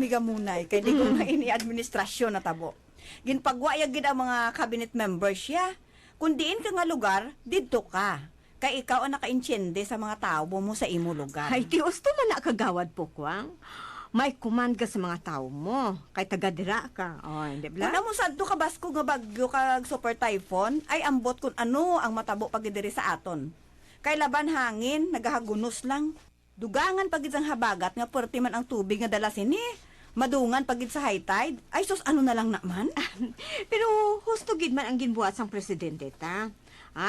miga munay, kay di ko na ini administrasyon na tabo. Ginpagwayag gid ang mga cabinet members siya. Kung diin ka nga lugar, didto ka. Kay ikaw ang naka-insyende sa mga tao mo sa imo lugar. Ay, ti gusto man na kagawad po, Kwang. May command ka sa mga tao mo. Kay taga-dira ka. O, hindi Kung bla? mo sadto ka basko nga bagyo kag super typhoon, ay ambot kung ano ang matabo pagidiri sa aton. Kay laban hangin, nagahagunos lang. Dugangan pagid sang habagat nga perti man ang tubig nga dala sini. Madungan pagid sa high tide. Ay sus, ano na lang naman? Pero husto gid man ang ginbuhat sang presidente ta.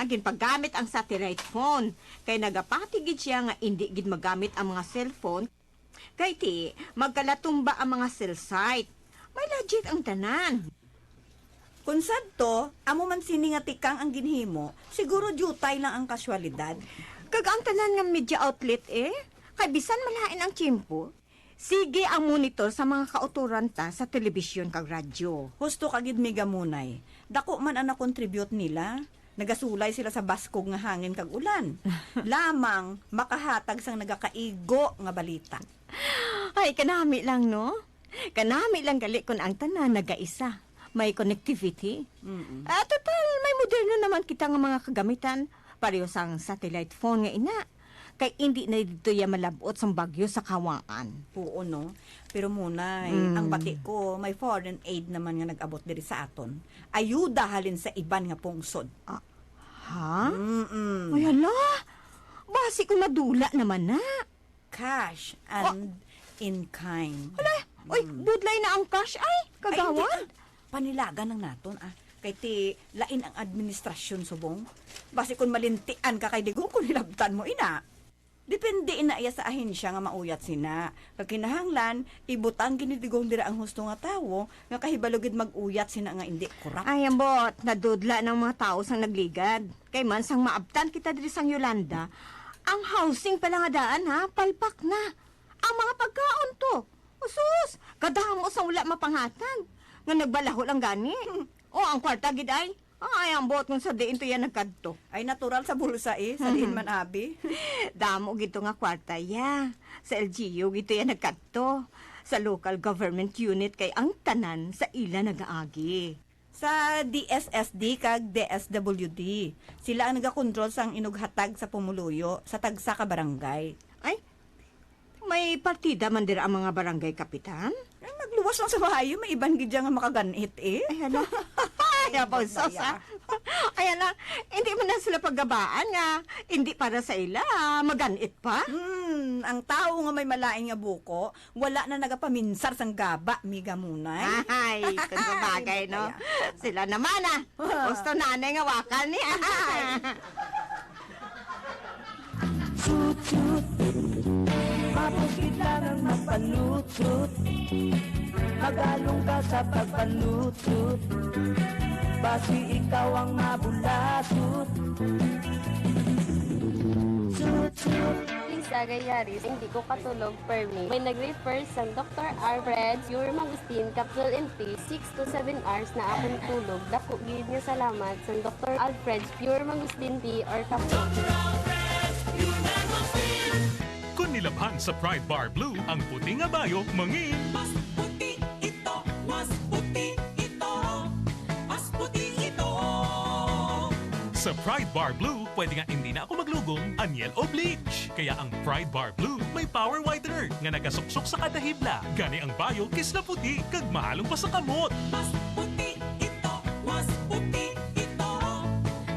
Ginpaggamit ang satellite phone. Kay nagapati gid siya nga hindi gid magamit ang mga cellphone. Kay ti, magkalatumba ang mga cell site. May logic ang tanan. Kung sadto, amo man sini nga tikang ang ginhimo, siguro jutay lang ang kasyualidad. Kag ang tanan nga media outlet kay bisan malain ang tiyempo. Sige ang monitor sa mga kauturan ta sa telebisyon kag radyo. Husto kagid miga munay. Dako man ang na-contribute nila. Nagasulay sila sa baskog nga hangin kag ulan. Lamang makahatag sang nagakaigo nga balita. Ay, kanami lang, no? Kanami lang gali kung ang tanan nagaisa. May connectivity. Total, may moderno naman kita nga mga kagamitan. Pareho sang satellite phone nga ina. Kay hindi na dito ya malabot sang bagyo sa kawaan. Oo, no? Pero munay, ang bati ko, may foreign aid naman nga nag-abot diri sa aton. Ayuda halin sa iban nga pungsod. Ha? Ay, hala. Basi ko madula naman na. Cash and in kind. Hala, oy, budlay na ang cash ay, kagawad. Panilaga ng naton, Kay ti, lain ang administrasyon subong. Basi kung malintian ka kay digo, kung hilabtan mo, ina. Depende ina iya sa ahensya nga mauyat sina. Kag kinahanglan, ibutang ginidigong dira ang husto nga tawo, nga kahibalugid mag-uyat sina nga hindi kurap. Ay, ambot, nadudla ng mga tao sang nagligad. Kay man sang maabtan kita diri sang Yolanda, ang housing pala nga daan ha, palpak na. Ang mga pagkaon to. Usus, kadamo sang wala mapanghatag. Nga nagbalaho lang gani. O, ang kwarta gid ay. Ay, ambot kung sa diin to yan nagkadto. Ay natural sa bulsa sa diin man abi. Damo gito nga kwarta ya. Sa LGU gito yan nagkadto. Sa local government unit kay ang tanan sa ila nagaagi. Sa DSSD kag DSWD, sila ang nagakontrol sang inughatag sa pumuluyo sa tagsa ka barangay. Ay, may partida man dira ang mga barangay kapitan? Ay, magluwas lang sa bahayo, may ibang gidya nga makaganit Ay, hala. Ay, abalsos, Ay, hala. Hindi mo na sila paggabaan nga. Hindi para sa ila. Maganit pa. Ang tao nga may malaing nga buko, wala na nagapaminsar sang gaba, miga munay. Ay, kung sabagay, no? Sila naman, Gusto nanay nga wakal niya. Mapukit lang ang mapanutsut. Magalong ka sa pagpanutsut. Basi ikaw ang mabulasut. Sut-sut. Lisa Gayaris, hindi ko katulog permi. May nag-refer sa Dr. Alfred Pure Magustin Capsule NP 6 to 7 hours na akong tulog. Dako gid niya salamat sa Dr. Alfred Pure Magustin Tea or Capsule. Kung nilabhan sa Pride Bar Blue, ang puti nga bayo, mangin. Mas puti ito, mas puti ito, mas puti ito. Sa Pride Bar Blue, pwede nga hindi na ako maglugong, anyel o bleach. Kaya ang Pride Bar Blue may power whitener nga nagasuksok sa kada hibla. Gani ang bayo kis na puti, kag mahalong pa sa kamot. Mas puti ito, mas puti ito,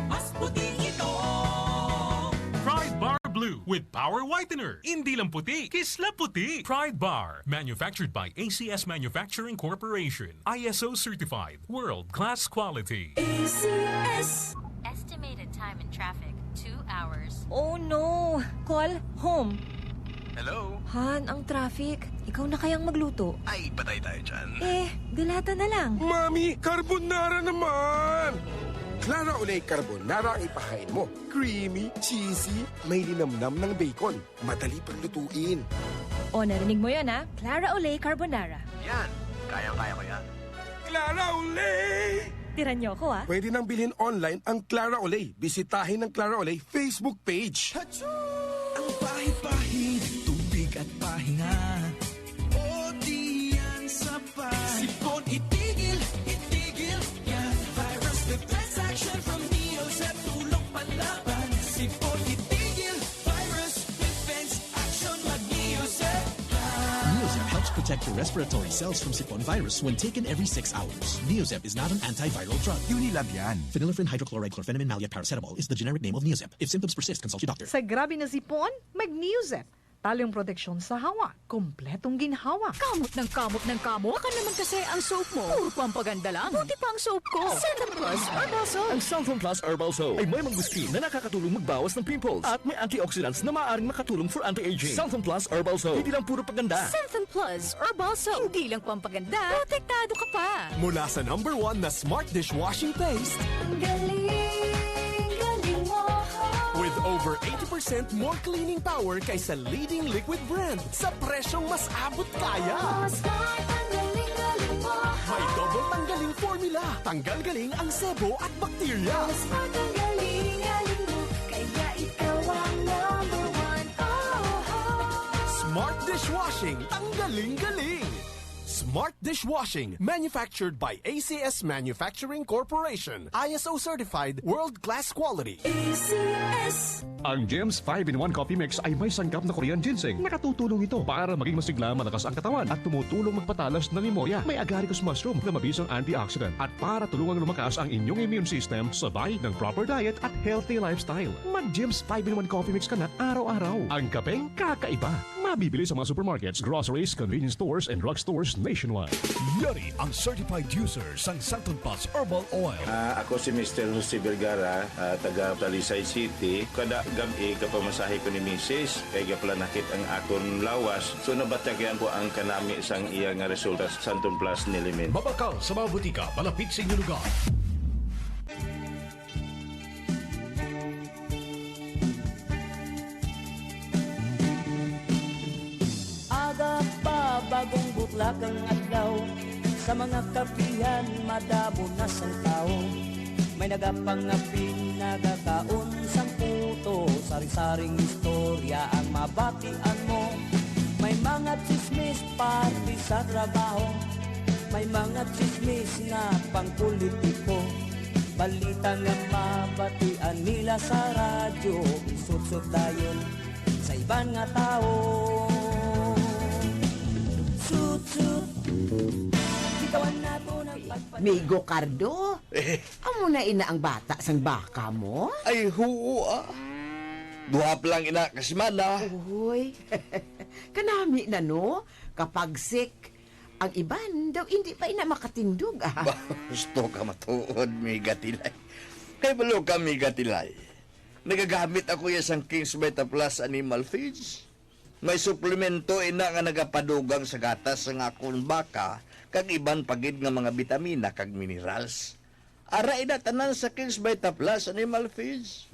mas puti ito. Pride Bar Blue with power whitener. Hindi lang puti, kisla puti. Pride Bar, manufactured by ACS Manufacturing Corporation. ISO certified, world-class quality. ACS. Estimated time in traffic, 2 hours. Oh no! Call home. Hello? Han, ang traffic. Ikaw na kayang magluto. Ay, patay tayo dyan. Dilata na lang. Mami, carbonara naman! Clara Olay Carbonara ang ipahain mo. Creamy, cheesy, may linamnam ng bacon. Madali paglutuin. O, narinig mo yan ha? Clara Olay Carbonara. Yan, kayang-kaya ko yan. Clara Olay! Tiran niyo ako ha? Pwede nang bilhin online ang Clara Olay. Bisitahin ang Clara Olay Facebook page. Ang pahit-pahit, tubig at pahinga. O diyan Sipon itigil, itigil yan. Virus defense action from Neosep, tulong panlaban. Sipon itigil, virus defense action, mag-Neosep ka. Neosep helps protect your respiratory cells from sipon virus when taken every 6 hours. Neosep is not an antiviral drug. Unilab yan. Phenylephrine hydrochloride chlorpheniramine maleate paracetamol is the generic name of Neosep. If symptoms persist, consult your doctor. Sa grabe na sipon, mag-Neosep. Talong proteksyon sa hawa, kompletong ginhawa. Kamot ng kamot ng kamot? Baka naman kasi ang soap mo. Puro pampaganda lang. Buti pa ang soap ko. Center Plus Herbal Soap. Ang Southern Plus Herbal Soap ay may mangustin na nakakatulong magbawas ng pimples at may antioxidants na maaaring makatulong for anti-aging. Southern Plus Herbal Soap. Hindi lang puro paganda. Center Plus Herbal Soap. Hindi lang pampaganda. Protektado ka pa. Mula sa #1 na smart dishwashing paste. Galing mo. With over 80% more cleaning power kaysa leading liquid brand sa presyong mas abot kaya. May double tanggaling formula. Tanggal galing ang sebo at bakterya. Smart dishwashing. Tanggaling galing. Smart Dishwashing, manufactured by ACS Manufacturing Corporation. ISO certified, world-class quality. ACS. Ang Gems 5-in-1 Coffee Mix ay may sangkap na Korean ginseng. Nakatutulong ito para maging masigla, malakas ang katawan at tumutulong magpatalas ng memoria. May agaricus mushroom na mabisang antioxidant at para tulungang lumakas ang inyong immune system sabay ng proper diet at healthy lifestyle. Mag-Gems 5-in-1 Coffee Mix ka na araw-araw. Ang kapeng kakaiba. Mabibili sa mga supermarkets, groceries, convenience stores, and drugstores nationwide. Yari ang certified user sang Santon Plus Herbal Oil. Ako si Mr. Jose Vergara, taga Talisay City. Kada gabi kapamasahe ko ni Mrs. Kaya gapalanakit ang akon lawas. So nabatagyan ko ang kanami sang iya nga resulta sa Santon Plus Nilimin. Babakal sa mga butika, malapit sa inyong lugar. Aga pa bagong butlak ang adlaw. Sa mga kapihan, madabo na sang tao. May nagapangapin, nagakaon sang puto. Sari-saring istorya ang mabatian mo. May mga chismis party sa trabaho. May mga chismis na pangpolitiko. Balita nga mabatian nila sa radyo. Isutsot dayon sa ibang nga tao. Sut-sut. Migo Cardo, amo na ina ang bata sang baka mo? Ay, huo Duha pa lang ina kasimana. Uy, kanami na no, kapag sick, ang iban daw hindi pa ina makatindog Gusto ka matuod, Miga Tilay. Kay balo ka, Miga Tilay. Nagagamit ako sang King's Beta Plus Animal Feeds. May suplemento ina nga nagapadugang sa gatas ng akong baka kag iban pagid nga mga bitamina kag minerals. Ara ina tanan sa King's Beta Plus Animal Feeds.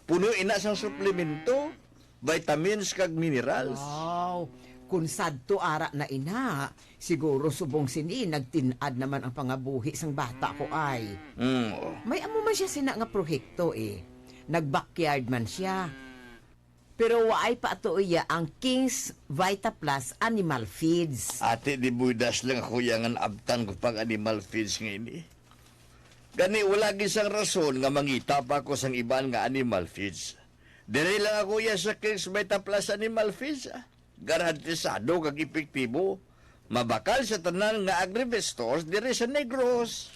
Puno ina sang suplemento, vitamins kag minerals. Wow, kung sadto ara na ina, siguro subong sini nagtinad naman ang pangabuhi sang bata ko ay. May amo man siya sina nga prohekto Nag-backyard man siya. Pero waay pa ato iya ang King's Vita Plus Animal Feeds. Ate, di budas lang ako yang abtan ko pang animal feeds ngayon Gani, wala gisang rason nga mangita pa ako sang iban nga animal feeds. Dire lang ako iya sa King's Vita Plus Animal Feeds. Garantisado kag epektibo. Mabakal sa tanan nga agri-vet stores dire sa Negros.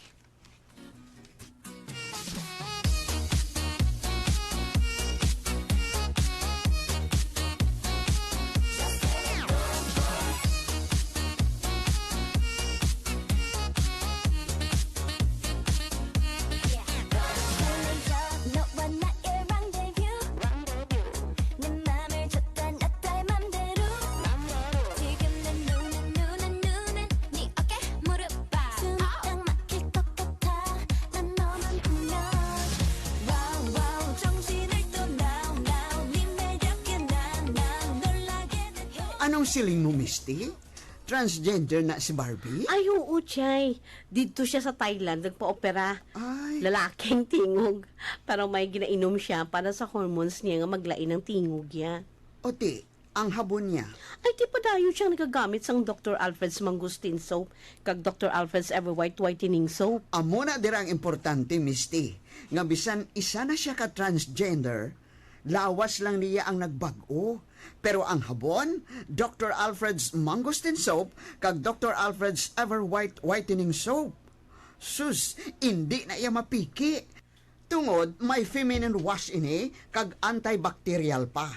Anong siling mo, Misty? Transgender na si Barbie? Ay, oo, Chay. Dito siya sa Thailand, nagpa-opera. Lalaking tingog. Pero may ginainom siya para sa hormones niya nga maglain ng tingog niya. Oti, ang habon niya? Ay, di pa dayo siyang nagagamit sang Dr. Alfred's Mangustin Soap kag Dr. Alfred's Ever White Whitening Soap. Amo na dirang importante, Misty. Nga bisan isa na siya ka transgender, lawas lang niya ang nagbago. Pero ang habon, Dr. Alfred's Mangustin Soap kag Dr. Alfred's Ever White Whitening Soap. Sus, hindi na iya mapiki. Tungod, may feminine wash ini kag antibacterial pa.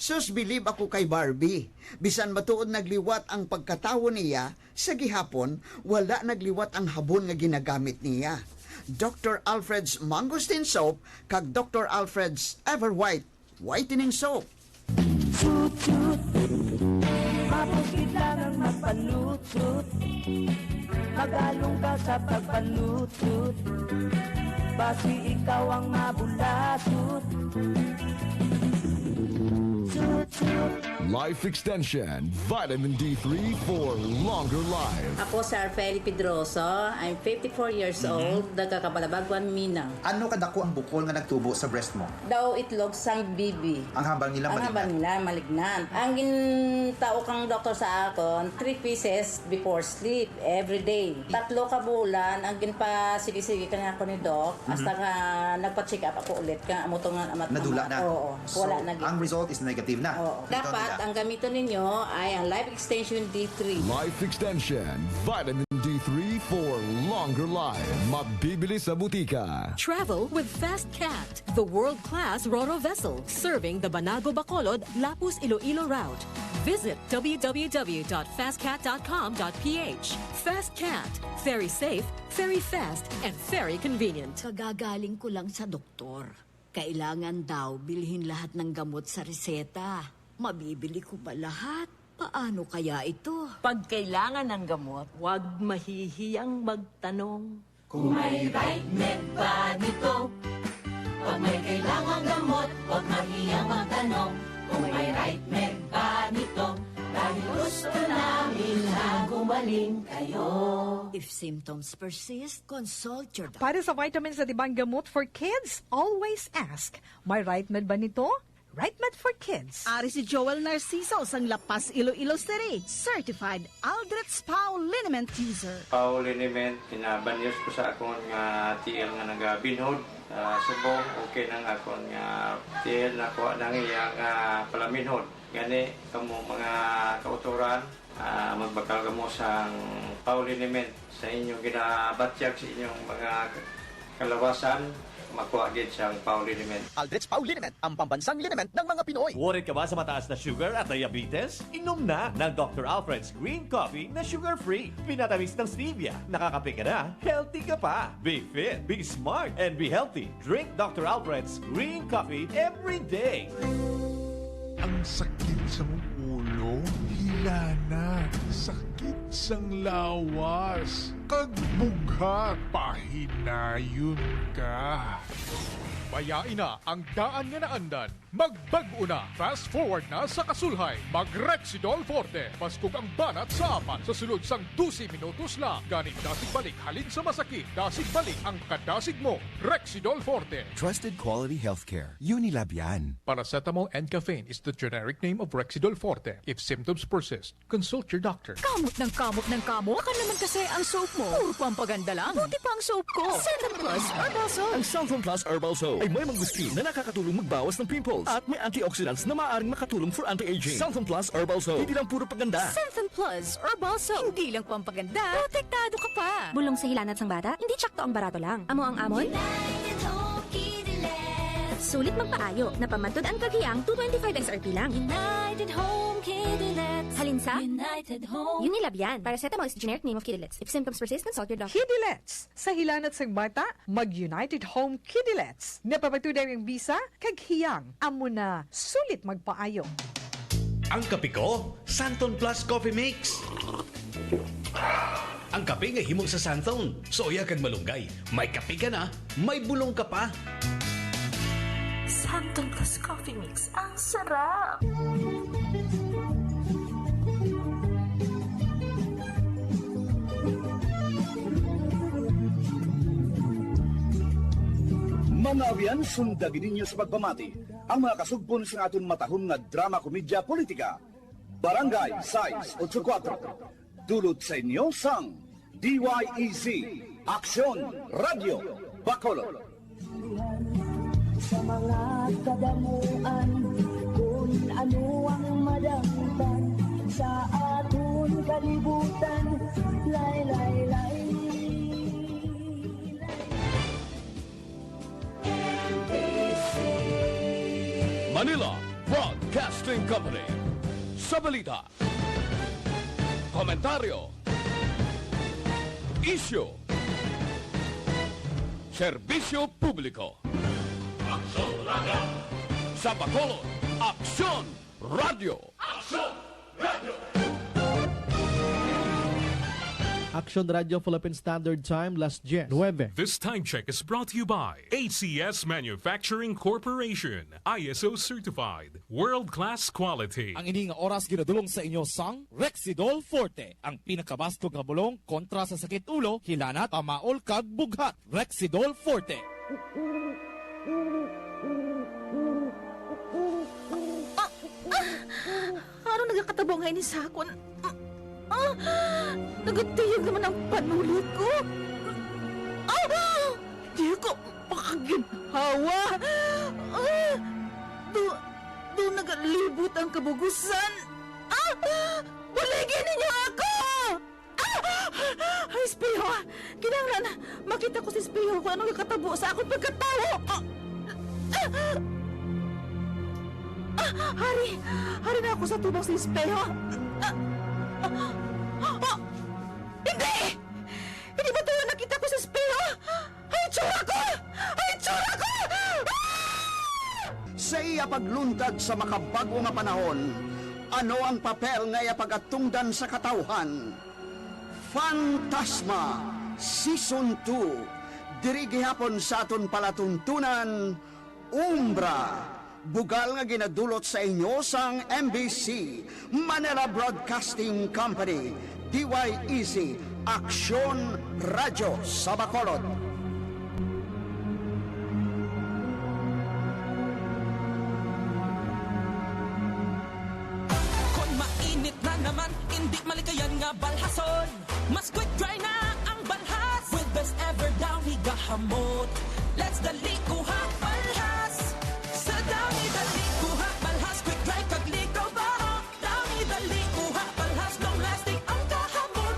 Sus, believe ako kay Barbie. Bisan matuod nagliwat ang pagkatawo niya, sa gihapon, wala nagliwat ang habon nga ginagamit niya. Dr. Alfred's Mangustin Soap kag Dr. Alfred's Ever White Whitening Soap. Sut-sut, mapugid lang ang magpalutsut. Magalong ka sa pagpalutsut. Basi ikaw ang mabulasut. Life Extension, Vitamin D3 for longer life. Ako si Arfeli Pedroso. I'm 54 years old. Nagkakabalabagwan Minang. Ano kadako ang bukol nga nagtubo sa breast mo? Daw itlog sang bibi. Ang hambal nila Ang hambal nila malignan. Ang gintao kang doktor sa akon, 3 pieces before sleep every day. 3 ka bulan ang ginpa-sige-sige kanya ako ni Doc. Hasta nga nagpa-check up ako ulit ka amo to nga amat. Nadula na. Oo. So, Wala na. ang result is negative na. Oo. Dapat ang gamiton ninyo ay ang Life Extension D3. Life Extension, Vitamin D3 for longer life. Mabibili sa butika. Travel with Fast Cat, the world-class Roro vessel serving the Banago Bacolod, Lapus Iloilo route. Visit www.fastcat.com.ph. Fast Cat, very safe, very fast, and very convenient. Kagagaling ko lang sa doktor. Kailangan daw bilhin lahat ng gamot sa reseta. Mabibili ko ba lahat? Paano kaya ito? Pag kailangan ng gamot, huwag mahihiyang magtanong. Kung may right med ba nito? Pag may kailangan gamot, huwag mahiyang magtanong. Kung may right med ba nito? Dahil gusto namin na gumaling kayo. If symptoms persist, consult your doctor. Para sa vitamins at ibang gamot for kids, always ask, may right med ba nito? Right Med for Kids. Ari si Joel Narciso sang Lapas Iloilo City. Certified Aldrich Pau Liniment User. Pau Liniment, kinabanyos ko sa akong TL nga nagabinhod. Subong, okay nang akong TL na kuha nang iyang palaminhod. Gani, kamo mga kauturan, magbakal kamo sang Pau Liniment sa inyong ginabatyag sa inyong mga kalawasan. Makuha agad siyang Pau Liniment. Aldrich Pau Liniment, ang pambansang liniment ng mga Pinoy. Worried ka ba sa mataas na sugar at diabetes? Inom na ng Dr. Alfred's Green Coffee na sugar-free. Pinatamis ng stevia. Nakakape ka na, healthy ka pa. Be fit, be smart, and be healthy. Drink Dr. Alfred's Green Coffee every day. Ang sakit sa ulo, hila na. Sakit sang lawas. Kagbugha, pahinayon ka. Bayain na ang daan nga naandan. Magbago na. Fast forward na sa kasulhay. Mag-Rexidol Forte. Paskog ang banat sa apat sa sulod sang 12 minutos lang. Ganit dasig balik halin sa masakit. Dasig balik ang kadasig mo. Rexidol Forte. Trusted quality healthcare. Unilab yan. Paracetamol and caffeine is the generic name of Rexidol Forte. If symptoms persist, consult your doctor. Kamot ng kamot ng kamot? Baka naman kasi ang soap mo. Puro pampaganda lang. Buti pa ang soap ko. Centrum Plus Herbal Soap. Ang Centrum Plus Herbal Soap ay may mangustin na nakakatulong magbawas ng pimples at may antioxidants na maaaring makatulong for anti-aging. Centrum Plus Herbal Soap. Hindi lang puro paganda. Centrum Plus Herbal Soap. Hindi lang pampaganda. Protektado ka pa. Bulong sa hilanat sang bata, hindi tsakto ang barato lang. Amo ang amon? Sulit magpaayo, napamantod ang kagiyang 225 XRP lang. United Home Kidilets. Halinsa? United Home. Unilab yan. Paracetamol is the generic name of Kidilets. If symptoms persist, consult your doctor. Kidilets. Sa hilanat sang bata, mag-United Home Kidilets. Napapatudaw yung bisa, kaghiyang. Amo na, sulit magpaayo. Ang kape ko, Santon Plus Coffee Mix. Ang kape nga himong sa Santon. Soya kag malunggay. May kape ka na, may bulong ka pa. Santon Plus Coffee Mix. Ang sarap! Mga awian, sundagin ninyo sa pagbamati ang mga kasugpon sa aton matahong nga drama komedya politika Barangay Size 84. Dulot sa inyo sang DYEZ Aksyon Radio Bacolod. Sa mga kadamuan, kung ano ang madamtan sa aton kalibutan, lay. Manila Broadcasting Company. Sa balita, komentaryo, isyu, serbisyo publiko. Aksyon Radio! Sa Bacolod, Aksyon Radio! Aksyon Radio! Action Radio Philippine Standard Time, Las 10, 9. This time check is brought to you by ACS Manufacturing Corporation, ISO certified, world-class quality. Ang ining oras ginadulong sa inyo sang Rexidol Forte, ang pinakabastog nga bulong kontra sa sakit ulo, hilana, pamaol kag bughat. Rexidol Forte. Ano nagakatabong ngayon sa akon? Nagatiyog naman ang panulit ko. Di ko makaginhawa. Do nagalibot ang kabugusan. Baligin ninyo ako! Ay, espeho. Kinanglan, makita ko si espeho kung anong nakatabo sa akong pagkatawo. Hari na ako sa tubang si espeho. Hindi! Hindi ba tayo nakita ko sa espeho? Ay, tsura ko! Ay, tsura ko! Sa iya pagluntad sa makabago nga panahon, ano ang papel nga iya pagatungdan sa katawhan? Fantasma Season 2. Diri gihapon sa aton palatuntunan, Umbra. Bugal nga ginadulot sa inyo sang MBC, Manila Broadcasting Company, DYEZ, Aksyon Radio sa Bacolod. Kung mainit na naman, hindi malikayan nga balhason. Mas quick dry na ang balhas. With best ever Downy gahamot. Let's dali kuha balhas. Sa Downy dali kuha balhas. Quick dry kag likaw ba? Downy dali kuha balhas. Long lasting ang gahamot.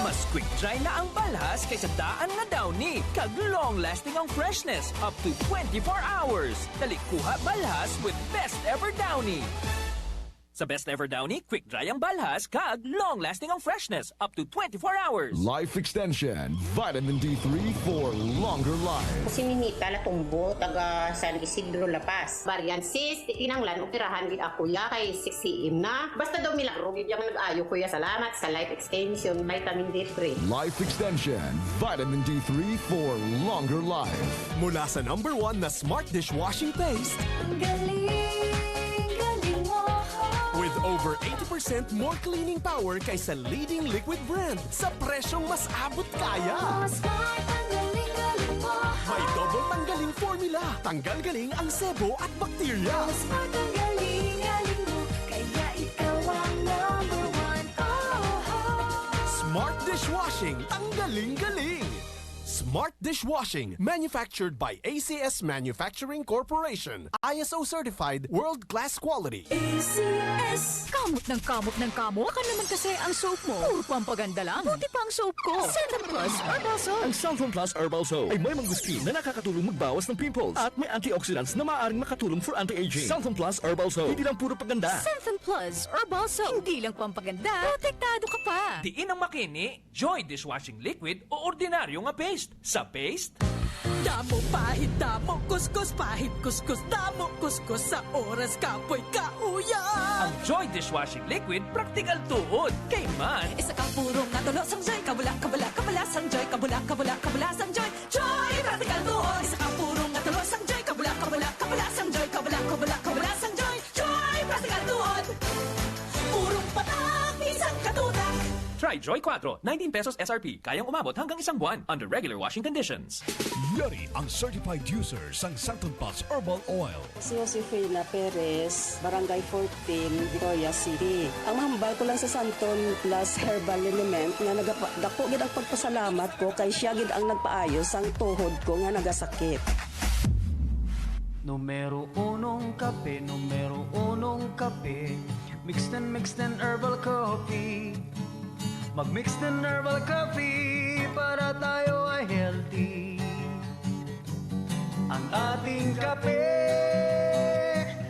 Mas quick dry na ang balhas kaysa daan nga Downy. Kag long lasting ang freshness up to 24 hours. Dali kuha balhas with best ever Downy. Sa Best Ever Downy, quick dry ang balhas, kag long-lasting ang freshness, up to 24 hours. Life Extension, Vitamin D3 for longer life. Si Ninita Latumbo, taga San Isidro, La Paz. Varian sis, tinanglan, operahan gid ako ya kay 6 na. Basta daw milagro gid yang nag-ayo kuya. Salamat sa Life Extension, Vitamin D3. Life Extension, Vitamin D3 for longer life. Mula sa #1 na Smart Dishwashing Paste. With over 80% more cleaning power kaysa leading liquid brand sa presyong mas abot kaya. May double tanggaling formula. Tanggal galing ang sebo at bakterya. Smart Dishwashing. Tanggaling galing. Smart Dishwashing, manufactured by ACS Manufacturing Corporation. ISO certified, world-class quality. ACS! Kamot ng kamot ng kamot. Baka naman kasi ang soap mo. Puro pampaganda lang. Buti pa ang soap ko. Centrum Plus Herbal Soap. Ang Centrum Plus Herbal Soap ay may mangustin na nakakatulong magbawas ng pimples at may antioxidants na maaaring makatulong for anti-aging. Centrum Plus Herbal Soap. Hindi lang puro paganda. Centrum Plus Herbal Soap. Hindi lang pampaganda. Protektado ka pa. Diin ang makini, Joy Dishwashing Liquid o ordinaryo nga paste. Sa paste, Damo pahit, damo kuskus, pahit kuskus, damo kuskus sa oras kapoy kauya. ang Joy Dishwashing Liquid praktikal tuod. Kay man, Isa kang purong natulo sang Joy, kabula, kabula, kabula sang Joy, kabula, kabula, kabula sang Joy. Joy, praktikal tuod. Isa kang purong natulo sang Joy, kabula, kabula, kabula sang Joy, kabula, kabula, kabula sang Joy. Joy, praktikal tuod. Purong patak, isang katutak. try Try Joy 4, 19 pesos SRP. Kayang umabot hanggang 1 buwan under regular washing conditions. Yari ang certified user sang Santon Plus Herbal Oil. Si Josefina Perez, Barangay 14, Victoria City. Ang mahambal ko lang sa Santon Plus Herbal Element nga dako gid ang pagpasalamat ko kay siya gid ang nagpaayos ang tuhod ko nga nagasakit. Numero unong kape, mixed and herbal coffee. Mag-mixed and herbal coffee para tayo ay healthy. Ang ating kape,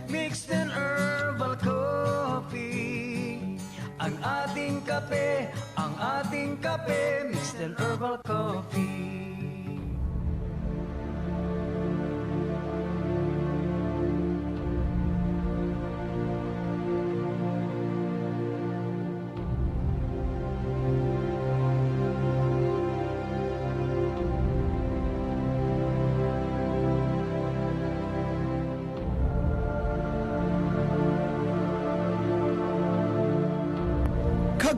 mixed and herbal coffee. Ang ating kape, mixed and herbal coffee.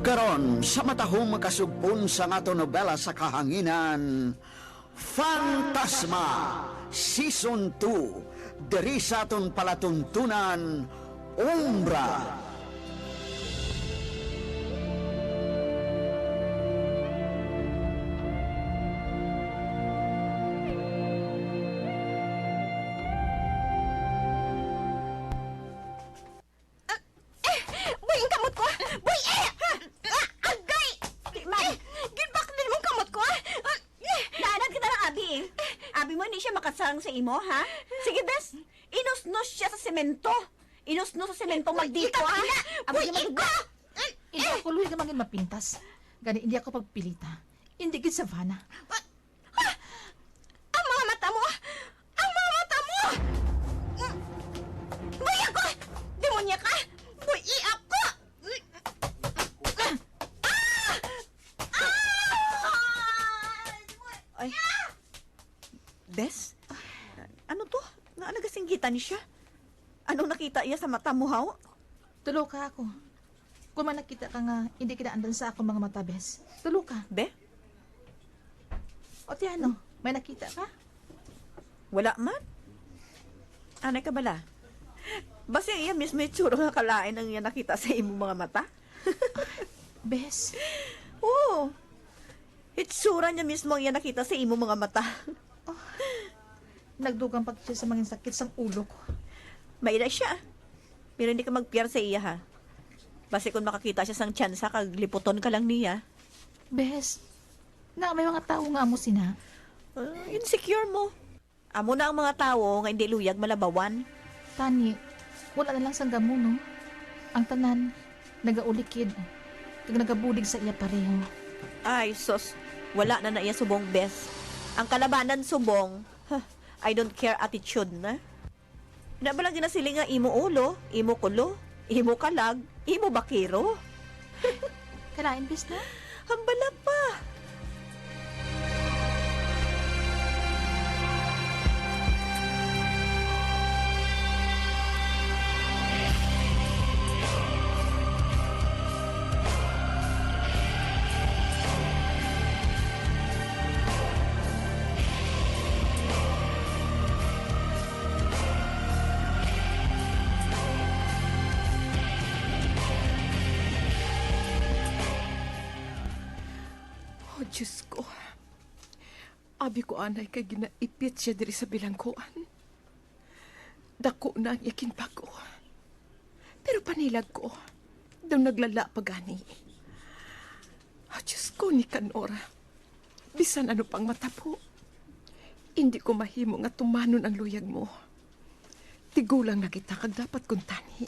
Karon sa matahong makasugpon sa ngato nobela sa kahanginan, Fantasma Season 2, diri sa aton palatuntunan, Umbra. Sa imo, ha? Sige, Bes. Inusnos siya sa semento. Inusnos sa semento magdito, ha? Uy, iko! Hindi ako luwi ka maging mapintas. Gani, hindi ako pagpilita. Hindi gid sa vana. Ang mga mata mo! Ang mga mata mo! Buy ako! Demonya ka! Buy ako! Ay. Bes? Ano to? Nga nagasinggitan siya? Anong nakita iya sa mata mo, haw? Tulo ka ako. Kung man nakita ka nga, hindi kinaandan sa ako mga mata, Bes. Tulo ka. Be? O tiyano, may nakita ka? Wala man. Anay ka bala? Basta iya mismo itsura nga kalain ang iya nakita sa imong mga mata? Bes? Oo. Itsura niya mismo ang iya nakita sa imong mga mata. Nagdugang pag siya sa mga sakit sa ulo ko. Maila siya. Pero hindi ka magpiyar sa iya, ha? Basta kung makakita siya sang tsansa, kagliputon ka lang niya. Bes, na may mga tao nga mo sina. Insecure mo. Amo na ang mga tao nga hindi luyag malabawan. Tani, wala na lang sang gamo, no? Ang tanan, nagaulikid. Kag nagabulig sa iya pareho. Ay, sos. Wala na iya subong, Bes. Ang kalabanan subong, I don't care attitude na. Nabalang na sila nga imo ulo, imo kulo, imo kalag, imo bakiro. Kalain, Bes na? Hambala pa. Diyos ko. Abi ko anay kay ginaipit siya diri sa bilangkuan. Dako na ang yakin pa ko. Pero panilag ko, daw naglala pa gani. Diyos ko ni Kanora. Bisan ano pang matapo. Hindi ko mahimo nga tumanon ang luyag mo. Tigulang na kita kag dapat kuntani.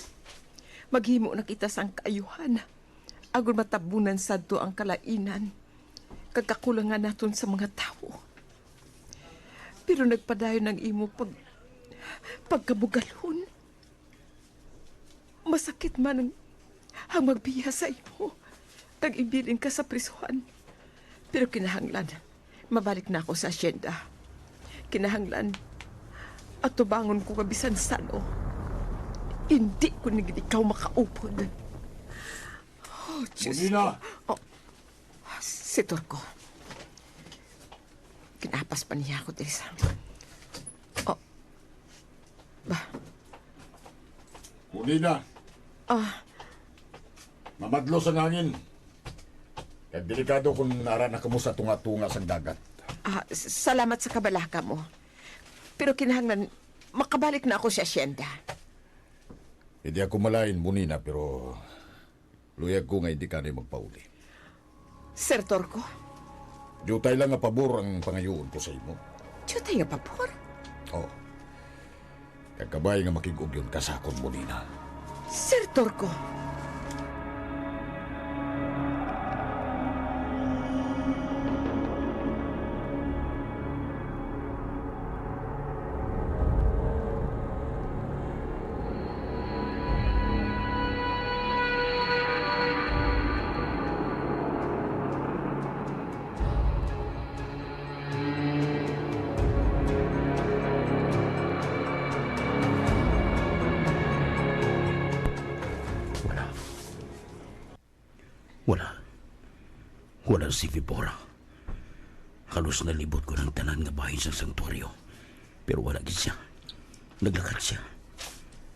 Maghimo na kita sang kaayuhan. Agon matabunan sadto ang kalainan. Kagkakulangan naton sa mga tao. Pero nagpadayon ng imo pagkabugalhon. Masakit man ang magbiya sa imo. Kag ibilin ka sa prisuhan. Pero kinahanglan, mabalik na ako sa asyenda. Kinahanglan, at tubangon ko kabisan sano. Hindi ko naging ikaw makaupod. Oh, Diyos. Bonina! Oh. Si Turco. Kinapas pa niya ako, Teresa. Oh. Ba? Munina, mamadlos ang hangin. Kag delikado kung narana ka mo sa tunga-tunga sa dagat. Salamat sa kabalaka mo. Pero kinahanglan, makabalik na ako sa asyenda. Hindi ako malain, Munina, pero luyag ko nga hindi ka na magpauli. Sir Turco? Jutay lang nga pabor ang pangayoon ko sa imo. Jutay nga pabor? Oo. Kagkabay nga makigog yun kasakon, Munina. Sir Turco? Wala si Vipora. Halos nalibot ko ng tanan nga bahin sa sanktuaryo. Pero wala gid siya.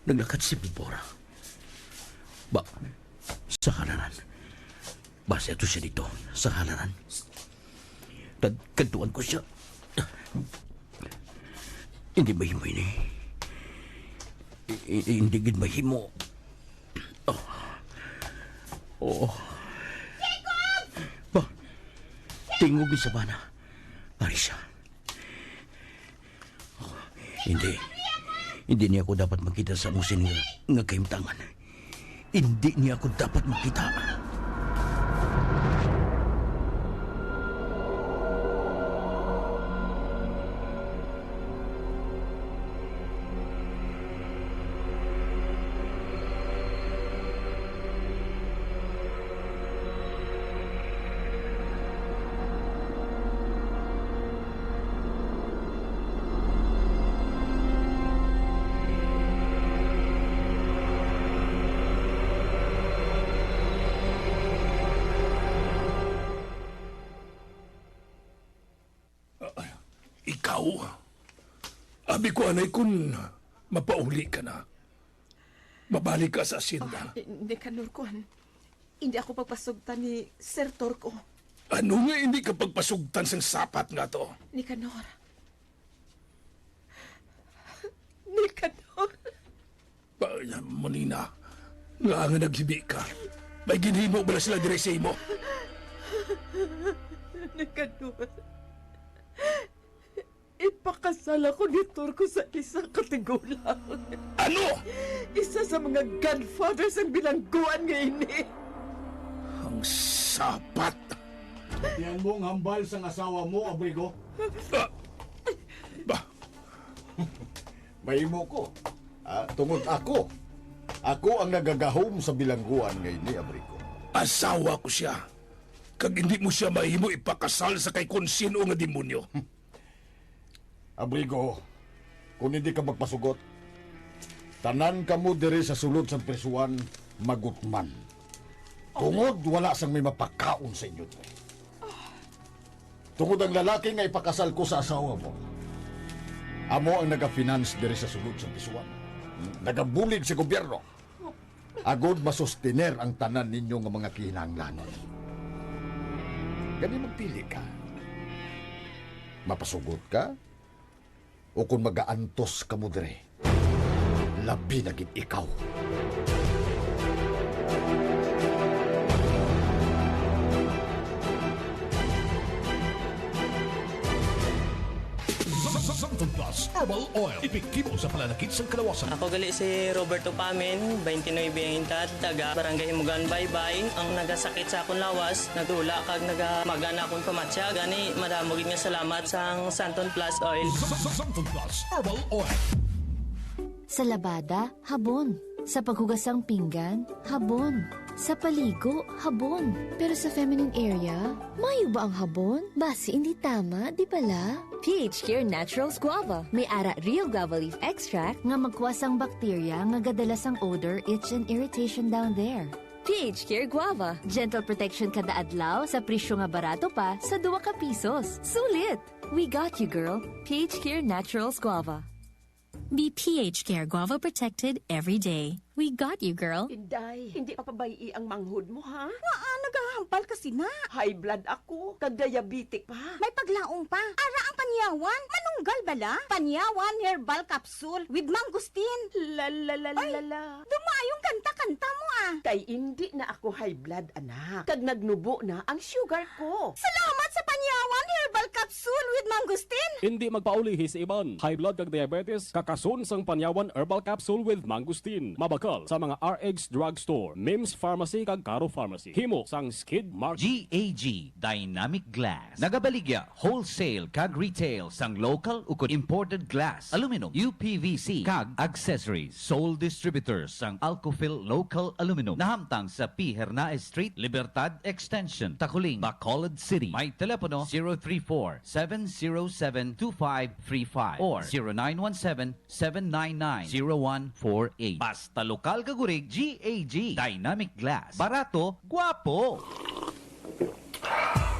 Naglakad si Vipora. Ba, sa halaran. Base ito siya dito, sa halaran. Kadtuan ko siya. Hindi mahimo ini. Hindi gid mahimo. Oo. Tingog sa bana. Marisa. Hindi niya ako dapat makita sa musin nga kaimtangan. Hindi niya ako dapat makita. Abi ko anay kun mapauli ka na. Mabalik ka sa asyenda. Hindi ka, Norkuan. Hindi ako pagpasugtan ni Sir Turco. Ano nga hindi ka pagpasugtan sang sapat nga to? Nicanor. Munina, nga naghibi ka. May ginhimo ba na sila dire sa imo? Nicanor. Ipakasal ako ni Turco sa isang katigulang. Ano? Isa sa mga godfathers ang bilangguan ngayon eh. Ang sapat. Yan mong hambal sa asawa mo, Abrigo. Mahimo ko. Tungod ako. Ako ang nagagahom sa bilangguan ngayon ni Abrigo. Asawa ko siya. Kag hindi mo siya mahimo ipakasal sa kay konsino nga demonyo. Abrigo, kung hindi ka magpasugot, tanan ka mo diri sa sulod sa presuan, magutman. Tungod, wala sang may mapakaon sa inyo. Tungod ang lalaki nga ipakasal ko sa asawa mo. Amo ang naga-finance diri sa sulod sa presuan. Nagabulig sa gobyerno. Agod masustiner ang tanan ninyo nga mga kinahanglanon. Gani magpili ka. Mapasugot ka? O kung mag-aantos ka mo dire, labi na gid ikaw. Santon Plus Herbal Oil. Epektibo sa pananakit sa kalawasan. Ako gali si Roberto Pamin, 29 biyahintad, taga Barangay Himugan Baybay. Ang nagasakit sa akong lawas, nagdula kag nagamagana akong pamatya. Gani, madamogin nga salamat sa Santon Plus Oil. Santon Plus Herbal Oil. Sa labada, habon. Sa paghugasang pinggan, habon. Sa paligo, habon. Pero sa feminine area, mayo ba ang habon? Basi hindi tama, di bala? pH Care Naturals Guava. May ara real guava leaf extract nga magkuwasang bakterya nga gadalas ang odor, itch, and irritation down there. PH Care Guava. Gentle protection kada adlaw sa presyo nga barato pa sa 2 ka pisos. Sulit! We got you, girl. PH Care Naturals Guava. Be PH Care Guava protected every day. We got you, girl. Inday, hindi pa pabayi ang manghod mo, ha? Nagahampal kasi na. High blood ako, kag-diabetic pa. May paglaong pa. Ara ang panyawan. Manunggal bala? Panyawan herbal capsule with mangustin. La. Dumayong kanta-kanta mo ah. Kay hindi na ako high blood, anak. Kag nagnubo na ang sugar ko. Salamat sa panyawan herbal capsule with mangustin. Hindi magpaulihi sa iban. High blood kag diabetes, kakasun sang panyawan herbal capsule with mangustin. Mabakal sa mga RX Drugstore, Mims Pharmacy kag Caro Pharmacy. Himo sang Skid Mark. GAG Dynamic Glass. Nagabaligya wholesale kag retail sang local ukod imported glass, aluminum, UPVC kag accessories. Sole distributors sang Alcofill Local Aluminum. Nahamtang sa P. Hernaez Street, Libertad Extension, Taculing, Bacolod City. May telepono 034-707-2535 or 0917-799-0148. Basta lokal kagurig, GAG Dynamic Glass. Barato, guwapo.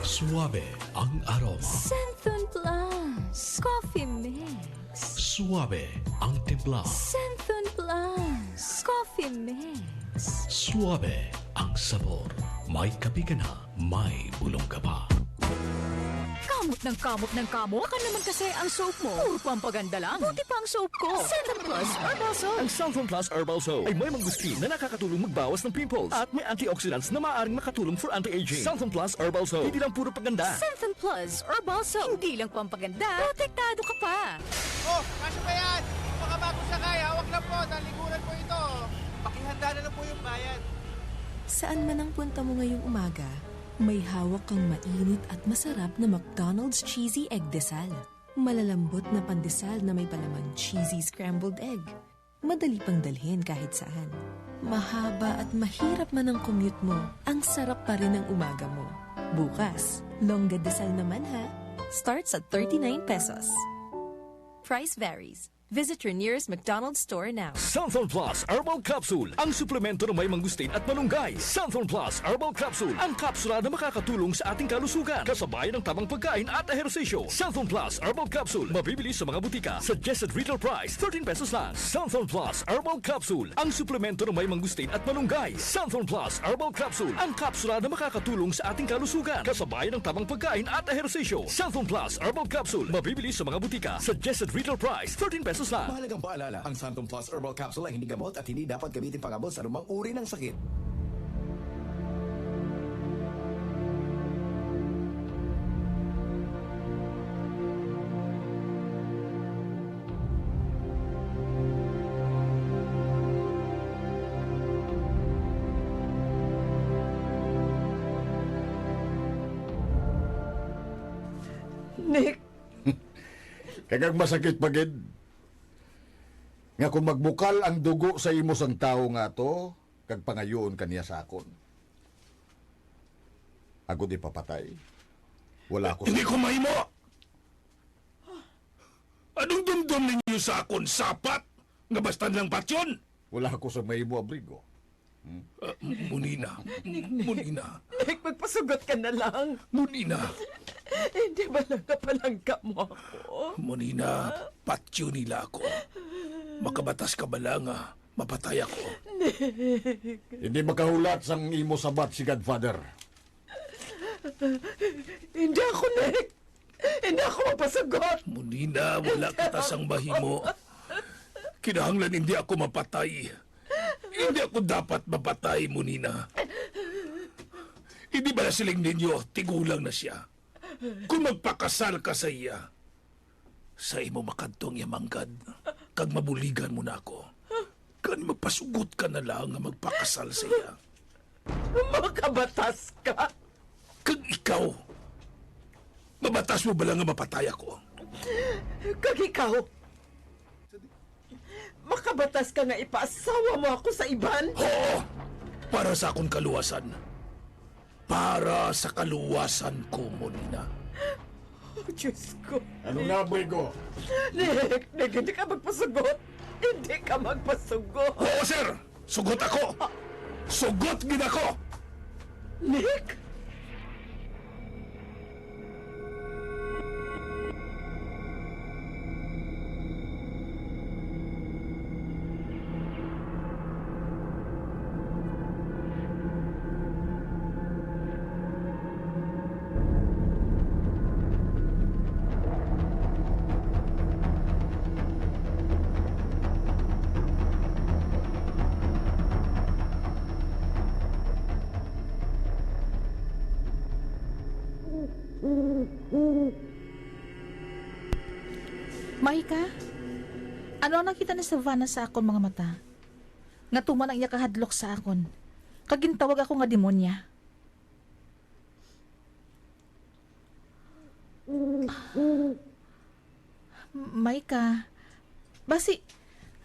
Suabe ang aroma. Senthon Plus Coffee Mix. Suabe ang timpla. Senthon Plus Coffee Mix. Suabe ang sabor. May kape ka na, may bulong ka pa. Kamot ng kamot. Baka naman kasi ang soap mo. Puro pampaganda lang. Buti pa ang soap ko. Senthon Plus Herbal Soap. Ang Senthon Plus Herbal Soap ay may mangustin na nakakatulong magbawas ng pimples at may antioxidants na maaaring makatulong for anti-aging. Senthon Plus Herbal Soap. Hindi lang puro paganda. Senthon Plus Herbal Soap. Hindi lang pampaganda. Protektado ka pa. Oh, kasya ba yan? Baka bago sakay, hawak lang po. Naliguran po ito. Pakihanda na lang po yung bayad. Saan man ang punta mo ngayong umaga, may hawak kang mainit at masarap na McDonald's Cheesy Egg Desal. Malalambot na pandesal na may palamang cheesy scrambled egg. Madali pang dalhin kahit saan. Mahaba at mahirap man ang commute mo, ang sarap pa rin ng umaga mo. Bukas, longga desal naman ha. Starts at 39 pesos. Price varies. Visit your nearest McDonald's store now. Senthon Plus Herbal Capsule, ang suplemento na may mangustin at malunggay. Senthon Plus Herbal Capsule, ang kapsula na makakatulong sa ating kalusugan, kasabay ng tamang pagkain at ehersisyo. Senthon Plus Herbal Capsule, mabibili sa mga butika. Suggested retail price, 13 pesos lang. Senthon Plus Herbal Capsule, ang suplemento na may mangustin at malunggay. Senthon Plus Herbal Capsule, ang kapsula na makakatulong sa ating kalusugan, kasabay ng tamang pagkain at ehersisyo. Senthon Plus Herbal Capsule, mabibili sa mga butika. Suggested retail price, 13 pesos lang. Mahalagang paalala, ang Senthon Plus Herbal Capsule ay hindi gamot at hindi dapat gamitin pangabot sa anumang uri ng sakit. Nick! Kagag masakit pagid. Nga kung magbukal ang dugo sa imo sang tao nga to, kag pangayoon kaniya sa akon. Ako di papatay. Wala ko. Hindi ko mahimo! Anong dumdum ninyo sa akon? Sapat? Nga bastan lang patyon? Wala ko sa mahimo abrigo. Munina. Munina. Nick, magpasugot ka na lang. Munina. Hindi ba lang kapalangka mo ako? Munina, patyo nila ako. Makabatas ka ba lang mapatay ako? Nick. Hindi makahulat sang imo sabat si Godfather. Hindi ako, Nick. Hindi ako mapasagot. Munina, wala kita sang bahimo. Kinahanglan hindi ako mapatay. Hindi ako dapat mapatay, Munina. Hindi ba na siling ninyo, tigulang na siya? Kung magpakasal ka sa iya, sa imo makadtong yamanggad, kag mabuligan mo na ako, kan magpasugot ka na lang nga magpakasal sa iya. Makabatas ka? Kag ikaw, mabatas mo ba lang nga mapatay ako? Kag ikaw, makabatas ka nga ipaasawa mo ako sa iban? Oo! Para sa akong kaluwasan. Para sa kaluwasan ko, Munina. Oh, Diyos ko. Ano nga, Brigo? Nick, hindi ka magpasugot. Hindi ka magpasugot. Oo, sir! Sugot ako! Sugot gid ako! Nick? Mahika, ano ang nakita ni Savannah sa akon mga mata? Nga tuman ang iya kahadlok sa akon. Kagintawag ako nga demonya. Mahika, basi...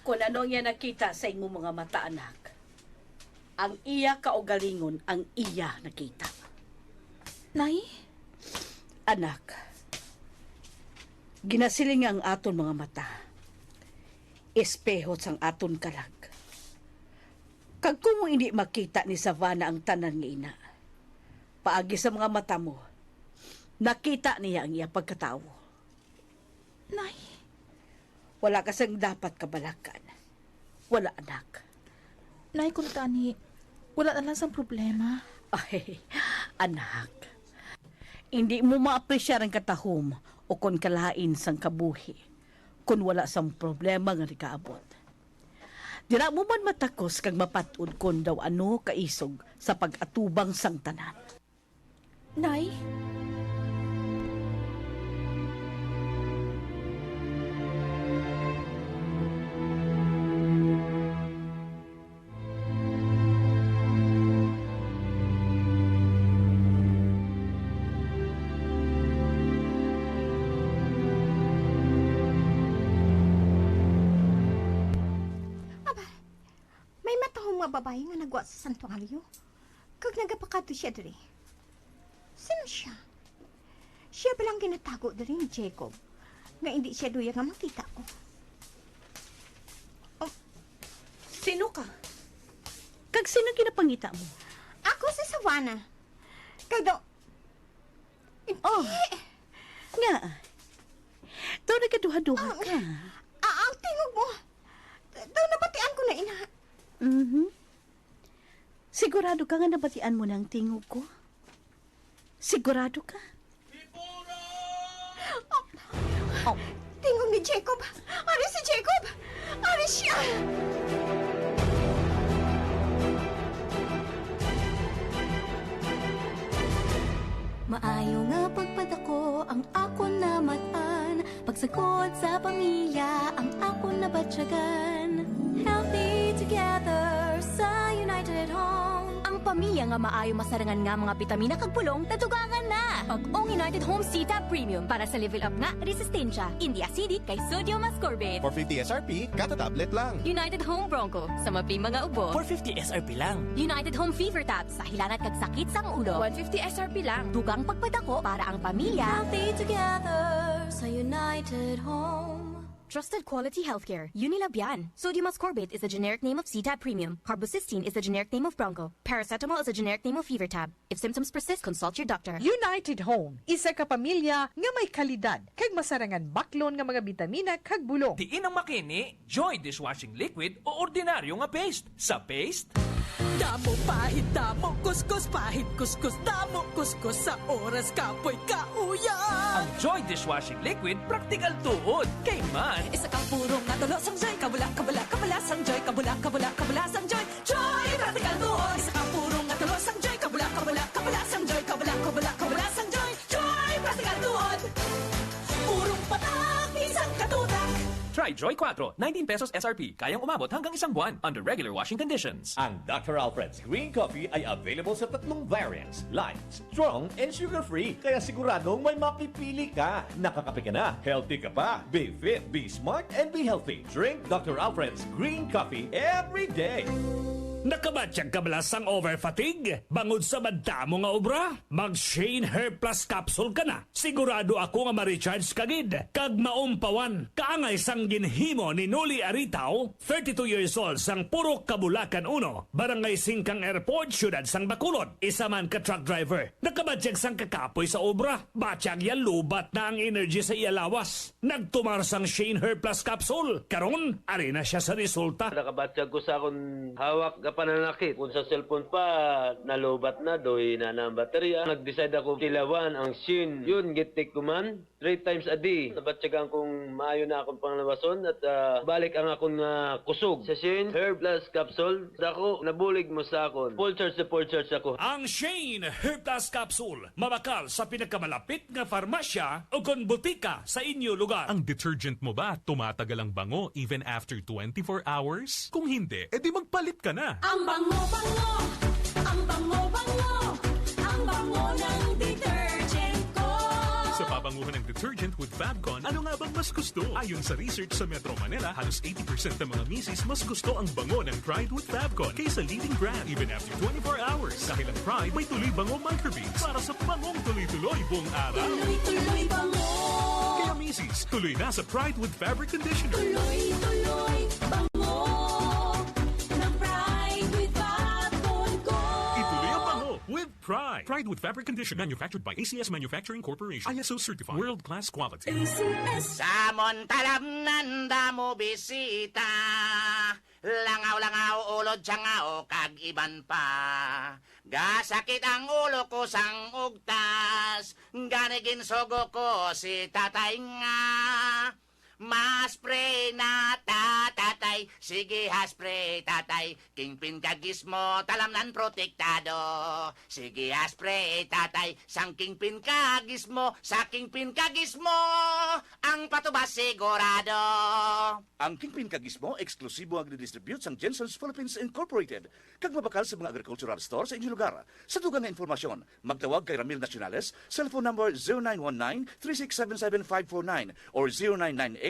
Kung ano nga nakita sa imo mga mata, anak, ang iya kaugalingon ang iya nakita. Nay? Anak, ginasiling ang aton mga mata. Espeho sang aton kalag. Kag kung hindi makita ni Savannah ang tanan nga ina, paagi sa mga mata mo, nakita niya ang iya pagkatao. Nay? Wala kasang dapat kabalakan. Wala, anak. Nay, kung tani, wala na lang sang problema. Ay, anak, hindi mo maapresyar ang katahom o kung kalain sang kabuhi kung wala sang problema nga nikaabot. Dira mo man matakos kag mapatud kung daw ano kaisog sa pag-atubang sang tanan. Nay? Babae nga nagwa sa santuaryo. Kag nagapakato siya diri. Sino siya? Siya balang ginatago diri ni Jacob nga hindi siya duya nga makita ko. Oh, sino ka? Kag sino ginapangita mo? Ako si Savannah. Kag daw... Oh, nga. Daw nagaduha-duha ka. Ang tingog mo. Daw nabatian ko na ina. Sigurado ka nga nabatian mo ng tingog ko? Sigurado ka? Oh, tingog ni Jacob. Ari si Jacob. Ari siya. Maayo nga pagpadako ang akon na matan, pagsagot sa pamilya ang akon na batyagan. Healthy together sa United Home. Ang pamilya nga maayo masarangan nga mga bitamina kag pulong tadugangan na. Pag-ong United Home C-Tab Premium para sa level up nga resistensya. Hindi acidic kay sodium ascorbate. For 50 SRP, kata tablet lang. United Home Bronco sa maping mga ubo. For 50 SRP lang. United Home Fever Tab sa hilanat kag sakit sang ulo. 150 SRP lang. Dugang pagpadako para ang pamilya. Healthy together sa United Home. Trusted quality healthcare. Unilabian. Sodium ascorbate is the generic name of C-Tab Premium. Carbocysteine is the generic name of Bronco. Paracetamol is the generic name of Fever Tab. If symptoms persist, consult your doctor. United Home, isa ka pamilya nga may kalidad kag masarangan baklon nga mga bitamina kag bulong. Diin ang makini, Joy Dishwashing Liquid o ordinaryo nga paste. Sa paste, Damo pahit, damo kuskus, pahit kuskus, damo kuskus sa oras kapoy kauya. ang Joy Dishwashing Liquid praktikal tuod. Kay man, Isa kang purong natulo sang Joy, kabula, kabula, kabula sang Joy, kabula, kabula, kabula sang Joy. Joy, practical tuon. Isa kang purong natulo sang Joy, kabula, kabula, kabula sang Joy, kabula, kabula, kabula sang Joy. Joy, practical tuon. Purong patak, isang katutak. try Joy 4, 19 pesos SRP. Kayang umabot hanggang isang buwan under regular washing conditions. Ang Dr. Alfred's Green Coffee ay available sa 3 variants. Light, strong, and sugar-free. Kaya siguradong may mapipili ka. Nakakape ka na, healthy ka pa. Be fit, be smart, and be healthy. Drink Dr. Alfred's Green Coffee every day. Nakabatyag ka bala sang overfatigue? Bangod sa banta mo nga obra? Mag Shane Hair Plus Capsule ka na. Sigurado ako nga ma-recharge kagid. Kag maumpawan. Kaangay sang ginhimo ni Noli Aritao, 32 years old, sang Purok Kabulakan 1, Barangay Singkang Airport, Syudad sang Bacolod. Isa man ka truck driver. Nakabatyag sang kakapoy sa obra. Batyag yan lubat na ang energy sa iyalawas. Nagtumar sang Shane Hair Plus Capsule. Karon, ari na siya sa resulta. Nakabatyag ko sa akong hawak ka pananakit. Kung sa cellphone pa, nalubat na, doy na ng baterya. Nag-decide ako tilawan ang Shane. Yun, gitik ko man, 3 times a day. Nabatyagan kong maayo na akong panglawason at balik ang akong kusog. Sa Shane Hair Plus Capsule, dako, nabulig mo sa akon. Full charge ako. Ang Shane Hair Plus Capsule, mabakal sa pinakamalapit nga farmasya o kon butika sa inyo lugar. Ang detergent mo ba tumatagal ang bango even after 24 hours? Kung hindi, edi magpalit ka na. Ang bango-bango, ang bango-bango, ang bango ng detergent ko. Sa pabanguhan ng detergent with Fabcon, ano nga bang mas gusto? Ayon sa research sa Metro Manila, halos 80% ng mga misis mas gusto ang bango ng Pride with Fabcon kaysa leading brand even after 24 hours. Dahil ang Pride may tuloy bango microbeads para sa bangong tuloy-tuloy buong araw. Tuloy-tuloy bango. Kaya misis, tuloy na sa Pride with Fabric Conditioner. Tuloy-tuloy bango. With Pride. Pride with Fabric Conditioner. Manufactured by ACS Manufacturing Corporation. ISO certified. World-class quality. ACS. Samon talamnan damo bisita. Langaw-langaw ulod tiyangao kag iban pa. Gasakit ang ulo ko sang ugtas. Ganigin sogo ko si tatay nga. Maspray na tatay, sige haspray tatay, kingpin kagis mo, talamnan protektado. Sige haspray tatay, sang kingpin kagis mo, sa kingpin kagis mo, ang patubas sigurado. Ang kingpin kagis mo, eksklusibo ang distribute sang Jensen's Philippines Incorporated. Kag mabakal sa mga agricultural store sa inyong lugar. Sa dugang nga informasyon, magtawag kay Ramil Nacionales, cellphone number 0919-3677549 or 0998-9826-517.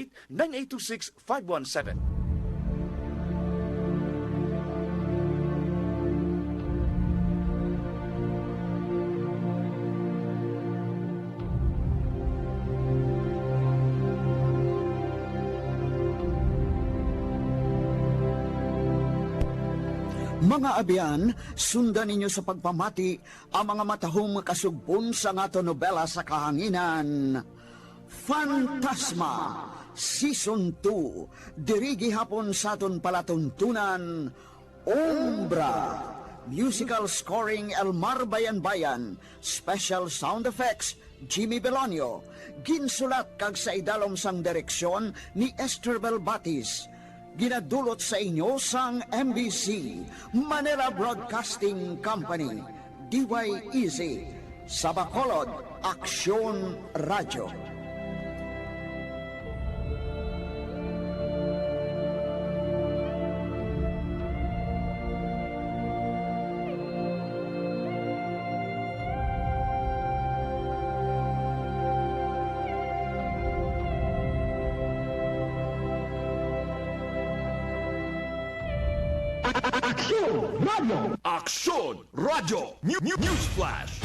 Mga abyan, sundan ninyo sa pagpamati ang mga matahong kasugbon sa ngato nobela sa kahanginan. Fantasma, Season 2, dirigi hapon sa aton palatuntunan, Umbra. Musical scoring Elmar Bayan-Bayan, special sound effects Jimmy Belonio, ginsulat kag sa idalom sang direksyon ni Esther Belbatis. Ginadulot sa inyo sang MBC, Manila Broadcasting Company, DYEZ, sa Bacolod, Aksyon Radio. Aksyon Radio News Flash.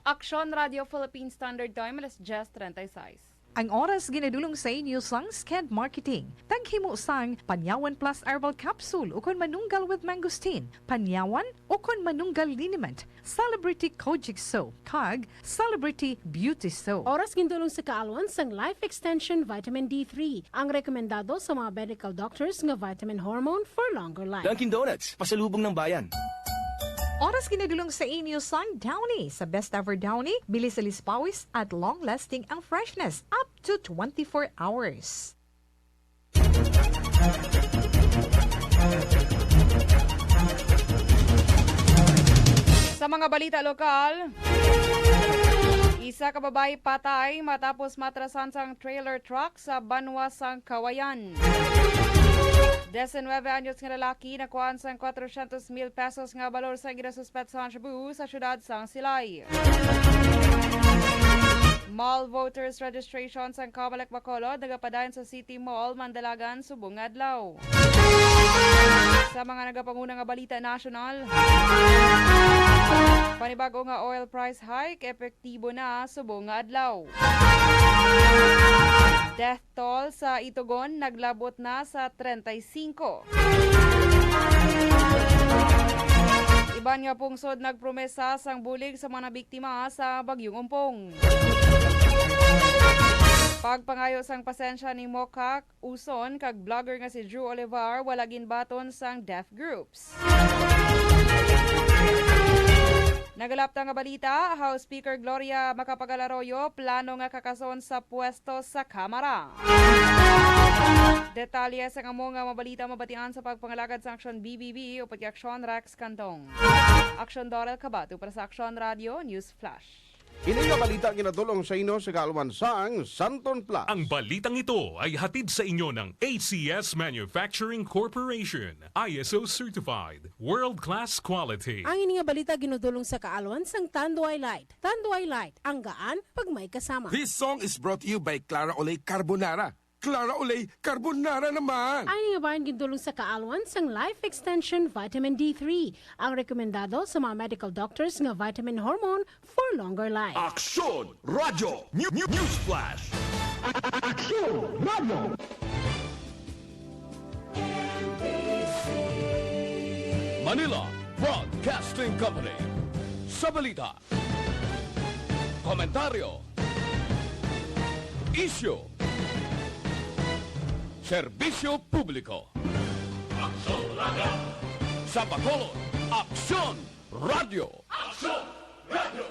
Aksyon Radio Philippine Standard Time, alas 10:36. Ang oras ginadulong sa inyo sang Sked Marketing. Taghimo sang Panyawan Plus Herbal Capsule ukon manunggal with mangosteen, Panyawan ukon manunggal liniment, Celebrity Kojic Soap, kag Celebrity Beauty Soap. Oras gindulong sa kaalwan sang Life Extension Vitamin D3, ang rekomendado sa mga medical doctors nga vitamin hormone for longer life. Dunkin' Donuts, pasalubong ng bayan. Oras kinadulong sa inyo sang Downy. Sa Best Ever Downy, bilis sa lispawis at long-lasting ang freshness up to 24 hours. Sa mga balita lokal, isa ka babae patay matapos matrasan sang trailer truck sa Banwa sang Kawayan. 19 anyos nga lalaki nakuhaan sang 400,000 pesos nga balor sa ginasuspetsahan Cebu sa syudad sang Silay. Mall voters registration sa Kabalak Bacolod nagapadayon sa City Mall, Mandalagan, subong adlaw. Sa mga nagapangunang nga balita national, panibago nga oil price hike epektibo na subong nga adlaw. Death toll sa Itugon naglabot na sa 35. Iban nga pungsod nagpromesa sang bulig sa mga biktima sa Bagyong Umpong. Pagpangayo sang pasensya ni Mokak Uson kag vlogger nga si Drew Olivar wala ginbaton sang deaf groups. Nagalapta nga balita, House Speaker Gloria Macapagal-Arroyo plano nga kakason sa pwesto sa Kamara. Detalye sa amo nga mabalita mabatian sa pagpangalagad sa Aksyon BBB o pati Aksyon Rex Cantong. Aksyon Dorel Cabato para sa Aksyon Radio News Flash. Ini nga balita ginadulong sa inyo sa Kaluwansang Santon Plus. Ang balitang ito ay hatid sa inyo ng ACS Manufacturing Corporation, ISO Certified, World-Class Quality. Ang ini nga balita ginudulong sa Kaalwan sang Tanduay Light. Tanduay Light, ang gaan pag may kasama. This song is brought to you by Clara Olay Carbonara. Clara Olay Carbonara naman! Ay nga bayan gindulong sa Kaalwan sang Life Extension Vitamin D3. Ang rekomendado sa mga medical doctors nga vitamin hormone for longer life. Aksyon Radyo News Flash. Aksyon Radyo. Manila Broadcasting Company. Sa balita, komentaryo, issue, serbisyo publiko. Aksyon Radio. Sa Bacolod, Aksyon Radio. Aksyon Radio.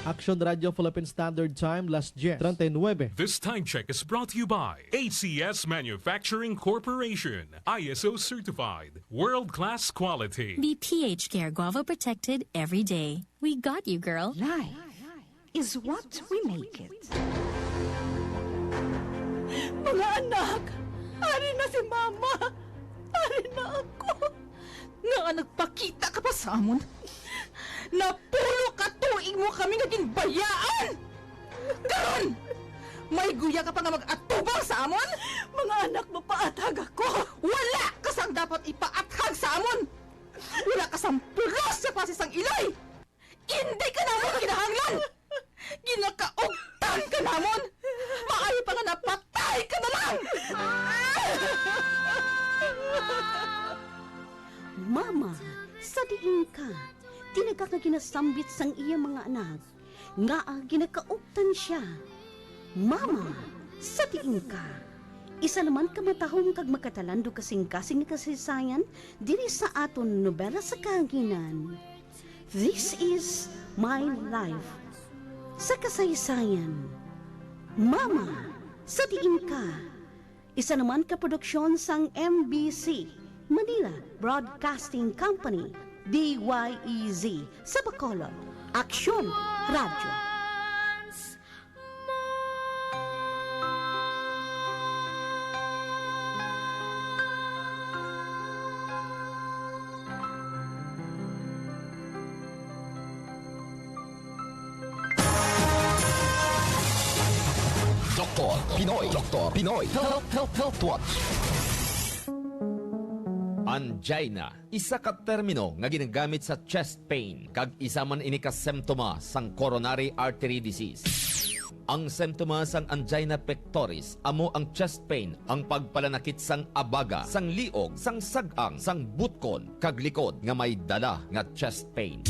Aksyon Radio Philippine Standard Time, Las 10:39. This time check is brought to you by ACS Manufacturing Corporation, ISO Certified, World-Class Quality. Be pH Care Guava protected every day. We got you, girl. Life is what we make it. Mga anak, ari na si Mama. Ari na ako. Nga nagpakita ka pa sa amon. Napulo ka tuig mo kami nga ginbayaan. Karon, may guya ka pa nga mag-atubang sa amon? Mga anak mo paatag ako. Wala ka sang dapat ipaathag sa amon. Wala ka sang pulos sa pasisang ilay. Hindi ka namon kinahanglan. Ginakaugtan ka namon. Maayo pa nga napatay ka na lang! Mama, sa diin ka, tinaga ka ginasambit sang iya mga anak, nga ginakaugtan siya. Mama, sa diin ka, isa naman ka matahong kag makatalando kasing-kasing nga kasaysayan diri sa aton nobela sa kahanginan. This is my life. Sa kasaysayan, Mama, sa diin ka. Isa naman ka produksyon sang MBC, Manila Broadcasting Company, DYEZ, sa Bacolod, Aksyon Radio. Doktor Pinoy, Health Watch. Angina, isa ka termino nga ginagamit sa chest pain, kag isa man ini ka semptoma sang coronary artery disease. Ang semptoma sang angina pectoris amo ang chest pain, ang pagpalanakit sang abaga, sang liog, sang sagang, sang butkon, kag likod nga may dala nga chest pain.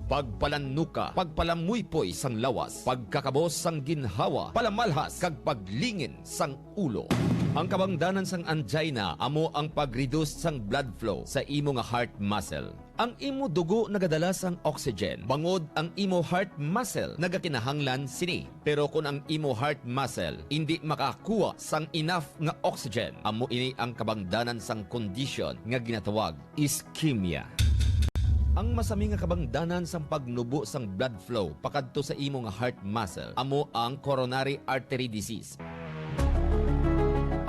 Pagpalanuka, pagpalamuypoy sang lawas, pagkakabos sang ginhawa, palamalhas, kag paglingin sang ulo. Ang kabangdanan sang angina amo ang pag-reduce sang blood flow sa imo nga heart muscle. Ang imo dugo nagadala sang oxygen, bangod ang imo heart muscle nagakinahanglan sini. Pero kung ang imo heart muscle hindi makakuha sang enough nga oxygen, amo ini ang kabangdanan sang condition nga ginatawag ischemia. Ang masami nga kabangdanan sang pagnubo sang blood flow pakadto sa imo nga heart muscle amo ang coronary artery disease.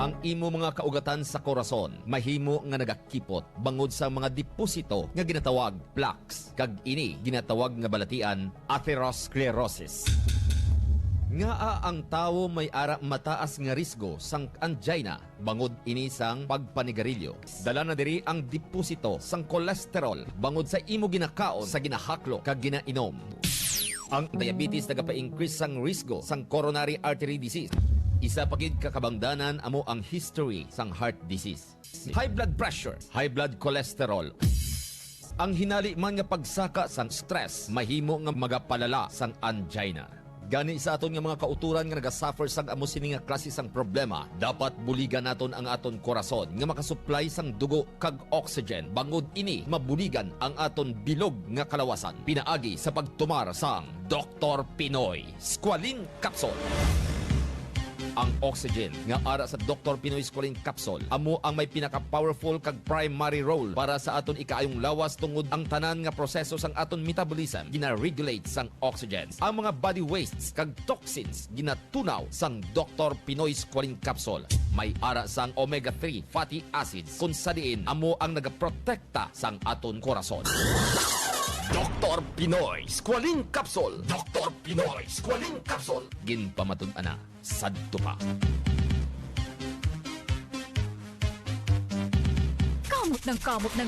Ang imo mga kaugatan sa korason mahimo nga nagakipot bangod sa mga deposito nga ginatawag plaques, kag ini ginatawag nga balatian atherosclerosis. Nga ang tawo may ara mataas nga risgo sang angina bangod ini sang pagpanigarilyo. Dala na diri ang deposito sang kolesterol bangod sa imo ginakaon sa ginahaklo kag ginainom. Ang diabetes nagapa-increase sang risgo sang coronary artery disease. Isa pa gid kakabangdanan amo ang history sang heart disease. High blood pressure, high blood cholesterol. Ang hinali man nga pagsaka sang stress mahimo nga magapalala sang angina. Gani sa aton nga mga kauturan nga nagasuffer sang amo sini nga klase sang problema, dapat buligan naton ang aton korason nga makasupply sang dugo kag oxygen bangod ini mabuligan ang aton bilog nga kalawasan. Pinaagi sa pagtumar sang Dr. Pinoy Squalene Capsule. Ang oxygen nga ara sa Dr. Pinoy Squalene Capsule amo ang may pinaka-powerful kag primary role para sa aton ikaayong lawas tungod ang tanan nga proseso sang aton metabolism gina-regulate sang oxygen. Ang mga body wastes kag toxins ginatunaw sang Dr. Pinoy Squalene Capsule. May ara sang omega-3 fatty acids kung sa diin amo ang nagaprotekta sang aton korason. Dr. Pinoy Squalene Capsule. Dr. Pinoy Squalene Capsule. Ginpamatud ana sadto pa. Kamot ng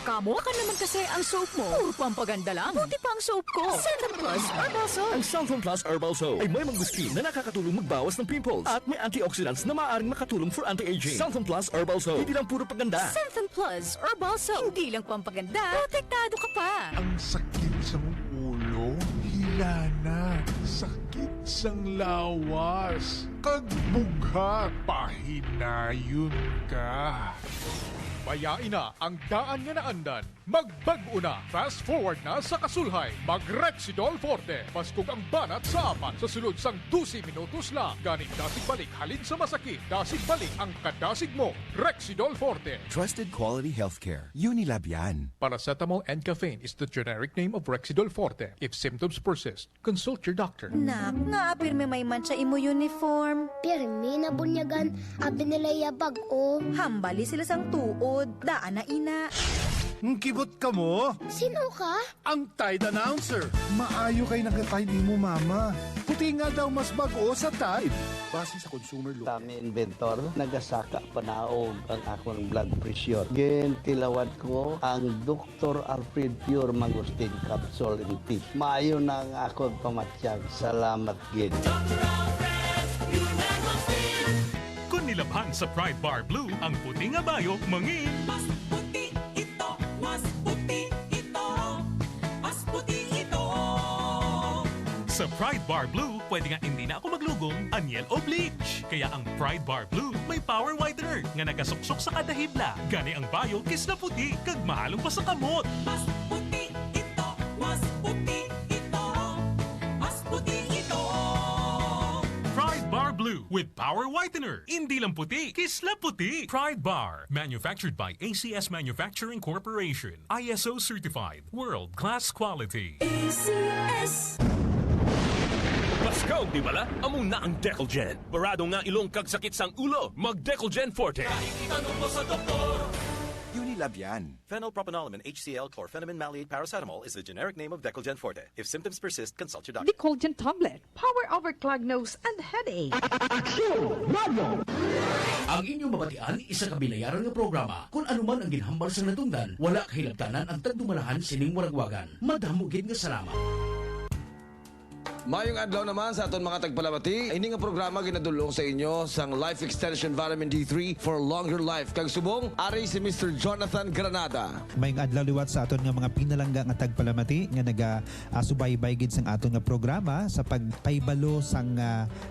kamot. Baka naman kasi ang soap mo. Puro pampaganda lang. Buti pa ang soap ko. Centrum Plus Herbal Soap. Ang Centrum Plus Herbal Soap ay may mangustin na nakakatulong magbawas ng pimples at may antioxidants na maaaring makatulong for anti-aging. Centrum Plus Herbal Soap. Hindi lang puro paganda. Centrum Plus Herbal Soap. Hindi lang pampaganda. Protektado ka pa. Ang sakit sa ulo, hila na. Sakit sang lawas. Kagbugha, pahinayon ka. Bayain na ang daan nga naandan. Magbag-o na. Fast forward na sa kasulhay. Mag-Rexidol Forte. Paskog ang banat sa apat sa sulod sang 12 minutos lang. Ganit dasig balik halin sa masakit. Dasig balik ang kadasig mo. Rexidol Forte. Trusted quality healthcare. Unilab yan. Paracetamol and caffeine is the generic name of Rexidol Forte. If symptoms persist, consult your doctor. Nak, nga pirmi may man sa imo uniform. Pirmi na bunyagan, abi nila yabag o. Hambali sila sang tuod, daan na ina. Kibot ka mo? Sino ka? Ang Tide Announcer. Maayo kay nag-Tide mo, mama. Puti nga daw mas bago sa Tide. Base sa consumer law. Kami inventor, nagasaka panaog ang akong blood pressure. Tilawad ko ang Dr. Alfred Pure Mangustin Capsule in Tip. Maayo na ang akong pamatsyag. Salamat gid. Kung nilabhan sa Pride Bar Blue, ang puti nga bayo, mangin. Mas puti ito. Mas puti ito. Mas puti ito. Sa Pride Bar Blue, pwede nga hindi na ako maglugong, anyel o bleach. Kaya ang Pride Bar Blue may power whitener nga nagasuksok sa kada hibla. Gani ang bayo kis na puti, kag mahalong pa sa kamot. Mas puti ito. Mas puti ito. Mas puti ito. Pride Bar Blue with power whitener. Hindi lang puti, kisla puti. Pride Bar, manufactured by ACS Manufacturing Corporation. ISO certified, world-class quality. ACS. Paskaw, di bala? Amo na ang Decolgen. Barado nga ilong kagsakit sang ulo. Mag-Decolgen Forte. Itanong mo sa doktor. Unilab yan. Phenylpropanolamine HCl chlorphenamine maleate paracetamol is the generic name of Decolgen Forte. If symptoms persist, consult your doctor. Decolgen tablet. Power over clogged nose and headache. Ang inyong mabatian, isa ka binayaran nga programa. Kung anuman ang ginhambal sa natungdan, wala kahilabtanan ang tagdumalahan sining muragwagan. Madamugid nga salamat. Mayong adlaw naman sa aton mga tagpalabati. Ini nga programa ginadulong sa inyo sang Life Extension Vitamin D3 for longer life. Kag subong, ari si Mr. Jonathan Granada. Mayong adlaw liwat sa aton nga mga pinalangga nga tagpalamati nga naga-subaybay gid sang aton nga programa sa pagpaybalo sang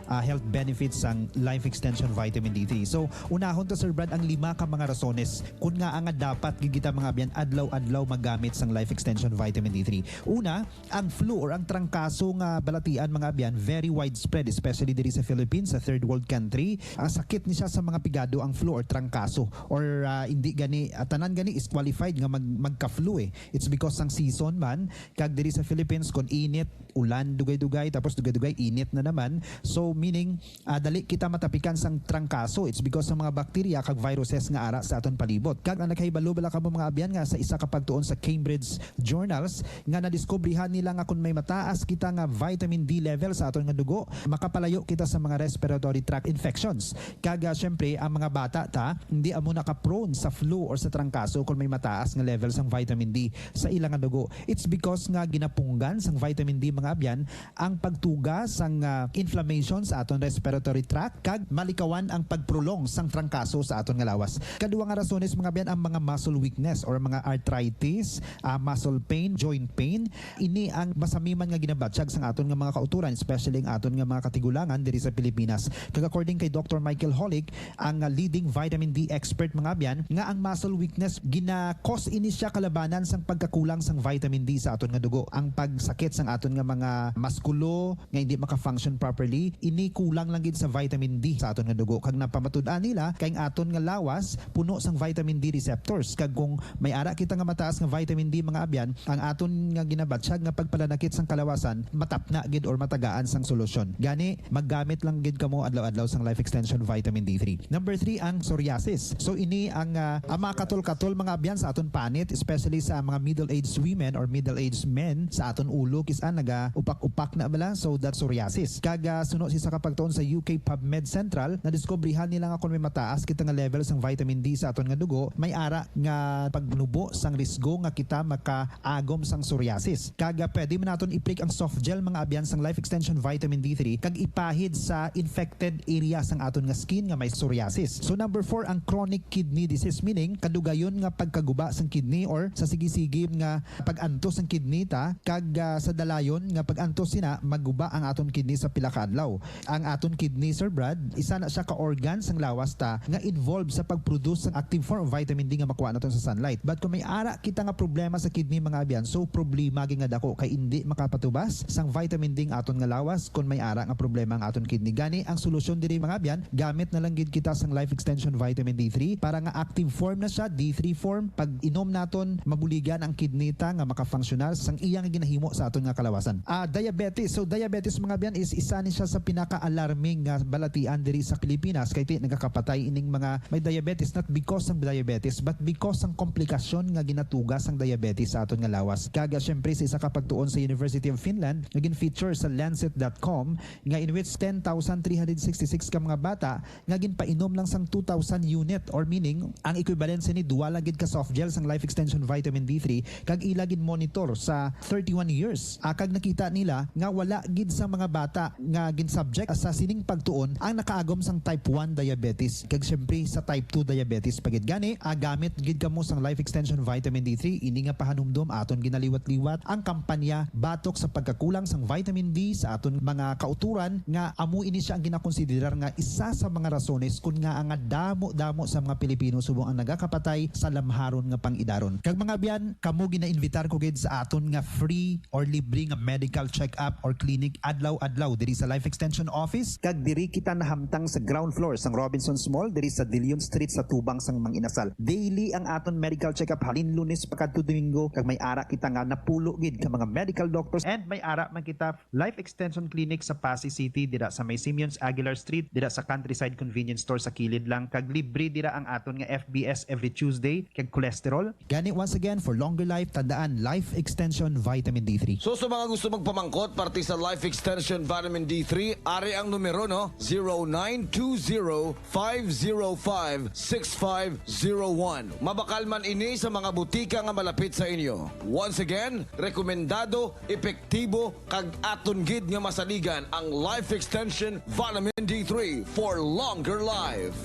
health benefits sang Life Extension Vitamin D3. So, unahon ta Sir Brad ang 5 ka mga rasones kung nga dapat gid kita mga biyan adlaw-adlaw magamit sang Life Extension Vitamin D3. Una, ang flu or ang trangkaso nga balat kabalatian mga abyan, very widespread, especially diri sa Philippines, sa third world country. Ang sakit ni siya sa mga pigado ang flu or trangkaso, or hindi gani tanan gani is qualified nga magka-flu eh. It's because sang season man, kag diri sa Philippines kon init, ulan, dugay-dugay, tapos dugay-dugay init na naman. So meaning dali kita matapikan sang trangkaso. It's because sa mga bakterya kag viruses nga ara sa aton palibot. Kag ang nakahibalo bala kamo mga abyan nga sa isa ka pagtuon sa Cambridge Journals nga nadiskubrihan nila nga kung may mataas kita nga vitamin D level sa aton nga dugo, makapalayo kita sa mga respiratory tract infections. Kag syempre ang mga bata hindi amo naka-prone sa flu or sa trangkaso kung may mataas nga level sang vitamin D sa ilang nga dugo. It's because nga ginapunggan sang vitamin D mga abyan ang pagtuga sang inflammation sa aton respiratory tract kag malikawan ang pagprolong sang trangkaso sa aton nga lawas. Kaduwa nga rasones mga abyan ang mga muscle weakness or mga arthritis, muscle pain, joint pain. Ini ang masamiman nga ginabatsyag sang aton nga mga kauturan, especially ang aton nga mga katigulangan diri sa Pilipinas. Kag according kay Dr. Michael Holick, ang leading vitamin D expert mga abyan, nga ang muscle weakness gina-cause ini siya kalabanan sang pagkakulang sang vitamin D sa aton nga dugo. Ang pagsakit sang aton nga mga maskulo nga hindi maka-function properly, ini kulang lang gid sa vitamin D sa aton nga dugo. Kag napamatud-an nila kay ang aton nga lawas puno sang vitamin D receptors. Kag kung may ara kita nga mataas nga vitamin D mga abyan, ang aton nga ginabatsyag nga pagpalanakit sang kalawasan matapna gid or matagaan sang solusyon. Gani maggamit lang gid kamo adlaw-adlaw sang Life Extension Vitamin D3. Number 3 ang psoriasis. So ini ang mga katol-katol mga abyan sa aton panit, especially sa mga middle-aged women or middle-aged men sa aton ulo kisan naga upak-upak na bala, so that's psoriasis. Kag suno si sa kapagtuon sa UK PubMed Central na diskubrihan nila nga kung may mataas kita nga level sang vitamin D sa aton nga dugo, may ara nga pagnubo sang risgo nga kita makaagom sang psoriasis. Kag pwede man naton i-prick ang soft gel mga abyan sang Life Extension Vitamin D3 kag ipahid sa infected area sang aton nga skin nga may psoriasis. So number 4 ang chronic kidney disease, meaning kadugayon nga pagkaguba sang kidney or sa sige-sige nga pag-antos sang kidney kag sa dalayon nga pag-antos sina magguba ang aton kidney sa pila ka adlaw. Ang aton kidney, Sir Brad, isa na siya ka organ sang lawas nga involved sa pag-produce sang active form of vitamin D nga makuha naton sa sunlight. But kung may ara kita nga problema sa kidney mga abyan, so problema gi nga dako kay hindi makapatubas sang vitamin D nga aton nga lawas kung may ara nga problema ang aton kidney. Gani ang solusyon diri mga abyan, gamit na lang gid kita sang Life Extension Vitamin D3 para nga active form na siya, D3 form. Pag inom naton mabuligan ang kidney nga maka-functional sang iyang ginahimo sa aton nga kalawasan. Diabetes. So diabetes mga abyan is isa ni siya sa pinaka-alarming nga balatian diri sa Pilipinas kay nagakapatay ining mga may diabetes, not because ng diabetes but because ng komplikasyon nga ginatugas ang diabetes sa aton nga lawas. Kaga syempre sa isa ka pagtuon sa University of Finland naging feature sa Lancet.com nga in which 10,366 ka mga bata nga ginpainom lang sang 2,000 unit, or meaning ang equivalence ni duwa lang gid ka soft gel sang Life Extension Vitamin D3 kag ila gid monitor sa 31 years. Kag nakita nila nga wala gid sa mga bata nga gin-subject sa sining pagtuon ang nakaagom sang type 1 diabetes kag syempre sa type 2 diabetes pagid. Gani gamit gid kamo sang Life Extension Vitamin D3, ini nga pahanumdom aton ginaliwat-liwat ang kampanya batok sa pagkakulang sang vitamin D sa aton mga kauturan nga amo ini siya ang ginakonsiderar nga isa sa mga rasones kun nga ang damo sa mga Pilipino subong ang nagakapatay sa lamharon nga pangidaron. Kag mga biyan, kamo gina-invitar ko gid sa aton nga free or libre nga medical check-up or clinic adlaw-adlaw diri sa Life Extension Office. Kag diri kita nahamtang sa ground floor sang Robinsons Mall diri sa Dilion Street sa Tubang sang Manginasal. Daily ang aton medical check-up halin Lunes pagkadto Domingo, kag may ara kita nga napulo gid ka mga medical doctors, and may ara man kita Life Extension Clinic sa Pasay City dira sa may Simeons Aguilar Street dira sa Countryside Convenience Store sa kilid lang. Kag libre dira ang aton nga FBS every Tuesday kag cholesterol. Gani once again, for longer life, tandaan Life Extension Vitamin D3. So sa mga gusto magpamangkot parte sa Life Extension Vitamin D3, ari ang numero no 0920-505-6501. Mabakal man ini sa mga butika nga malapit sa inyo. Once again, rekomendado, epektibo kag aton gid nga masaligan ang Life Extension Vitamin D3 for longer life.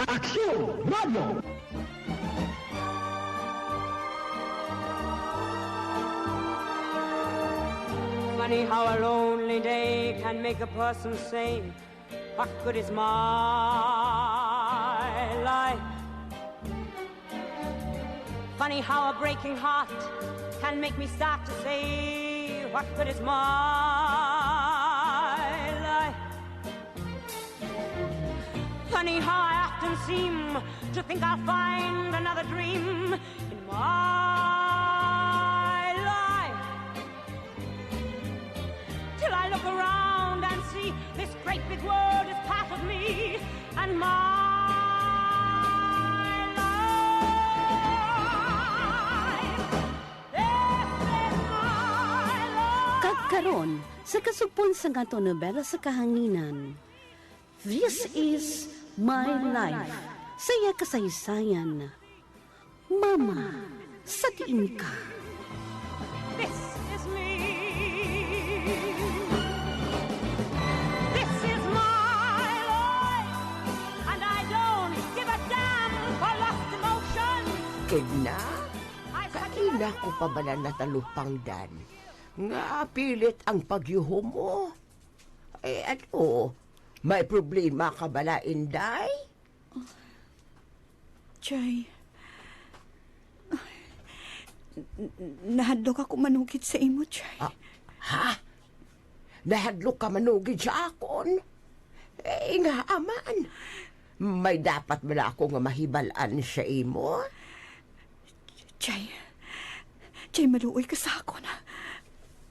Action Radio! Funny how a lonely day can make a person say, what good is my life? Funny how a breaking heart can make me start to say, what good is my Funny how I often seem to think I'll find another dream in my life. Till I look around and see this great big world is part of me and my life. This is my life. Kagkaron, sa kasugpon sa gato nobela sa kahanginan, This is my life. Saya kasaysayan. Mama, sa tiin ka. This is me. This is my life. And I don't give a damn for lost emotions. Edna, kaina ko pa ba na natalupangdan? Nga pilit ang pagyuho mo. Eh ano, may problema ka ba na, Inday? Chay, nahadlok ako manugid sa imo, Chay. Ha? Nahadlok ka manugid sa akon? Eh nga, aman. May dapat ba na ako nga mahibalaan sa imo? Chay, maluoy ka sa akon.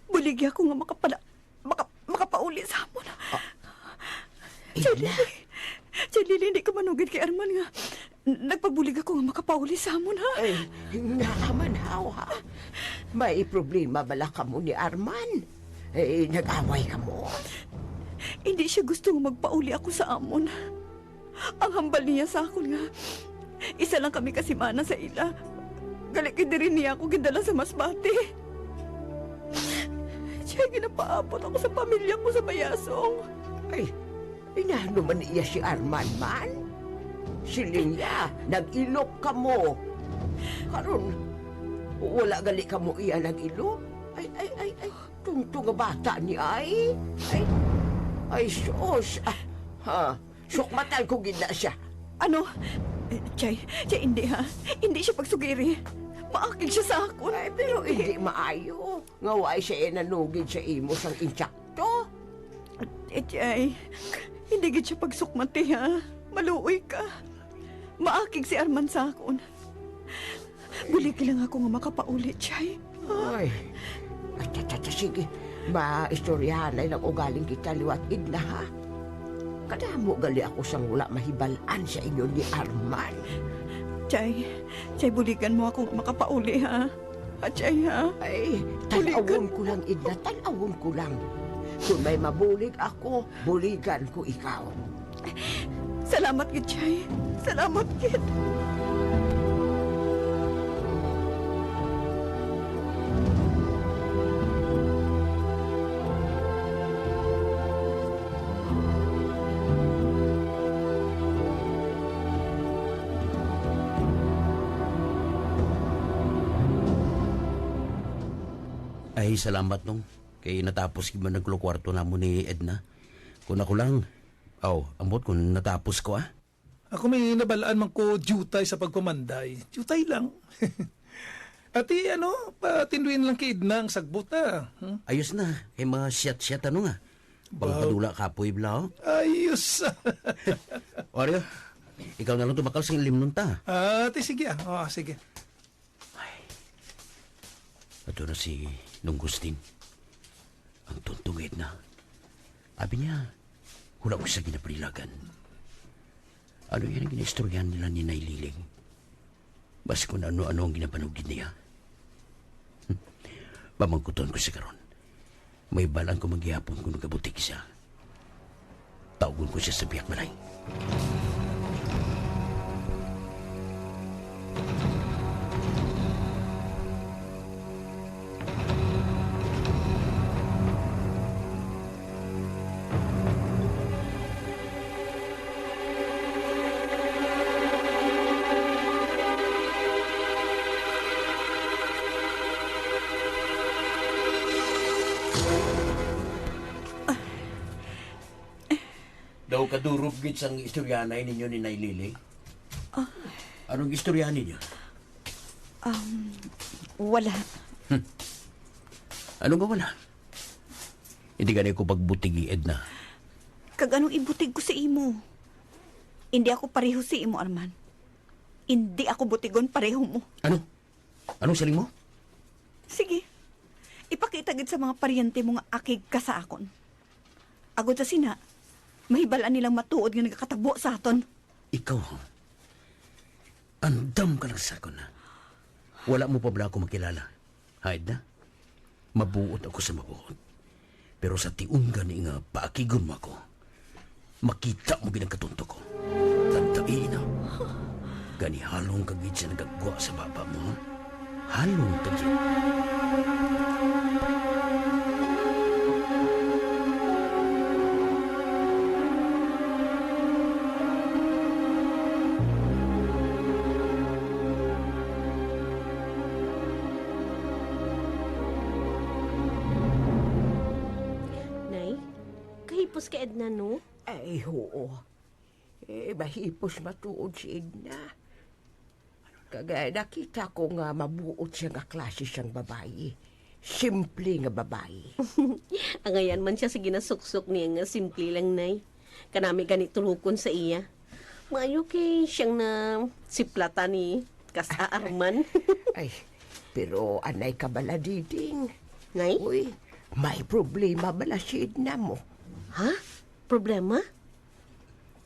Buligi ako nga makapauli sa amon. Chay, Lili, hindi ka manugid kay Arman nga. Nagpabulig ako nga makapauli sa amon, ha? Ay, nga aman, ha? May problema bala ka mo ni Arman? Eh, nag-away ka mo? Hindi siya gusto nga magpauli ako sa amon. Ang hambal niya sa akon nga, isa lang kami kasimana sa ila. Galikid rin niya ako gindala sa Masbate. Siya ginapaabot ako sa pamilya ko sa Bayasong. Ay, inano man iya si Arman man? Silinya, nag-ilok ka mo. Karon, wala gali ka mo iya nag-ilok? Ay, tungtong bata ni ay. Ay, sus. Sukmatan ko gina siya. Ano? Chay, hindi ha. Hindi siya pagsugiri. Maakil siya sa akon. Ay, pero hindi maayo. Ngaway siya nanugid sa imo sang insyakto. Chay, hindi gid siya pagsukmati ha. Maluoy ka. Maakig si Arman sa akon. Buligi lang ako nga makapauli, Chay. Ay, sige. Maistoryahan na ilang ugaling kita liwat Idna, ha? Kadamo gali ako sang wala mahibalaan sa inyo ni Arman. Chay, buligan mo ako nga makapauli, ha? Chay, ha? Ay, tanawon ko lang, Idna. Tanawon ko lang. Kung may mabulig ako, buligan ko ikaw. Salamat, Kid Chay. Salamat, Kid. Ay, salamat nung. Kaya natapos ko man naglo-kwarto na mo ni Edna. Kung ako lang, ambot kung natapos ko, ah. Ako may nabalaan man ko jutay sa pagpamanday. Jutay lang. Ati, patinduin lang kay Edna ang sagbot na. Ayos na. Mga siyat-siyat nga. Pangpadula kapoy bla, oh. Ayos. Oreo, ikaw na lang tumakal sa ilim nun ta. Ati, sige sige. Ito na si Nunggustin. Ang tuntong Edna. Abi niya, wala ko siya ginaprilagan. Ano yan ang ginaistoryahan nila ni Naililing? Bas kung ano-ano ang ginapanugid niya. Pamangkuton ko siya karon. May balang ko maghihapon kung nagabutik siya. Tawgon ko siya sa biyak balay. Daw kadurog gid sang istoryanay ninyo ni Naililing? Anong istorya ninyo? Wala. Ano nga wala? Hindi ganit ko pagbutigi, Edna. Kag anong ibutig ko sa imo? Hindi ako pareho si imo, Arman. Hindi ako butigon pareho mo. Ano? Anong siling mo? Sige. Ipakita gid sa mga paryente mo nga akig ka sa akon. Agod sa sina, mahibalaan nilang matuod nga nagkakatabo sa aton. Ikaw, andam ka lang sa akon na. Wala mo pa ba ako makilala? Haid na? Mabuot ako sa mabuot. Pero sa tiunggan ni nga paakigon mo ako, makita mo ginagkatunto ko. Tantain na. Gani halong kagid siya nagagwa sa baba mo, ha? Halong kagid. Nay, kahipos ka Edna, no? Ay, oo. Mahipos matuod si Edna. Kagaya nakita ko nga mabuot siya nga klase siyang babae. Simple nga babae. Ang ngayon man siya sa ginasuksok niya nga simple lang, Nay. Kanami ganito lukon sa iya. Maayo kay siyang na siplata ni Kasa Arman. Ay, pero anay ka bala, Diding? Nay? Uy, may problema bala si Edna mo. Ha? Problema?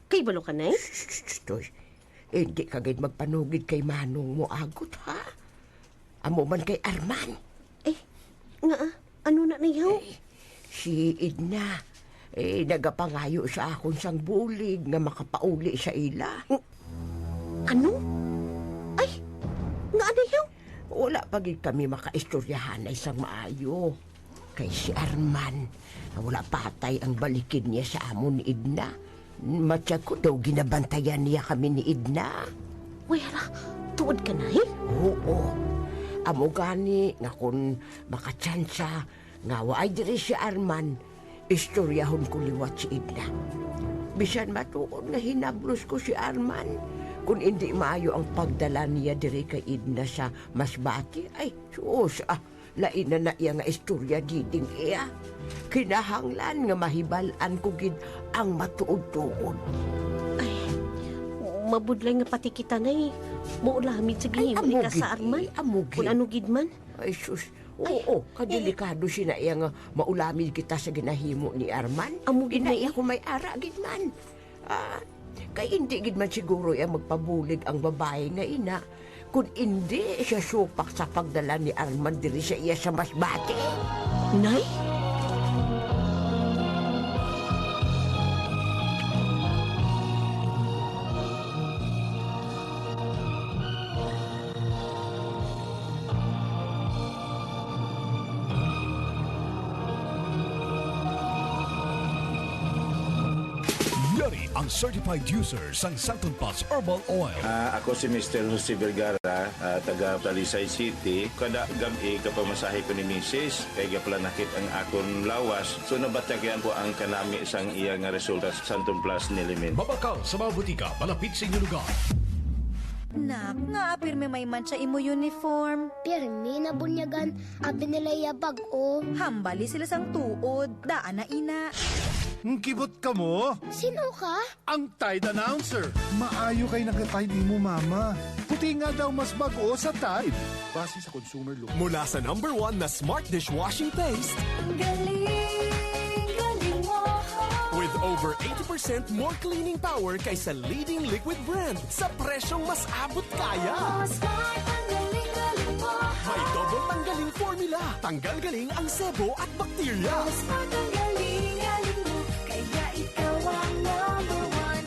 Kay balo ka, Nay? Stoy. Hindi kagad magpanugid kay Manong mo agot, ha? Amo man kay Arman. Ano na niyaw? Si Edna, nagapangayo sa akon sang bulig nga makapauli sa ila. Ano? Ay, nga niyaw? Wala pagid kami makaistoryahan ay sang maayo. Kay si Arman, wala patay ang balikin niya sa amon ni Edna. Matiyag ko daw ginabantayan niya kami ni Edna. Wala, tuod ka na Oo. Amo gani nga kung makatsansa nga waay diri si Arman, istoryahon ko liwat si Edna. Bisan matuod nga hinablos ko si Arman, kung hindi maayo ang pagdala niya diri kay Edna sa Masbati, ay sus, lain na iya nga istorya diding iya. Kinahanglan nga mahibalan ko gid ang matuod-tuod. Ay, mabudlay nga pati kita na Maulamid sa gihimo ni Kasa Arman. Kung ano gid man. Ay sus, oo, kadelikado siya na iya nga maulamid kita sa ginahimo ni Arman. Amugid na iya ko may ara gid man. Kay hindi gid man siguro iya magpabulig ang babae nga ina. Kung hindi siya supak sa pagdala ni Arman diri sa iya sa Masbate. Nay? Yari ang certified user sang Santon Plus Herbal Oil. Ako si Mr. Jose Vergara, taga Talisay City. Kada gabi kapamasahe ko ni Mrs. Kaya gaplanakit ang akong lawas. So nabatagyan ko ang kanami sang iya nga resulta sa Santon Plus Nilimin. Mabakaw sa mga butika, malapit sa inyong lugar. Nak, nga pirme may mancha imo uniform. Pirmi na bunyagan, abi nila yabag o. Hambali sila sang tuod, daan na ina. Kibot ka mo? Sino ka? Ang Tide Announcer. Maayo kay nag-Tide mo, mama. Puti nga daw mas bago sa Tide. Base sa consumer look. Mula sa #1 na smart dishwashing paste. Galing mo. With over 80% more cleaning power kaysa leading liquid brand sa presyong mas abot kaya. Smart, ang galing mo. May double tanggaling formula. Tanggal galing ang sebo at bakterya. Smart, ang galing mo. Kaya ikaw ang #1.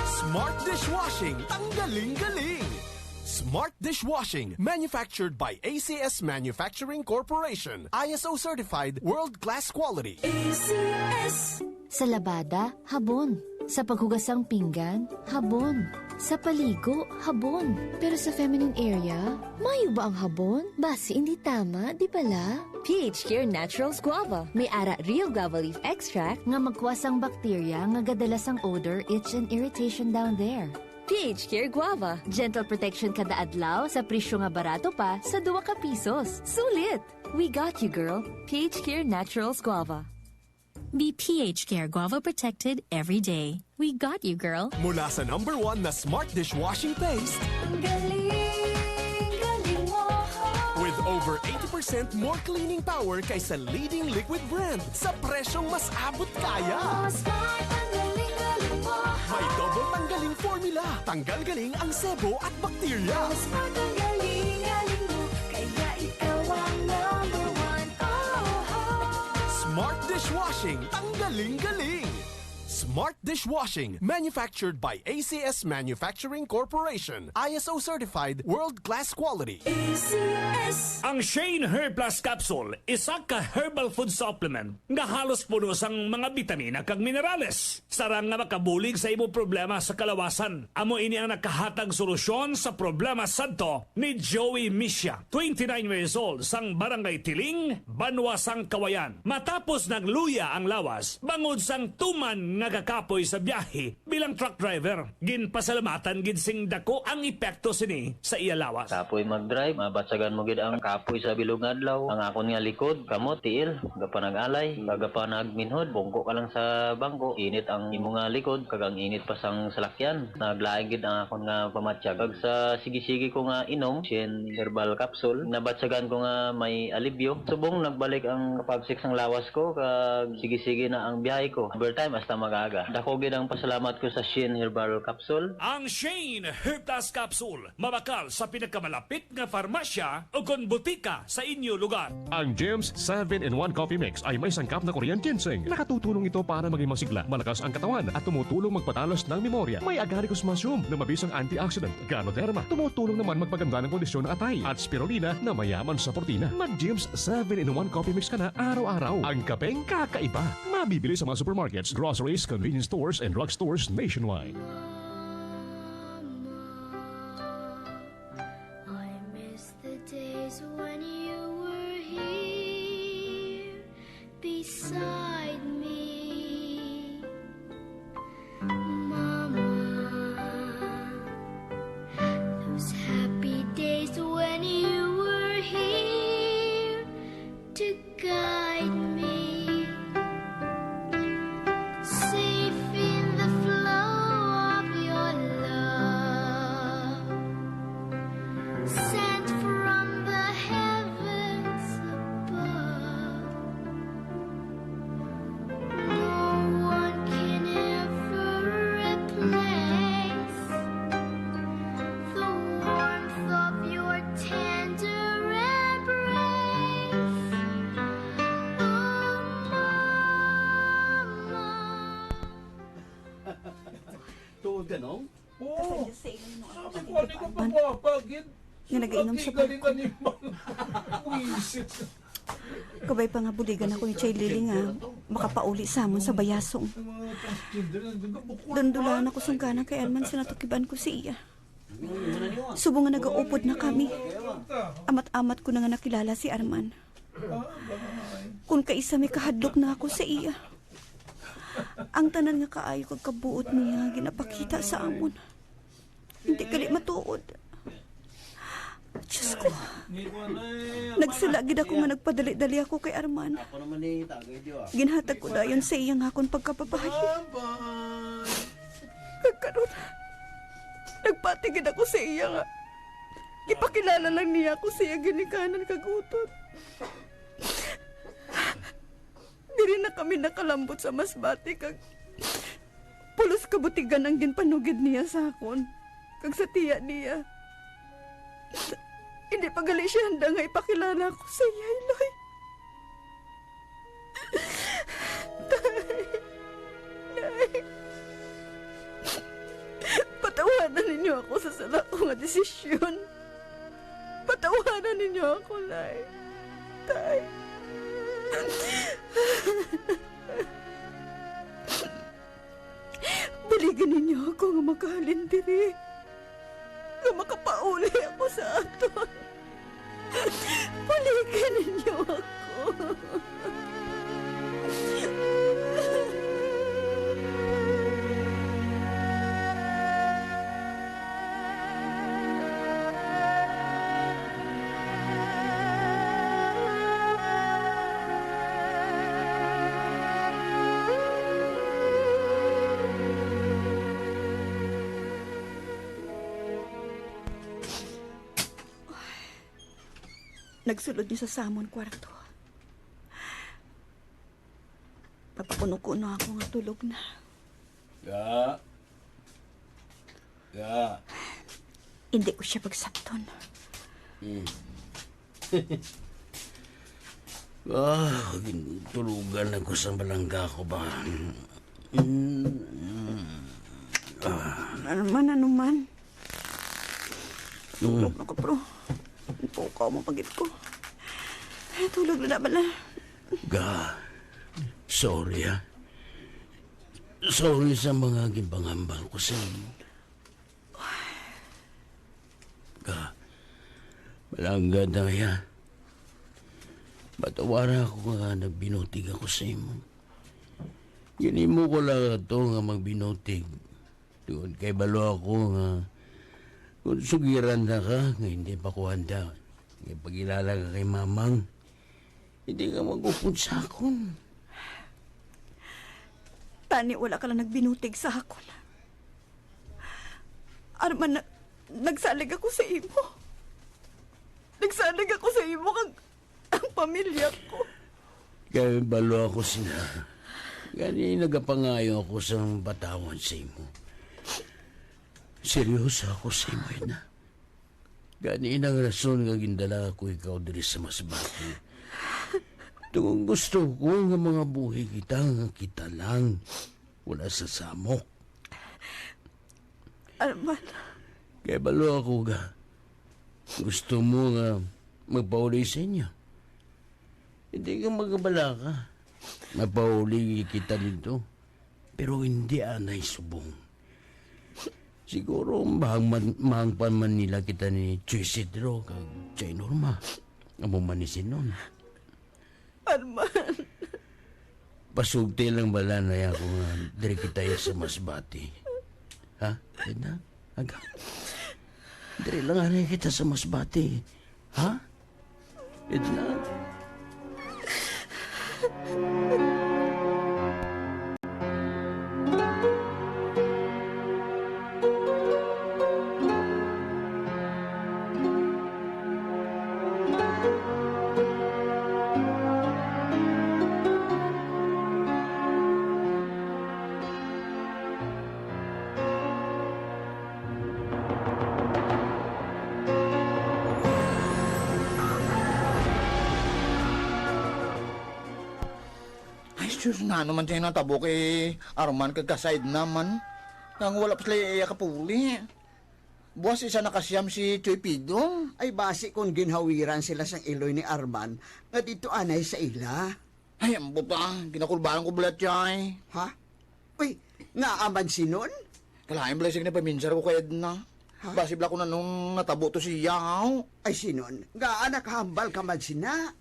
Smart dishwashing. Tanggaling galing. Smart dishwashing. Manufactured by ACS Manufacturing Corporation. ISO certified world-class quality. ACS. Sa labada, habon. Sa paghugasang pinggan, habon. Sa paligo, habon. Pero sa feminine area, mayo ba ang habon? Basi hindi tama, di bala? pH Care Naturals Guava. May ara real guava leaf extract nga magkuwasang bakterya nga gadalasang odor, itch and irritation down there. pH Care Guava. Gentle protection kada adlaw sa presyo nga barato pa sa 2 ka pisos. Sulit! We got you, girl. pH Care Naturals Guava. Be pH Care Guava protected every day. We got you, girl. Mula sa number 1 na smart dishwashing paste. Galing mo. With over 80% more cleaning power kaysa leading liquid brand sa presyong mas abot kaya. Smart, ang galing mo. May double tanggaling formula. Tanggal galing ang sebo at bakterya. Smart, ang galing mo. Kaya ikaw ang number 1. Smart dishwashing. Tanggaling galing. Smart dishwashing. Manufactured by ACS Manufacturing Corporation. ISO certified world-class quality. ACS. Ang Shane Herb Plus Capsule, isa ka herbal food supplement nga halos puno sang mga bitamina kag minerales. Sarang nga makabulig sa imo problema sa kalawasan. Amo ini ang nakahatag solusyon sa problema sadto ni Joey Misha, 29 years old, sang Barangay Tiling, Banwa sang Kawayan. Matapos nagluya ang lawas, bangod sang tuman nga kakapoy sa biyahe bilang truck driver. Ginpasalamatan gid sing dako ang epekto sini sa iya lawas. Kapoy mag-drive, mabatsagan mo gid ang kapoy sa bilog adlaw. Ang akon nga likod, kamot, tiil, gapa nag-alay, gapa nagminhod, bongko ka lang sa bangko. Init ang imo nga likod, kagang init pa sang salakyan. Naglaing gid ang akon nga pamatsyag. Kag sa sige-sige ko nga inom, Shen Herbal Capsule, nabatsagan ko nga may alibyo. Subong nagbalik ang kapagsik sang lawas ko, kag sige-sige na ang biyahe ko. Overtime hasta mag-aga. Dako gid ang pasalamat ko sa Shen Herbal Capsule. Ang Shane Herb Plus Capsule, mabakal sa pinakamalapit nga farmasya o kon butika sa inyo lugar. Ang James 7-in-1 Coffee Mix ay may sangkap na Korean ginseng. Nakatutulong ito para maging masigla, malakas ang katawan at tumutulong magpatalos ng memorya. May agaricus mushroom na mabisang antioxidant, ganoderma, tumutulong naman magpaganda ng kondisyon ng atay, at spirulina na mayaman sa protina. Mag-James 7-in-1 Coffee Mix ka na araw-araw. Ang kapeng kakaiba. Mabibili sa mga supermarkets, groceries, convenience stores, and drugstores nationwide. I miss the days when you were here beside me, Mama. Those happy days when you were here to guide me. Safe in the flow of your love, sent from the heavens above. No one can ever replace the warmth of your tender embrace. Oh, Tuod ka, no? Oo. Nga nag-inom sa barko. Kabay pa nga buligan ako ni Chay Lili nga makapauli sa amon sa bayasong. Dandulaan ako sungganan kay Arman sa natukiban ko si iya. Subo nga nag-aupod na kami. Amat-amat ko na nga nakilala si Arman. Kung kaisa may kahadlok na ako sa iya. Ang tanan nga kaayo kag kabuot niya ginapakita sa amon. Hindi kali matuod. Diyos ko. Nagsulagid ako nga nagpadali-dali ako kay Arman. Ginhatag ko dayon sa iyang hakon pagkapapahay. Kagkaroon. Nagpatigid ako sa iya nga. Ipakilala lang niya ako sa iya ginikanan kagutot. Diri na kami nakalambot sa masbati kag pulos kabutigan ang ginpanugid niya sa akon kag sa tiya niya. Hindi pa gali siya handa nga ipakilala ko sa iya, Eloy. Nay. Patawanan ninyo ako sa sala ko nga desisyon. Patawanan ninyo ako, Nay. Tay. Baligan ninyo ako nga makahalin diri. Nga makapauli ako sa aton. Baligan ninyo ako. Nagsulod niyo sa samon kwarto. Papakuno-kuno ako nga tulog na. Hindi ko siya pagsabton. Tulugan ako sa balangga ko ba? Ano man. Tulog na ko, bro. Pukaw mo pagit ko. Tulog na bala. Sorry ha. Sorry sa mga gimbangambang ko sa inyo. Balangga na ya. Batawara ako nga nagbinutig ako sa imo. Ginimo ko lang ito nga magbinutig. Doon kay balo ako nga kung sugiran na ka, nga hindi pa ko handa. Nga pagilala ka kay mamang, hindi ka mag-upod sa akon. Tani, wala ka lang nagbinutig sa akon. Arman, nagsalig ako sa imo. Nagsalig ako sa imo kag ang pamilya ko. Kaya balo ako sina. Gani nagapangayo ako sa batawan sa imo. Seryoso ako sa imo na. Gani inang rason nga gindala ako ikaw diri sa masbati. Tungong gusto ko nga mga buhay kita nga kita lang. Wala sa samok. Arman. Kaya balo ako ga. Gusto mo nga magpauli sa inyo. Hindi ka magabala ka. Mapauli kita dito. Pero hindi anay subong. Siguro mahangpan man nila kita ni Choy Sidro kag Choy Norma. Amo manisin nun. Arman. Pasugti lang bala na ako nga diri kita sa masbati. Ha? Edna? Aga? Diri lang anay kita sa masbati. Ha? Edna? Diyos na naman tayo natabo kay Arman kagkasaid naman. Nang wala pa sila iya kapuli. Buwas isa nakasiyam si Choy Pidong. Ay basi kung ginhawiran sila sa iloy ni Arman nga dito anay sa ila. Ay, ang buta. Ginakulbahan ko bala, Chay. Ha? Uy, nga aman sinon? Kalahin bala siya paminsar ko kay Edna. Basi bala ko na nung natabo to si Yahaw. Ay sinon, nga anak hambal ka man sina.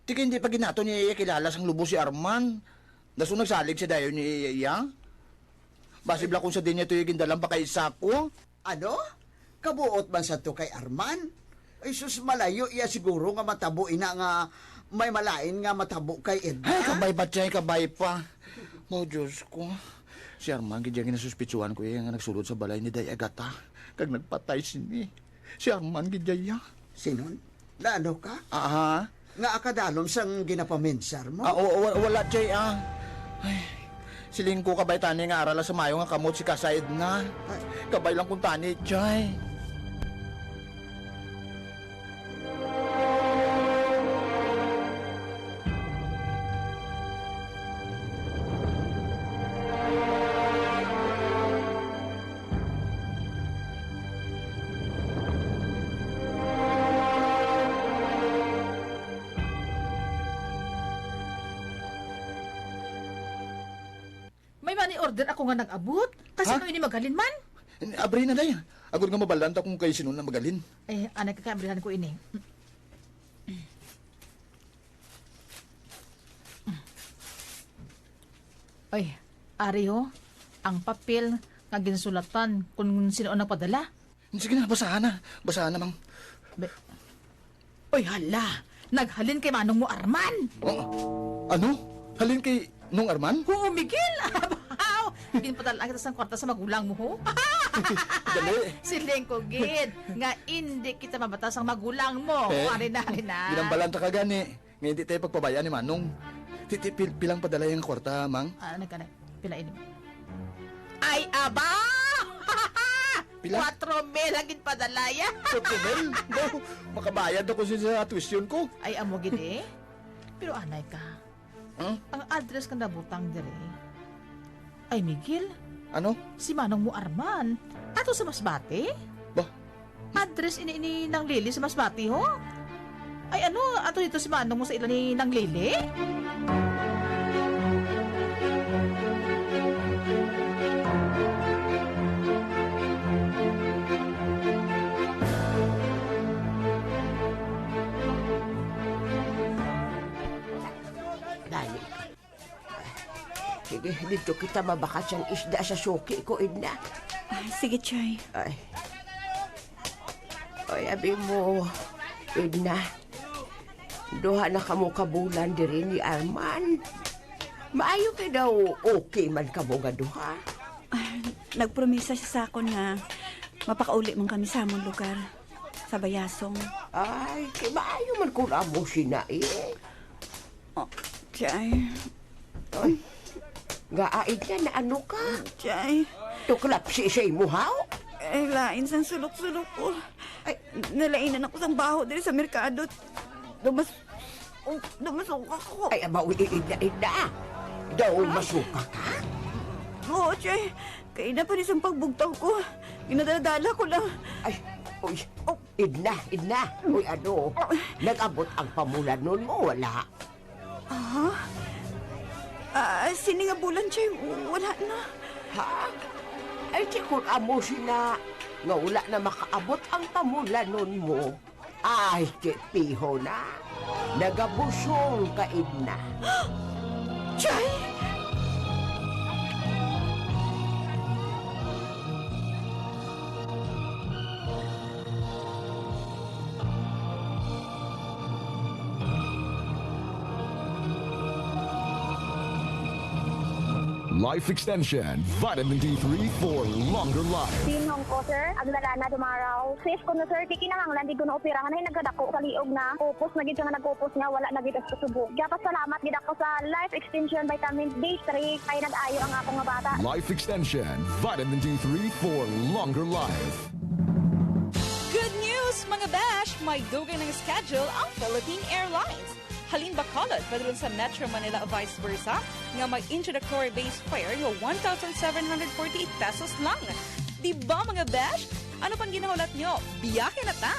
Tika hindi pa ginato niya kilala sang lubo si Arman. Daso nagsalig si dayo ni Iya. Basi bala kung sa din niya ito yung gindalang pa kay Sako. Ano? Kabuot man sa to kay Arman? Ay sus malayo iya siguro nga matabo ina nga may malain nga matabo kay Edna. Ay, kabay pa, Chay, kabay pa. Mo, Diyos ko. Si Arman, gidyang inasuspitsuhan ko nga nagsulod sa balay ni Day Agata. Kag nagpatay sini. Si Arman, gidyaya. Sinon? Naano ka? Aha. Nga akadalom sang ginapaminsar mo? Wala, Chay, Ay, siling ko kabay tani nga arala sa mayo nga kamot si Kasaid na. Kabay lang kung tani, Chay. May mani-order ako nga nag-abot. Kasi no ini magalin man. Abri na day. Agod nga mabalanta kung kayo sinun na magalin. Eh, anay kakabrihan ko ini. Ay, Ario, ang papel nga ginsulatan kung sino ang nagpadala. Sige na, basahan na. Basahan na, mang. Oy, hala. Naghalin kay Manong mo Arman. Ano? Halin kay Nung Arman? Oo, Miguel. Pinpadala kita sa kwarta sa magulang mo, ho? Dali. Siling ko, gid. Nga hindi kita mabatas ang magulang mo. Ari na. Ginambalan ta ka gani. Nga hindi tayo pagpabaya ni Manong. Pilang padala yung kwarta, Mang? Pila ini. Ay, aba! Pila? 4,000 lagin padalaya. 4,000? No, makabayad ako sa tuition ko. Ay, amo gid eh. Pero anay ka. Huh? Ang address ka nabutang dire. Ay, Miguel. Ano? Si Manong mo Arman. Ato sa Masbate? Bah? Address ini ng Lili sa Masbate, ho? Ay, ano? Ato dito si Manong mo sa ilan ni ng Lili? Dali. Sige, dito kita mabakas ang isda sa suki ko, Edna. Sige, Chay. Ay, abi mo, Edna. Duha na kamo kabulan diri ni Arman. Maayo kay daw okay man kamo nga duha. Nagpromisa siya sa akon nga mapakauli man kami sa among lugar. Sa Bayasong. Ay, maayo man kung amo sina eh. Chay. Ay, gaait niya na ano ka? Chay. Tuklapsi sa imo, haw? Ay, lain sang sulok-sulok ko. Ay, nalainan ako sang baho diri sa merkado. Dumasuka ko. Ay, abaw, ida. Daw masuka ka? Oo, Chay. Kaina pa rin sa pagbugtaw ko. Inadala ko lang. Ay, uy, Idna. Uy, ano? Nag-abot ang pamulanon mo, wala? Siningabulan, Chay. Wala na. Ha? Ay, tikot amo sina nga wala na makaabot ang pamulanon mo. Ay, piho na. Nagabusong ka, Idna. Chay! Life Extension, Vitamin D3 for longer life. Sinong ko, sir? Agdala na dumaraw. Safe ko na, sir. Tikinahanglan, di ko na operahan. Ay, nagkadako sa liog na. Kupos na gito nga nagkupos nga. Wala na gito sa subo. Dapat salamat gid ako sa Life Extension Vitamin D3. Kaya nag-ayo ang akong nga bata. Life Extension, Vitamin D3 for longer life. Good news, mga bash! May dugay ng schedule ang Philippine Airlines. Halin Bacolod, padulong sa Metro Manila o vice versa, nga may introductory base fare nga 1,748 pesos lang. Diba mga besh? Ano pang ginahulat nyo? Biyahe na ta!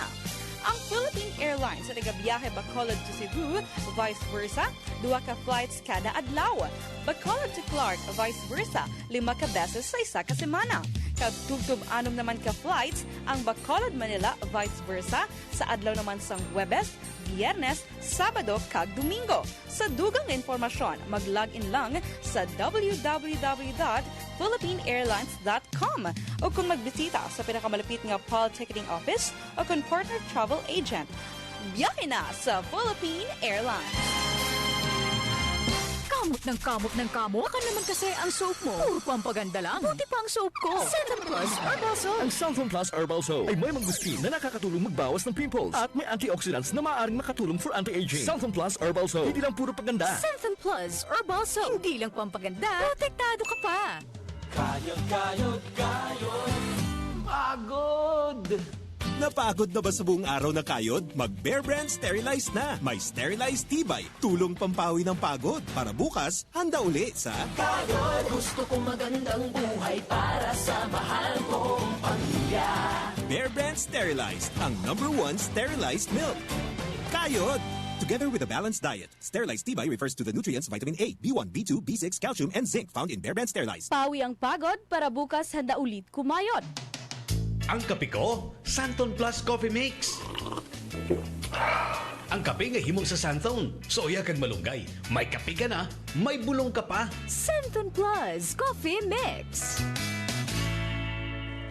Ang Philippine Airlines sa nagabiyahe Bacolod to Cebu, vice versa, 2 ka flights kada adlaw. Bacolod to Clark, vice versa, 5 ka beses sa isa ka semana. Tugtub-anom naman ka flights ang Bacolod Manila, vice versa, sa adlaw naman sang Huwebes, Biyernes, Sabado kag Domingo. Sa dugang informasyon, mag-login lang sa www.philippineairlines.com o kung magbisita sa pinakamalapit nga PAL ticketing office o kung partner travel agent. Biyahe na sa Philippine Airlines. Kamot ng kamot. Baka naman kasi ang soap mo. Puro pampaganda lang. Buti pa ang soap ko. Centrum Plus Herbal Soap. Ang Centrum Plus Herbal Soap ay may mangustin na nakakatulong magbawas ng pimples at may antioxidants na maaaring makatulong for anti-aging. Centrum Plus Herbal Soap. Hindi lang puro paganda. Centrum Plus Herbal Soap. Hindi lang pampaganda. Protektado ka pa. Kayod. Pagod! Napagod na ba sa buong araw na kayod? Mag-Bear Brand Sterilize na. May Sterilized Tibay. Tulong pampawi ng pagod. Para bukas, handa uli sa Kayod! Gusto kong magandang buhay para sa mahal kong pamilya. Bear Brand Sterilized, ang #1 sterilized milk. Kayod! Together with a balanced diet, Sterilized Tibay refers to the nutrients vitamin A, B1, B2, B6, calcium, and zinc found in Bear Brand Sterilized. Pawi ang pagod para bukas handa ulit kumayod. Ang kape ko, Santon Plus Coffee Mix. Ang kape nga himo sa Santon. Soya kag malunggay. May kape ka na, may bulong ka pa. Santon Plus Coffee Mix.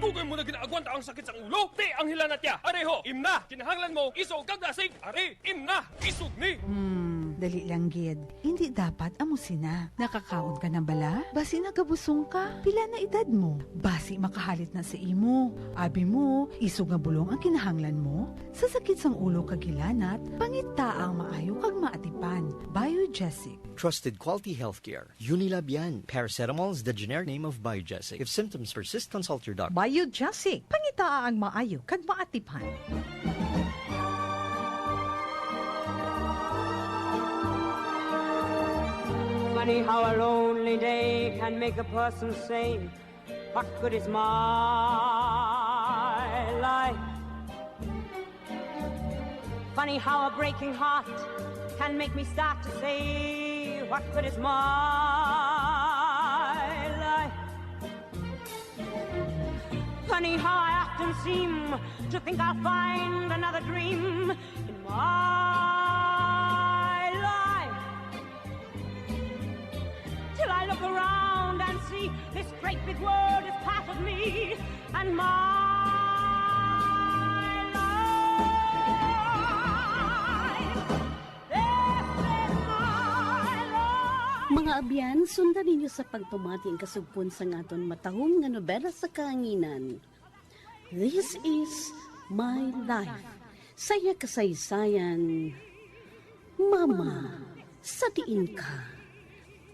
Tugay mo na ginaagwanta ang sakit sa ulo. Di ang hilanat niya. Areho, imna. Kinahanglan mo, isog kag dasig. Are, imna. Isog ni. Dali lang gid. Hindi dapat amusina. Nakakaon ka na bala? Basi nagabusong ka? Pila na edad mo? Basi makahalit na sa imo. Abi mo, isog nga bulong ang kinahanglan mo? Sa sakit sang ulo kagilanat, pangita ang maayo kag maatipan. Biogesic. Trusted quality healthcare. Unilabian. Paracetamol is the generic name of Biogesic. If symptoms persist, consult your doctor. Biogesic. Pangita ang maayo kag maatipan. Funny how a lonely day can make a person say, what good is my life? Funny how a breaking heart can make me start to say, what good is my life? Funny how I often seem to think I'll find another dream in my life, till I look around and see this great big world is part of me and my Mga abyan, sundan ninyo sa pagpamati ang kasugpon sa ngaton matahong nga nobela sa kaanginan. This is my life. Saya kasaysayan. Mama, sa diin ka.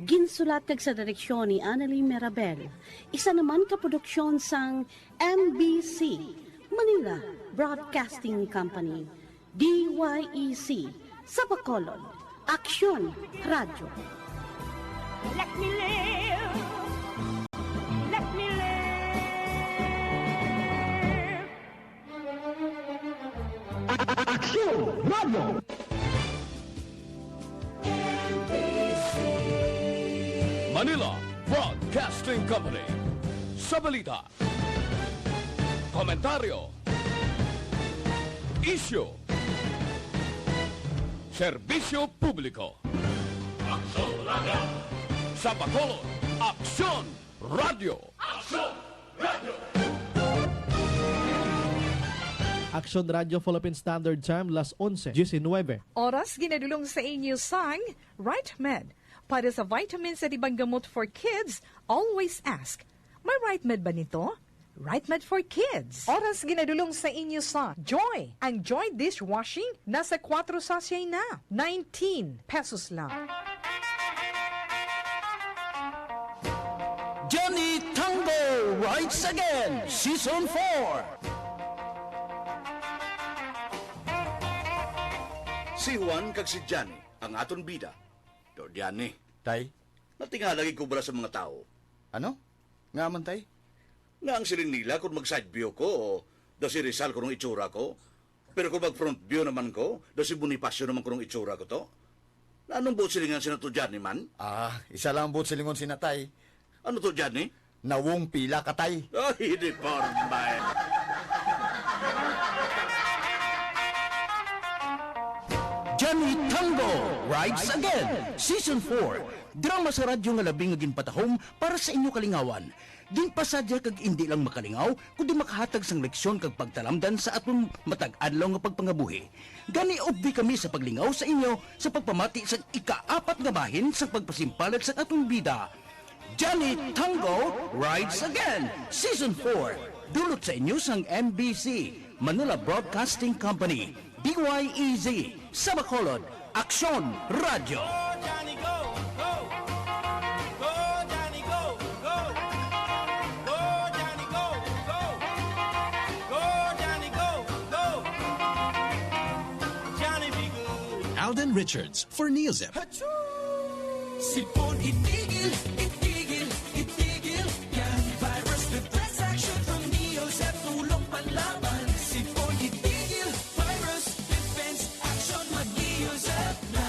Ginsulat kag sa direksyon ni Annalie Mirabel. Isa naman ka produksyon sang MBC, Manila Broadcasting Company, DYEC, sa Bacolod, Aksyon Radio. Let me live. Let me live. Aksyon Radio. Manila Broadcasting Company. Sa balita, komentaryo, isyu, serbisyo publiko. Aksyon Radio. Sa Bacolod, Aksyon Radio. Aksyon Radio. Aksyon Radio Philippine Standard Time, las 11:19. Oras ginadulong sa inyo sang Right Med. Para sa vitamins at ibang gamot for kids, always ask, may Right Med ba nito? Right Med for Kids. Oras ginadulong sa inyo sa Joy. Ang Joy Dishwashing, nasa 4 sachet na. 19 pesos lang. Johnny Tango Rides Again, Season 4. Si Juan kag si Johnny, ang aton bida. Do Johnny. Tay? Natinga lagi ko bala sa mga tao. Ano? Nga man, tay? Nga ang siling nila kung mag-side view ko o daw si Rizal kung itsura ko. Pero kung mag-front view naman ko, daw si Bonifacio naman kung itsura ko to. Na anong buot silingan sina to Johnny man? Isa lang buot silingon sina, tay. Ano to, Johnny? Nawong pila ka, tay. Ay, di pormay. Johnny Tango Rides Again, Season 4. Drama sa radyo nga labing nga ginpatahom para sa inyo kalingawan. Din pasadya kag hindi lang makalingaw, kundi makahatag sang leksyon kag pagtalamdan sa aton matag-adlaw nga pagpangabuhi. Gani obdi kami sa paglingaw sa inyo sa pagpamati sa ika-4 nga bahin sa pagpasimpalat sa atong bida. Johnny Tango Rides Again, Season 4. Dulot sa inyo sang MBC, Manila Broadcasting Company, DYEZ, sa Bacolod, Aksyon Radio. Alden Richards for Neozip. Sipon, itigil, itigil, itigil yan. Virus defense action from Neozip, tulong panlaban. Sipon, itigil, virus defense action, mag-Neozip na.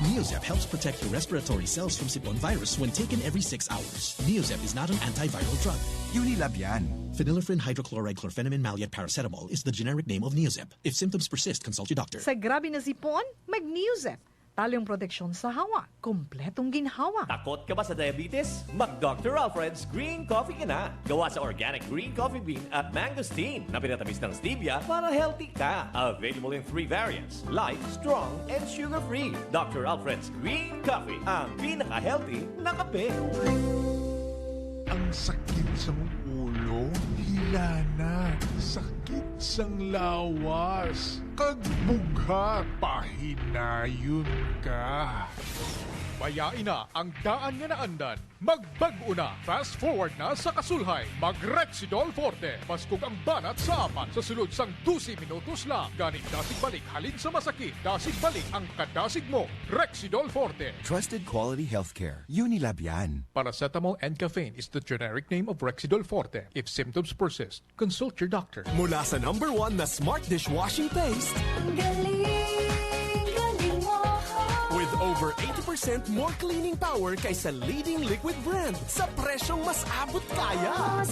Neozip helps protect your respiratory cells from sipon virus when taken every 6 hours. Neozip is not an antiviral drug. Unilab yan. Phenylephrine hydrochloride chlorpheniramine maleate paracetamol is the generic name of Neozip. If symptoms persist, consult your doctor. Sa grabe na sipon, mag-Neozip. detalyong proteksyon sa hawa, kumpletong ginhawa. Takot ka ba sa diabetes? Mag-Dr. Alfred's Green Coffee ka na. Gawa sa organic green coffee bean at mangosteen na pinatamis ng stevia para healthy ka. Available in 3 variants: light, strong, and sugar-free. Dr. Alfred's Green Coffee, ang pinaka-healthy na kape. Ang sakit sa ulo, hila na. Sakit sang lawas. Kagbughat, pahinayon ka. Bayain na ang daan nga naandan. Magbago na. Fast forward na sa kasulhay. Mag-Rexidol Forte. Paskog ang banat sa apat sa sulod sang 12 minutos lang. Ganit dasig balik halin sa masakit. Dasig balik ang kadasig mo. Rexidol Forte. Trusted quality healthcare. Unilabian. Paracetamol and caffeine is the generic name of Rexidol Forte. If symptoms persist, consult your doctor. Mula sa #1 na smart dishwashing paste. With over 80% more cleaning power kaysa leading liquid brand sa presyong mas abot kaya.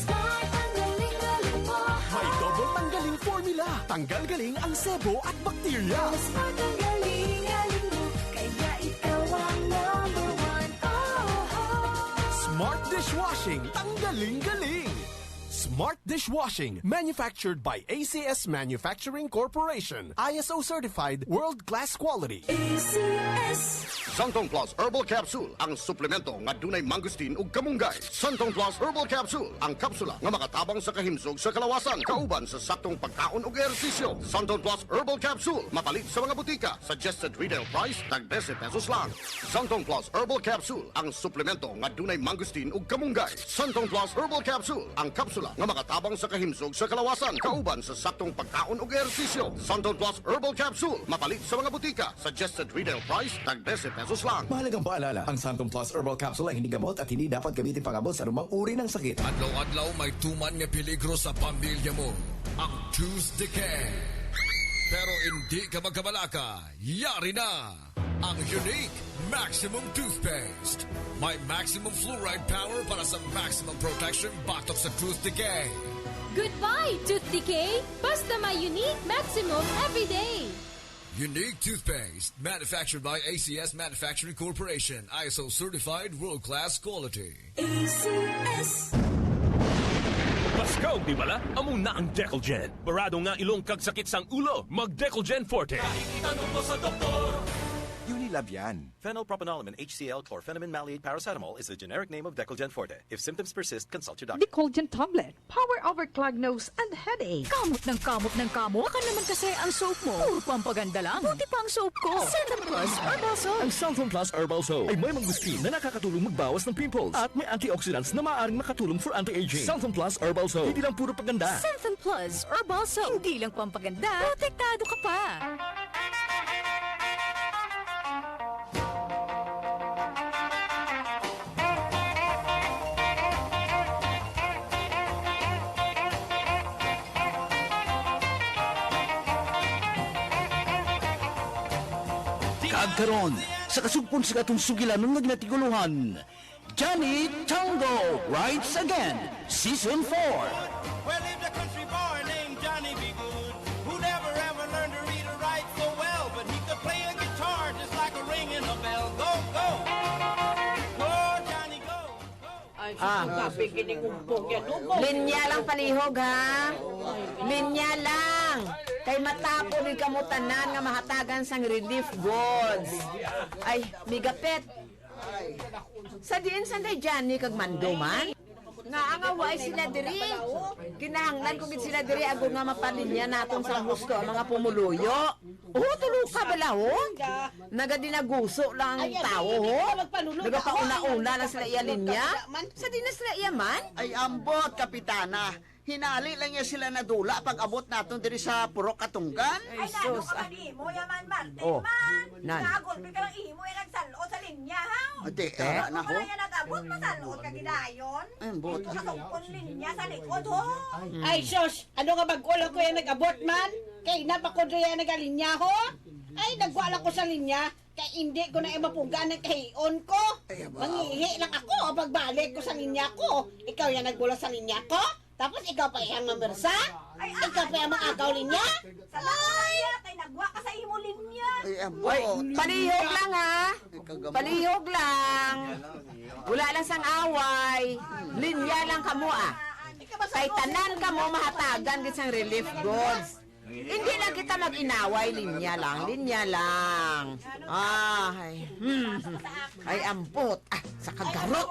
May double tanggaling formula. Tanggal galing ang sebo at bakterya. Smart dishwashing. Tanggaling galing. Smart Dishwashing, manufactured by ACS Manufacturing Corporation. ISO certified, world-class quality. ACS. Santong Plus Herbal Capsule, ang suplemento nga dunay mangosteen ug kamunggay. Santong Plus Herbal Capsule, ang kapsula nga makatabang sa kahimsog sa kalawasan, kauban sa saktong pagkaon ug ehersisyo. Santong Plus Herbal Capsule, mapalit sa mga butika. Suggested retail price, tag 10 pesos lang. Santong Plus Herbal Capsule, ang suplemento nga dunay mangosteen ug kamunggay. Santong Plus Herbal Capsule, ang kapsula nga makatabang sa kahimsog sa kalawasan, kauban sa saktong pagkaon ug ehersisyo. Santon Plus Herbal Capsule, mapalit sa mga butika. Suggested retail price, tag 10 pesos lang. Mahalagang paalala, ang Santon Plus Herbal Capsule ay hindi gamot at hindi dapat gamitin pangabot sa anumang uri ng sakit. Adlaw-adlaw may tuman nga peligro sa pamilya mo. Ang tooth decay. Pero hindi ka magkabalaka, yari na ang unique Maximum Toothpaste. May maximum fluoride power para sa maximum protection batok sa tooth decay. Goodbye, tooth decay! Basta may unique maximum everyday! Unique Toothpaste, manufactured by ACS Manufacturing Corporation. ISO certified, world-class quality. ACS. Paskaw, di bala? Amo na ang Decolgen. Barado nga ilong kagsakit sang ulo. Mag-Decolgen Forte. Itanong mo sa doktor. Unilabian. Phenylpropanolamine HCl chlorphenamine maleate paracetamol is the generic name of Decolgen Forte. If symptoms persist, consult your doctor. Decolgen tablet. Power over clogged nose and headache. Kamot ng kamot ng kamot. Baka naman kasi ang soap mo. Puro pampaganda lang. Buti pa ang soap ko. Santon Plus Herbal Soap. Ang Santon Plus Herbal Soap ay may mangustin na nakakatulong magbawas ng pimples at may antioxidants na maaaring makatulong for anti-aging. Santon Plus Herbal Soap. Hindi lang puro paganda. Santon Plus Herbal Soap. Hindi lang pampaganda. Protektado ka pa. Karon sa kasugpon sa katong sugilan ng nagnatiguluhan. Johnny Tango Writes Again, Season 4. Well, lived a country boy named Johnny B. Good, who never ever learned to read or write so well, but he could play a guitar just like a ringing a bell. Go, go! Go, Johnny, go! Linya lang palihog, ha? Linya lang. Kay matapo ni kamutanan nga mahatagan sang relief goods. Ay, migapet. Sa diin sanday Johnny kag Manduman? Nga angaway sila diri. Kinahanglan kung sila diri ago nga mapalinya naton sa husto ang mga pumuluyo. Tulo ka bala ho? Nagadinaguso lang ang tao ho? Nagapauna-una lang sila iya linya? Sa dinas sila iya man? Ay ambot, Kapitana. Hinali lang niya sila na dula pag abot naton diri sa Purok Katunggan. Ay, sus. Mo yaman man. Oh, man. nan. Nagol ka lang ihimo yan nagsalot sa linya ha. Ate, ara na ho. Kung yan nagabot masalot ka gidayon. Ambot. Kasungkon linya sa likod ho. Ay sus, ano nga bagkulo ko yan nag-abot man? Kay napakod yan nagalinya ho? Ay, nagwala ko sa linya. Kaya hindi ko na mapungga ng kahiyon ko. Mangihi lang ako pagbalik ko sa linya ko. Ikaw yan nagbula sa linya ko? Tapos ikaw pa iyang mamersa? Ikaw pa iyang mag-agaw linya? Ay! Kay nagwa ka sa imo linya. Ay, palihog lang ha. Palihog lang. Wala lang sang away. Linya lang kamo ah. Kay tanan kamo mahatagan gid sang relief goods. Hindi lang kita mag-inaway, linya lang. Ay ampot. Sa kagarot.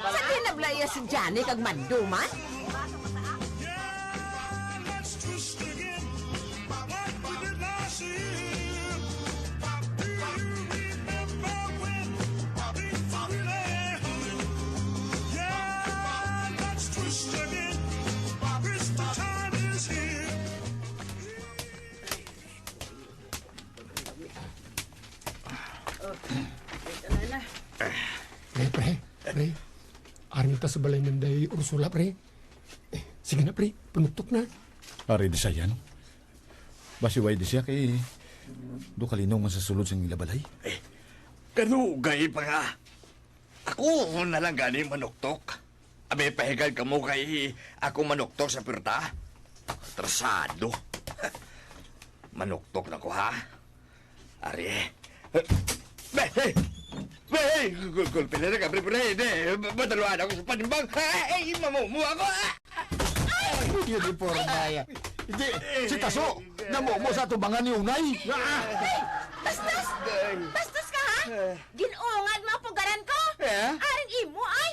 Sa kinablaya si Johnny kag manduman? Pre. Aring ta sa balay ng day Ursula, pre. Sige na, pre. Punuktok na. Ari di sayan. Basiway di siya kay do kalinong man sa sulod sa ila balay. Kanugay pa nga. Ako na lang gani manuktok. Abe pahigal ka mo kay ako manuktok sa pirta. Trasado. Manuktok na ko ha. Ari. Hey, gulpila na ka, pre. Madaluan ako sa panimbang. Ay, mamumu ako. Uniforma ya. Hindi, si Taso, namumo sa tubangan ni Unay. Bastos! Bastos ka ha? Ginungan mo ang pugaran ko? Aring imo ay!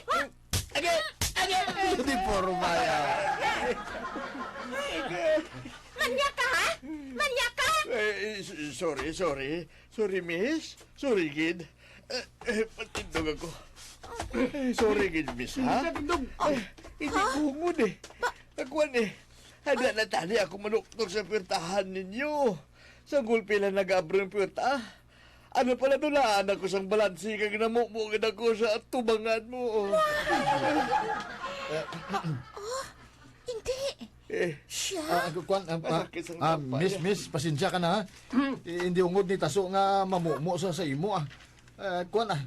Uniforma ya. Manyak ka ha? Manyak ka? Sorry, miss. Sorry, kid. Patindog ako. Sorry, kid, miss, ha? Hindi kumod eh. Akuan eh. Hada na tali ako manuktok sa pirtahan ninyo. Sa gulpila nag-abro yung pirta. Ano pala dulaan ako sang balansi kag namumugin ako sa tubangan mo. Hindi. Siya? Miss, pasensya ka na ha. Hindi ungod ni Taso nga mamumo sa imo ah. Kuan ah,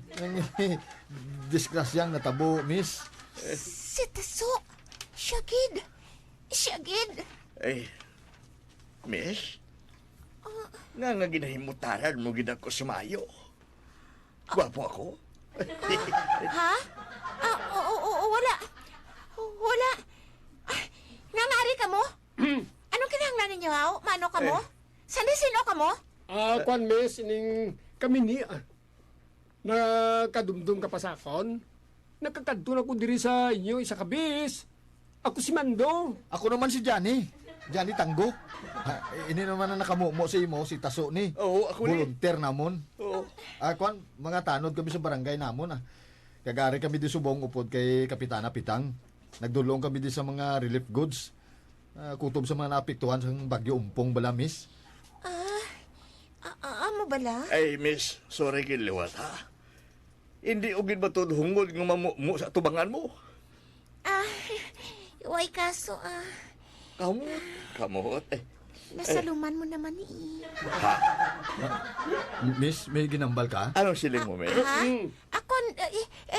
disgrasyang natabo, miss. Si Taso, siya gid. Ay, miss? Nga ginahimutaran mo gid ako sumayo. Gwapo ako? Ha? Wala. Nangari ka mo? Anong kinahanglan ninyo, haw? Mano ka mo? Sino ka mo? Kuan, miss, ining kami ni nakadumdum ka pa sa akon. Nakakadto na ko diri sa inyo isa kabis. Ako si Mando. Ako naman si Johnny Tanggo. Ini naman na nakamumo sa imo si Taso ni. Oo, ako ni. Volunteer namon. Oo. Kuan, mga tanod kami sa barangay namon ah. Kagari kami di subong upod kay Kapitana Pitang. Nagdulong kami di sa mga relief goods. Kutob sa mga naapektuhan sa bagyo umpong bala, miss. Amo bala? Ay, miss, sorry kiliwat ha. Hindi ugin ba ito hungod ng mamumo sa tubangan mo? Iway kaso Kamot. Nasaluman mo naman Ha? Miss, may ginambal ka? Anong siling mo, miss? Ako,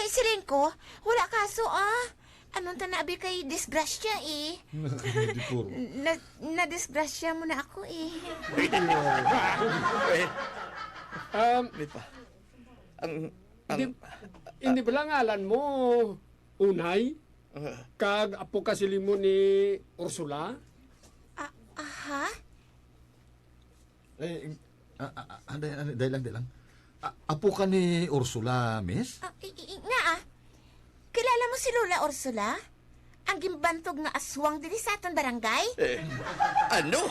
siling ko, wala kaso Anong tanabi kay disgrasya Na-disgrasya mo na ako Hindi ba lang ngalan mo, Unay? Kag apo kasili mo ni Ursula? Aha? Dahil lang. Apo ka ni Ursula, miss? Kilala mo si Lola Ursula? Ang gimbantog nga aswang dili sa aton barangay? Ano?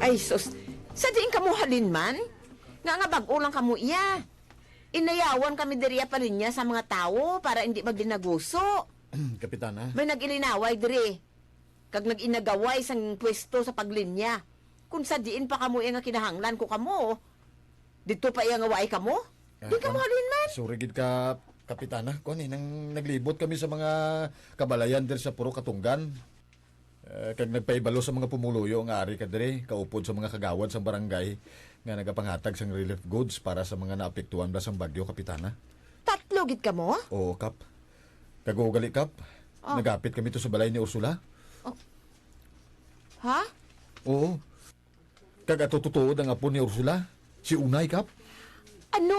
Ay, sus. Sa diin kamo halin man? Nga bag-ulang kamo iya. Inayawan kami diriya pa niya sa mga tao para hindi magdinaguso. Kapitana? May nag-ilinaway diri. Kag nag-inagaway sang pwesto sa paglinya. Kung sa diin pa kamo nga kinahanglan ko kamo. Dito pa iya nga waay ka mo? Di ka mo halin man. Surigid ka, Kapitana. Kuan nang naglibot kami sa mga kabalayan dir sa puro katunggan. Kag nagpaibalo sa mga pumuluyo nga ari kadre, kaupod sa mga kagawad sa barangay nga nagapanghatag sang relief goods para sa mga naapektuhan ba sang bagyo, Kapitana. Tatlo gid ka mo? Oo, Kap. Kagugali, Kap. Nagapit kami to sa balay ni Ursula. Ha? Oo. Kag atututuod ang apo ni Ursula. Si Unay, Kap. Ano?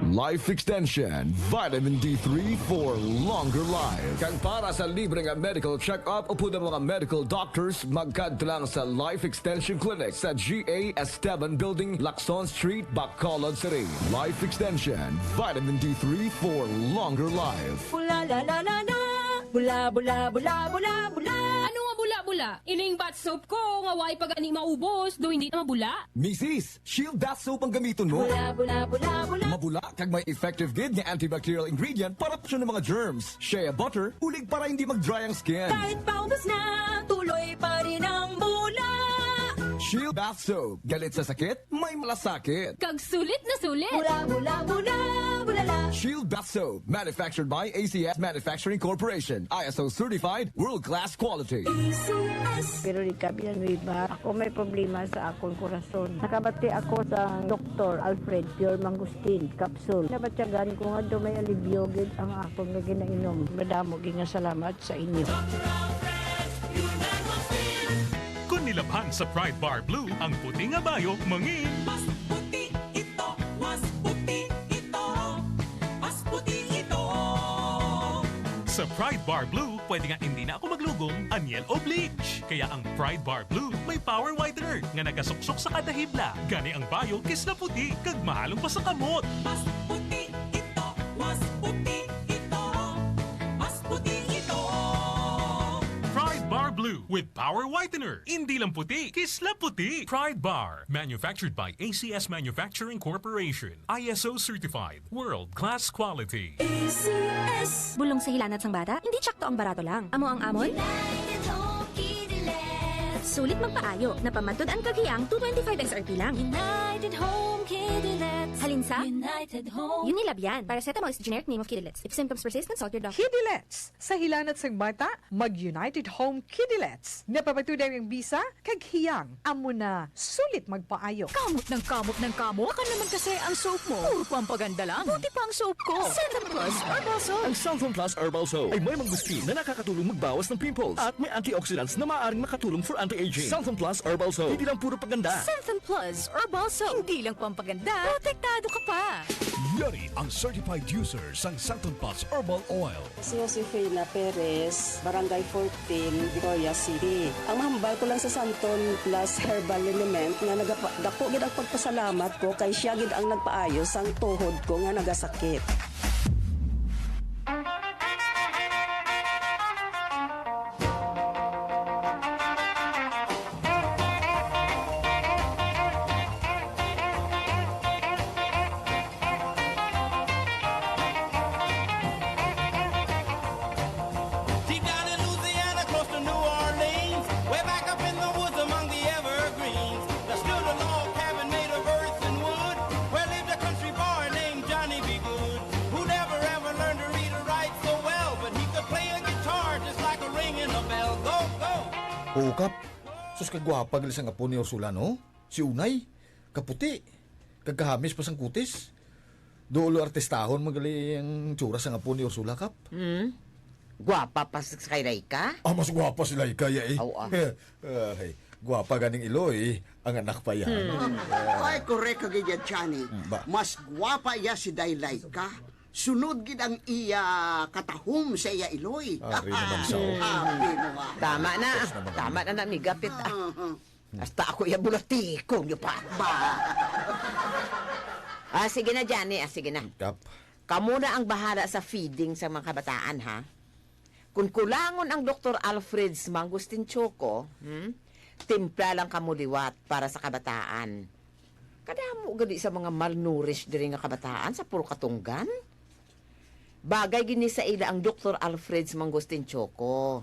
Life Extension, Vitamin D3 for longer life. Kang para sa libre nga medical check-up o po ng mga medical doctors, magkadto lang sa Life Extension Clinic sa GA Esteban Building, Lacson Street, Bacolod City. Life Extension, Vitamin D3 for longer life. Bula la la la la. Bula bula bula bula bula. Ano nga bula-bula? Ining bath soap ko, nga why pag ani maubos, do hindi na mabula? Mrs. Shield Bath Soap ang gamiton mo. Bula bula bula bula. Mabula kag may effective gid nga antibacterial ingredient para pa siya ng mga germs. Shea butter, ulig para hindi mag-dry ang skin. Kahit paubos na, tuloy pa rin ang bula. Shield Bath Soap. Galit sa sakit, may malasakit. Kag sulit na sulit. Bula bula bula bula la. Shield Bath Soap. Manufactured by ACS Manufacturing Corporation. ISO certified, world-class quality. Pero di kabilang riba, ako may problema sa akong korason. Nakabati ako sa Dr. Alfred Pure Mangustin capsule. Nabatyagan ko nga do may alibyo gid ang akong nga ginainom. Madamo gid nga salamat sa inyo. Kung nilabhan sa Pride Bar Blue, ang puti nga bayo, mangin. Mas puti ito, mas puti ito, mas puti ito. Sa Pride Bar Blue, pwede nga hindi na ako maglugong, anyel o bleach. Kaya ang Pride Bar Blue may power whitener nga nagasuksok sa kada hibla. Gani ang bayo kis na puti, kag mahalong pa sa kamot. Mas puti ito, mas puti ito, mas puti ito. Pride Bar Blue with power whitener. Hindi lang puti, kis na puti. Pride Bar, manufactured by ACS Manufacturing Corporation. ISO certified, world-class quality. ACS. Bulong sa hilanat sang bata, hindi tsakto ang barato lang. Amo ang amon? Sulit magpaayo, napamantod ang kagiyang 225 XRP lang. United Home Kidilets. Halin sa United Home. Unilabian. Paracetamol is the generic name of Kidilets. If symptoms persist, consult your doctor. Kidilets. Sa hilanat sang bata, mag-United Home Kidilets. Napapatudaw yung bisa, kag hiyang. Amo na, sulit magpaayo. Kamot ng kamot. Ka naman kasi ang soap mo. Puro pampaganda lang. Buti pa ang soap ko. Centum Plus Herbal Soap. Ang Centum Plus Herbal Soap ay may mangustin na nakakatulong magbawas ng pimples at may antioxidants na maaaring makatulong for anti-aging. Centum Plus Herbal Soap. Hindi lang puro paganda. Centum Plus Herbal Soap. Hindi lang pampaganda. Protektado ka pa. Yari ang certified user sang Centum Plus Herbal Oil. Si Josefina Perez, Barangay 14, Victoria City. Ang mahambal ko lang sa Santon Plus Herbal Element nga dako gid ang pagpasalamat ko kay siya gid ang nagpaayos ang tuhod ko nga nagasakit. Deep down in Louisiana, close to New Orleans, way back up in the woods among the evergreens, there stood a log cabin made of earth and wood, where lived a country boy named Johnny B. Good, who never ever learned to read or write so well, but he could play a guitar just like a ringing a bell. Go, go! Oo, Kap. Sus kagwapa gali sang apo ni Ursula, no? Si Unay, kaputi. Kagkahamis pa sang kutis. Dulo artistahon magali ang tsura sang apo ni Ursula, Kap. Gwapa pa sa kay Rayka? Ah, mas gwapa si Laika ya eh. Oo, Ay, gwapa ganing Iloy, ang anak pa yan. Ay, korek ka ganyan, Johnny. Mas gwapa iya si Daylay ka. Sunod gid ang iya katahom sa iya Iloy. Ari naman sa Tama na namigapit. Hasta ako iya bulatiko niyo pa. Sige na, Johnny. Sige na. Kap. Kamu na ang bahala sa feeding sa mga kabataan, ha? Kung kulangon ang Dr. Alfred's Mangustin Choco, timpla lang kamuliwat para sa kabataan. Kadamo gali sa mga malnourished diri nga kabataan sa puro katunggan. Bagay gini sa ila ang Dr. Alfred's Mangosteen Choco.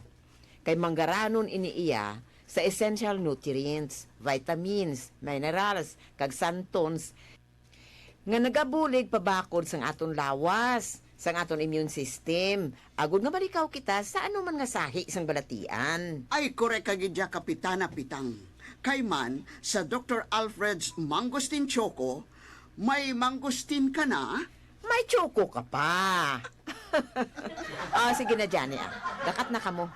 Kay manggaranon ini iya sa essential nutrients, vitamins, minerals, kag santons nga nagabulig pabakod sang aton lawas, sang aton immune system. Agud nga malikaw kita sa ano man nga sahi sang balatian. Ay, korek kagidya Kapitana Pitang. Kay man, sa Dr. Alfred's Mangosteen Choco, may mangosteen ka na? May choco ka pa. Sige na, Johnny. Dakat na kamo.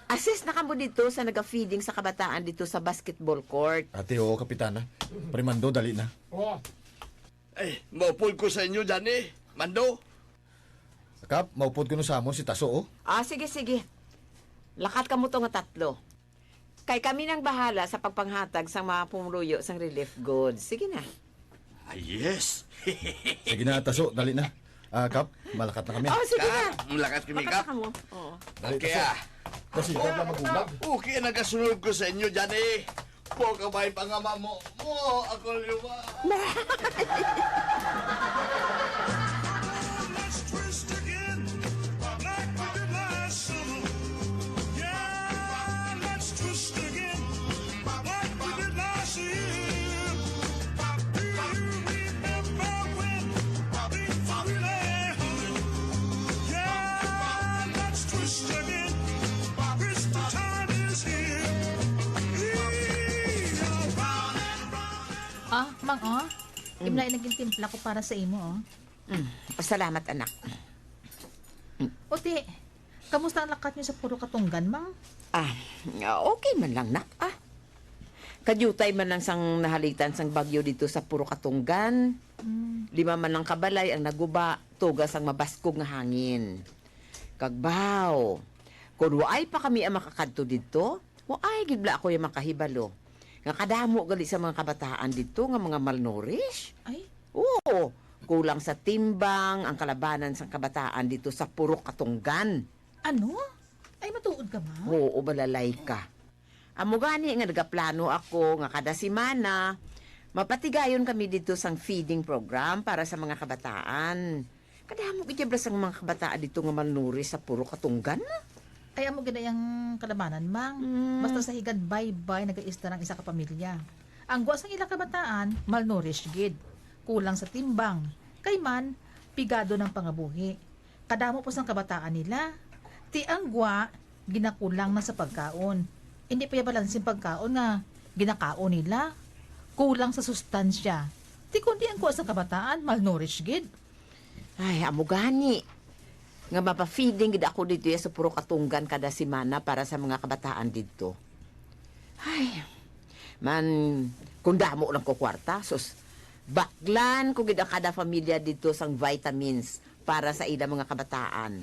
Assist na kamo dito sa naga-feeding sa kabataan dito sa basketball court. Ate, oo, Kapitana. Primando, dali na. Ay, maupod ko sa inyo, Johnny. Mando. Kap, maupod ko no sa amon si Taso, oh. Sige. Lakat kamo to nga tatlo. Kay kami nang bahala sa pagpanghatag sa mga pumuluyo sang relief goods. Sige na. Yes. Sige na, Taso, dali na. Kap, malakat na kami. Sige na. Malakat kami, Kap. Dali, Okay, Taso. Kasi ikaw lang magulag. Okay, nagasunod ko sa inyo, Johnny. Po kabay pangama mo. Ako luma. Mang, Imlay naging timpla ko para sa imo, Pasalamat, anak. Uti, kamusta ang lakat niyo sa puro katunggan, Mang? Okay man lang, nak. Kadyutay man lang sang nahalitan sang bagyo dito sa puro katunggan. 5 man lang kabalay ang naguba, tugas ang mabaskog nga hangin. Kagbaw, kung waay pa kami ang makakadto dito, waay gibla ako yung makahibalo. Nga kadamo gali sa mga kabataan dito nga mga malnourished. Ay? Oo, kulang sa timbang ang kalabanan sa kabataan dito sa puro katunggan. Ano? Ay, matuod ka, Ma? Oo, balalay ka. Amo gani nga nagaplano ako nga kada semana, mapatigayon kami dito sang feeding program para sa mga kabataan. Kadamo gidya sang mga kabataan dito nga malnourished sa puro katunggan. Ay, amo ginayang kalabanan, Mang. Basta sa higad bye-bye nag-iista ng isa ka pamilya. Ang guwas ng ilang kabataan, malnourished gid. Kulang sa timbang. Kay man, pigado ng pangabuhi. Kadamo po sang kabataan nila. Ti ang gwa, ginakulang na sa pagkaon. Hindi pa yabalansin pagkaon nga, ginakaon nila. Kulang sa sustansya. Ti kundi ang guwas ng kabataan, malnourished gid. Ay, amo gani. Nga mapa-feeding gid ako dito sa puro katunggan kada semana para sa mga kabataan dito. Ay, man, kung damo lang ko kwarta, sus, baklan ko gid kada pamilya dito sang vitamins para sa ila mga kabataan.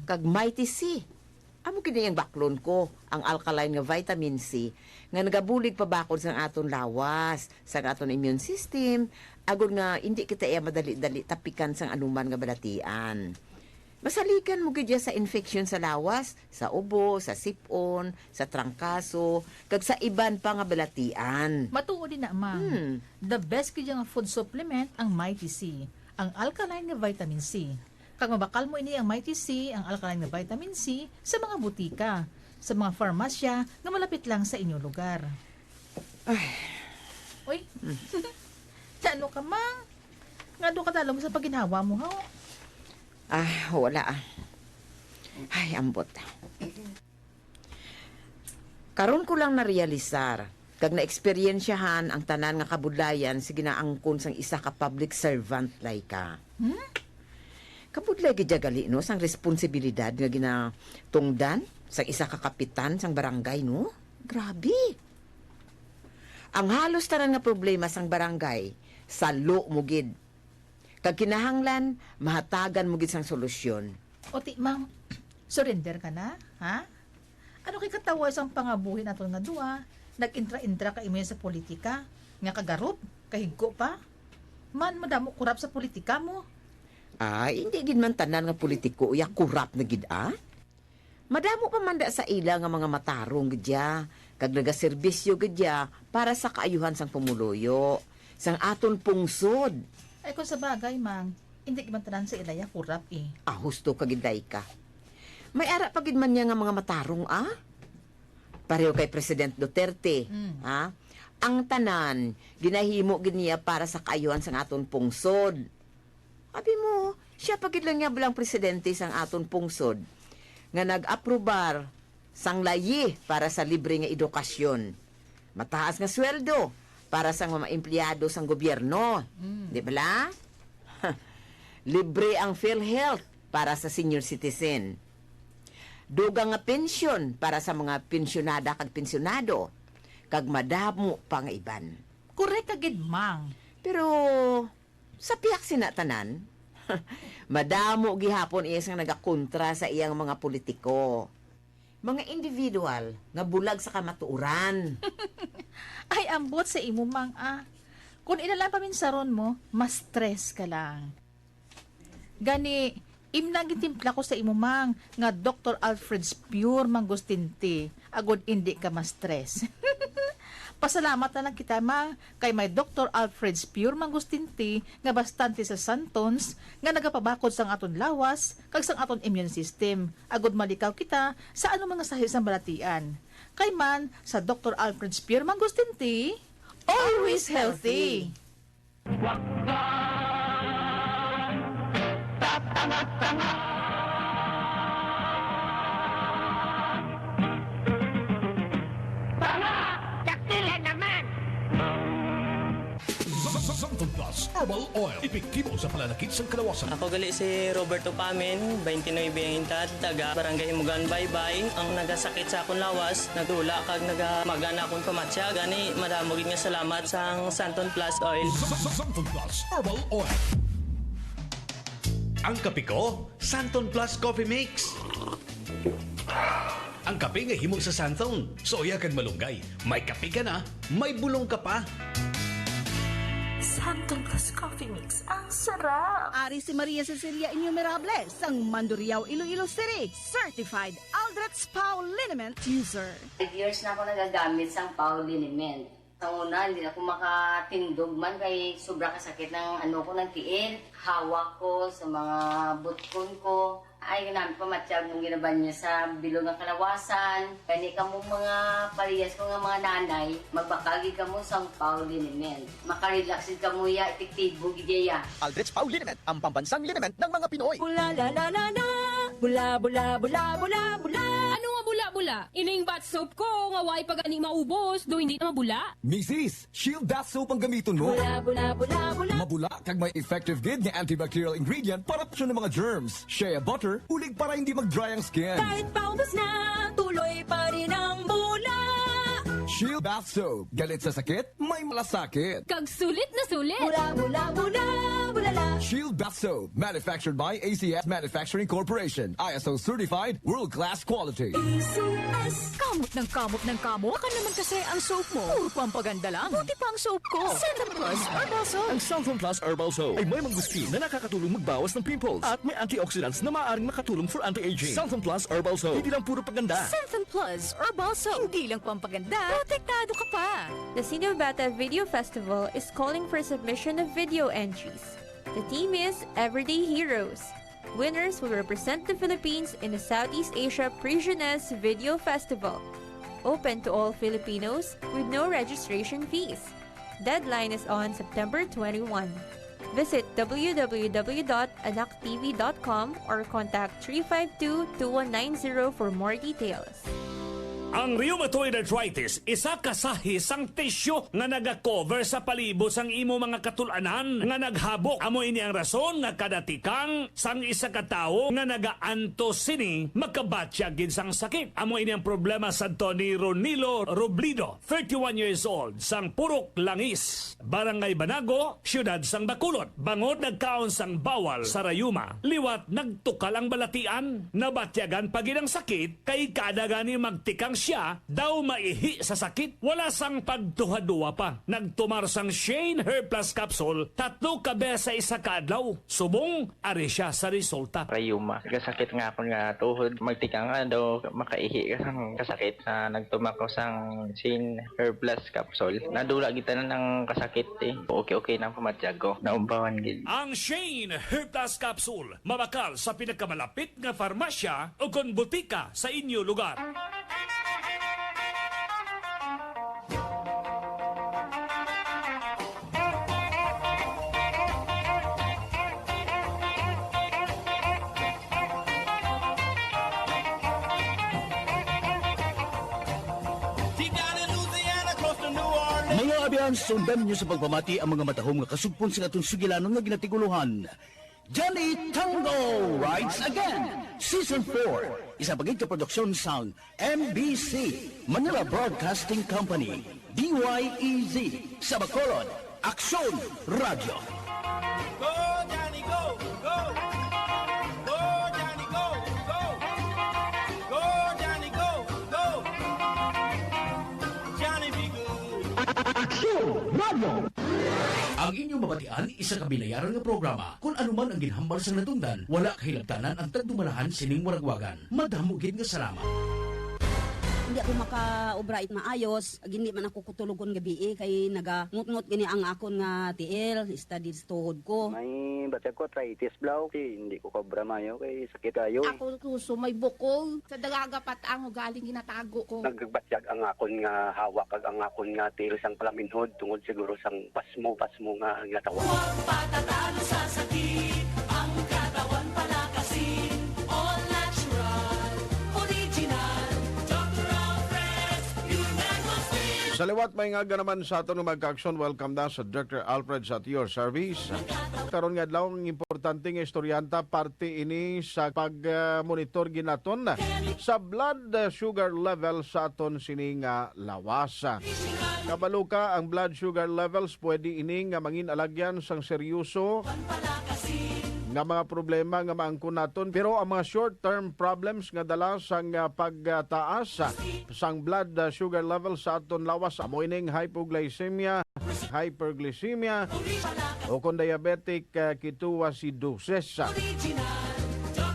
Kag Mighty C. Amo kini ang baklon ko, ang alkaline nga vitamin C, nga nagabulig pa bakod sa aton lawas, sa aton immune system, agud nga hindi kita madali-dali tapikan sang anuman nga balatian. Masalikan mo gidya sa infection sa lawas, sa ubo, sa sipon, sa trangkaso, kag sa iban pa nga balatian. Matuod din na, Mang. The best kaya nga food supplement ang Mighty C, ang alkaline nga vitamin C. Kag mabakal mo ini ang Mighty C, ang alkaline nga vitamin C, sa mga butika, sa mga farmasya nga malapit lang sa inyong lugar. Uy, ano ka, Mang? Nga doon ka talong sa pagginhawa mo, ha? Wala. Ay, ambot. Karon ko lang narealisar, kag na-eksperyensyahan ang tanan nga kabudlayan sa ginaangkon sang isa ka public servant like ka. Kabudlay gidya gali, no, sang responsibilidad nga ginatungdan sang isa ka kapitan sang barangay, no? Grabe. Ang halos tanan nga problema sang barangay, salo mo gid. Kag kinahanglan, mahatagan mo gid sang solusyon. Oti, Mang, surrender ka na, ha? Ano kay katawa sang pangabuhi naton nga duwa? Nag-intra-intra ka imo sa politika? Nga kagarop? Kahigko pa? Man, madamo kurap sa politika mo. Hindi gid man tanan nga politiko uya kurap na gid, Madamo pa manda sa ila nga mga matarong gidya, kag nagaserbisyo gidya para sa kaayuhan sang pumuluyo. sang aton pungsod. Ay kung sa bagay, mang, hindi man tanan sa ilaya kurap eh. Husto kagiday ka. May ara pagid man niya nga mga matarong, Pareho kay President Duterte, Ang tanan, ginahimo gid niya para sa kaayuhan sang aton pungsod. Abi mo, siya pagid lang niya bilang presidente sang aton pungsod nga nag-aprobar sang layi para sa libre nga edukasyon. Mataas nga sweldo para sa mga empleyado sang gobyerno. Di ba la? Libre ang PhilHealth para sa senior citizen. Dugang nga pensyon para sa mga pensyonada kag pensyonado. Kag madamo pang iban. Correct agad, mang. Pero sa piyak sinatanan, madamo gihapon iya sang nagakontra sa iyang mga politiko. Mga individual nga bulag sa kamatuuran. Ay, ambot sa imo, mang, Kung ilalang paminsaron mo, mas stress ka lang. Gani, imnang gitimpla ko sa imo, mang, nga Dr. Alfred's Pure Mangustinti. Agod hindi ka mas stress. Pasalamat na lang kita, mang, kay may Dr. Alfred's Pure Mangustinti nga bastante sa santons nga nagapabakod sang aton lawas kag sang aton immune system. Agod malikaw kita sa ano mga sahil sang balatian. Kay man, sa Dr. Alfred's Pure Mangustinti, always healthy. Santon Plus Herbal Oil. Epektibo sa pananakit sa kalawasan. Ako gali si Roberto Pamin, 29 ang intad, taga Barangay Himugan Baybay. Ang nagasakit sa akong lawas, nagdula kag nagamagana akong pamatsya. Gani, madamo gid nga salamat sa Santon Plus Oil. Santon Plus Herbal Oil. Ang kape ko, Santon Plus Coffee Mix. Ang kape nga himo sa Santon. Soya kag malunggay. May kape ka na, may bulong ka pa. Santon Plus Coffee Mix. Ang sarap! Ari si Maria Cecilia Innumerable, sang Mandurriao, Iloilo City. Certified Aldrich Pau Liniment User. 5 years na ako nagagamit sang Pau Liniment. Sa una, hindi na ako makatindog man kay sobra kasakit ng ko ng tiil. Hawak ko sa mga butkon ko. Ay, ginamit pa matiyag mong ginaban niya sa bilog ng kalawasan. Kani ka mo mga parehas ko nga mga nanay, magbakagi ka mo sa Pau Liniment. Makarelaxid ka mo ya, epektibo gidya. Aldrich Pau Liniment, ang pambansang liniment ng mga Pinoy. Bula la la la la, bula bula bula bula bula. Ano nga bula-bula? Ining bath soap ko, nga way pagani maubos, do hindi na mabula. Mrs. Shield Bath Soap ang gamiton mo. Bula bula bula bula. Mabula kag may effective gid nga antibacterial ingredient para sa mga germs. Shea butter, ulig para hindi mag-dry ang skin. Kahit paubos na, tuloy pa rin ang bula. Shield Bath Soap. Galit sa sakit, may malasakit. Kag sulit na sulit. Bula bula bula bula la. Shield Bath Soap. Manufactured by ACS Manufacturing Corporation. ISO certified, world-class quality. ACS. Kamot ng kamot. Baka naman kasi ang soap mo. Puro pampaganda lang. Buti pa ang soap ko. Santon Plus Herbal Soap. Ang Santon Plus Herbal Soap ay may mangustin na nakakatulong magbawas ng pimples at may antioxidants na maaaring makatulong for anti-aging. Santon Plus Herbal Soap. Hindi lang puro paganda. Santon Plus Herbal Soap. Hindi lang pampaganda. Protektado ka pa. The Sinobata Video Festival is calling for submission of video entries. The theme is Everyday Heroes. Winners will represent the Philippines in the Southeast Asia Pre-Jeunesse Video Festival. Open to all Filipinos with no registration fees. Deadline is on September 21. Visit www.anaktv.com or contact 352-2190 for more details. Ang rheumatoid arthritis, isa kasahi sang tisyo nga naga-cover sa palibot sang imo mga katulanan nga naghabok. Amo ini ang rason nga kadatikang sang isa ka tawo nga nagaanto sini makabatyagin sang sakit. Amo ini ang problema sa ni Ronilo Robledo, 31 years old, sang Purok Langis, Barangay Banago, Siyudad sang Bacolod. Bangod nagkaon sang bawal sa rayuma, liwat nagtukal ang balatian, nabatyagan pagin ang sakit kay kada gani magtikang siya daw maihi sa sakit. Wala sang pagduha-duwa pa. Nagtumar sang Shane Her Plus Capsule 3 ka beses sa isa ka adlaw. Subong, ari siya sa resulta. Rayuma. Kasakit nga ako nga tuhod. Magtika nga daw makaihi ka sang kasakit sa nagtumak ko sang Shane Her Plus Capsule. Nadula kita na ng kasakit eh. Okay na pamatiyag ko. Naumbawan gid. Ang Shane Her Plus Capsule mabakal sa pinakamalapit nga farmasya o kon butika sa inyo lugar. Mga abiyan, sundan niyo sa pagpamati ang mga matahong nga kasugpon sa atong sugilanon nga ginatiguluhan. Johnny Tango Rides Again, Season 4, isa pagig produksyon sang MBC, Manila Broadcasting Company, DYEZ, sa Bacolod, Aksyon Radio. Go, Johnny, go! Go! Go, Johnny, go! Go! Go, Johnny, go! Go! Johnny, be good! Aksyon Radio! Ang inyong mabatian, isa kabilayaran nga programa. Kung anuman ang ginhambal sa natungdan, wala kahilabtanan ang tagdumalahan sining muragwagan. Madamugid nga salamat. Hindi ako makaobrait maayos, hindi man ako kutulogon gabi kay naga-ngut-ngut gani ang akon nga tiil, study sa tuhod ko. May batya ko arthritis blaw, kay hindi ko kabra mayo kay sakit ayo. Ako kuso may bukol, sa dagagapat ang galing ginatago ko. Nagbatyag ang akon nga hawak kag ang akon nga tiil sang palaminhod tungod siguro sang pasmo nga gatawa. Huwag patatalo sa sakit, ang katawan palakasin, all natural, original. Sa liwat may nga naman sa ato ng magka-aksyon, welcome na sa Dr. Alfred at your service. Karon nga adlaw ang importante nga istoryanta parte ini sa pag-monitor ginaton sa blood sugar level sa aton sining lawasa. Kabaluka ang blood sugar levels pwede ini nga mangin alagyan sang seryoso nga mga problema nga maangkon naton, pero ang mga short-term problems nga dala sang pagtaas sang blood sugar level sa aton lawas amo ining hypoglycemia, hyperglycemia o kon diabetic ketoacidosis.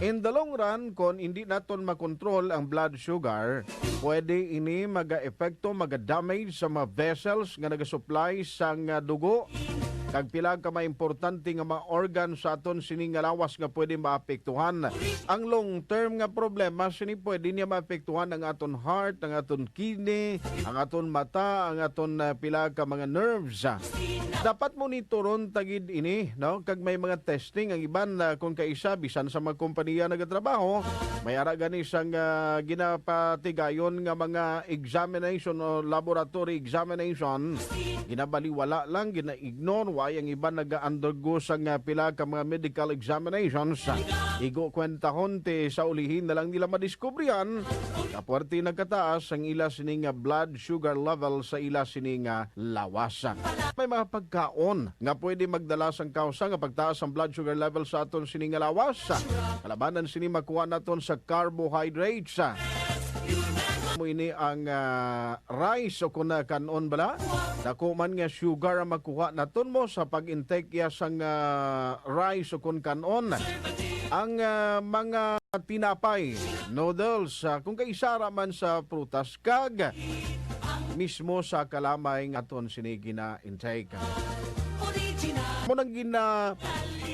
In the long run, kung hindi naton makontrol ang blood sugar, pwede ini maga-epekto, maga-damage sa mga vessels nga nagasupply sang dugo. Kag pila ka maimportante nga mga organ sa aton sining lawas nga pwede maapektuhan. Ang long-term nga problema sini pwede niya maapektuhan ang aton heart, ang aton kidney, ang aton mata, ang aton pila ka mga nerves. Dapat monitoron tagid ini, no? Kag may mga testing ang iban kung kaisa bisan sa mga kompanya nagatrabaho, may ara gani sang ginapatigayon nga mga examination o laboratory examination, ginabaliwala lang, gina-ignore. Ang iba nag-undergo sa pila ka mga medical examinations. Igo kwentahon te sa ulihin na lang nila madiskubrihan kapuerte nagkataas ang ila sining blood sugar level sa ila sining lawasa. May mga pagkaon nga pwede magdala sang kausa nga pagtaas ang blood sugar level sa aton sining lawasa. Kalabanan sini makuha naton sa carbohydrates. Mo ini ang rice o kung kanon bala dako man nga sugar ang makuha naton mo sa pag-intake ya sang rice o kung kanon. Ang mga tinapay, noodles, kung kaisara man sa prutas kag mismo sa kalamay nga aton sinigi na intake. Mo nang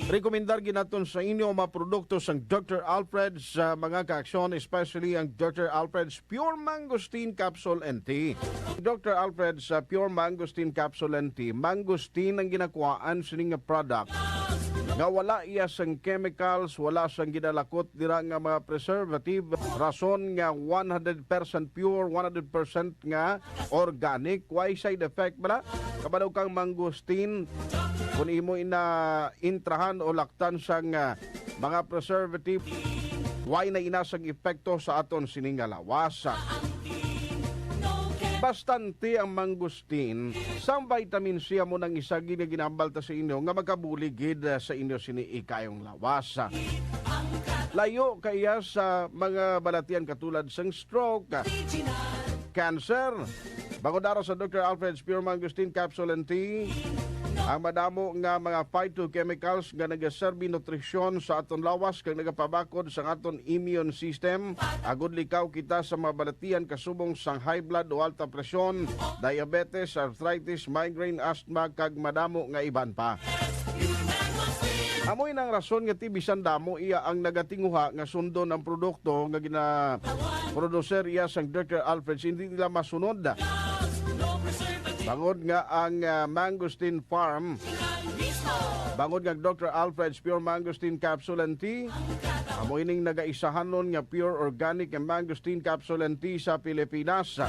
rekomendar ginaton sa inyo mga produkto sang Dr. Alfred's mga kaaksyon, especially ang Dr. Alfred's Pure Mangosteen Capsule and Tea. Dr. Alfred's Pure Mangosteen Capsule and Tea, mangosteen ang ginakuhaan sining product nga wala iya sang chemicals, wala sang ginalakot dira nga mga preservative, rason nga 100% pure, 100% nga organic, why side effect bala? Kabadaw kang mangosteen kung imo intrahan o laktan sang mga preservative, why na inasang epekto sa aton sining lawasa. Bastante ang mangosteen, sang vitamin C mo nang isa ginambalta sa inyo nga makabuligid sa inyo sini ikayong lawasa. Layo kaya sa mga balatian katulad sang stroke, cancer. Bangod daro sa Dr. Alfred's Pure Mangosteen Capsule and Tea, ang madamo nga mga phytochemicals nga nagaserbi nutrisyon sa aton lawas kag nagapabakod sa aton immune system. Agud likaw kita sa mabalatian kasubong sang high blood o alta presyon, diabetes, arthritis, migraine, asthma kag madamo nga iban pa. Amoy nang rason nga ti bisan damo iya ang nagatinguha nga sundon ang produkto nga gina-producer iya sang Dr. Alfred's, hindi nila masunod. Bangod nga ang Mangosteen Farm, bangod nga Dr. Alfred's Pure Mangosteen Capsule and Tea, amoy ning nagaisahanon nga pure organic nga mangosteen capsule and tea sa Pilipinas.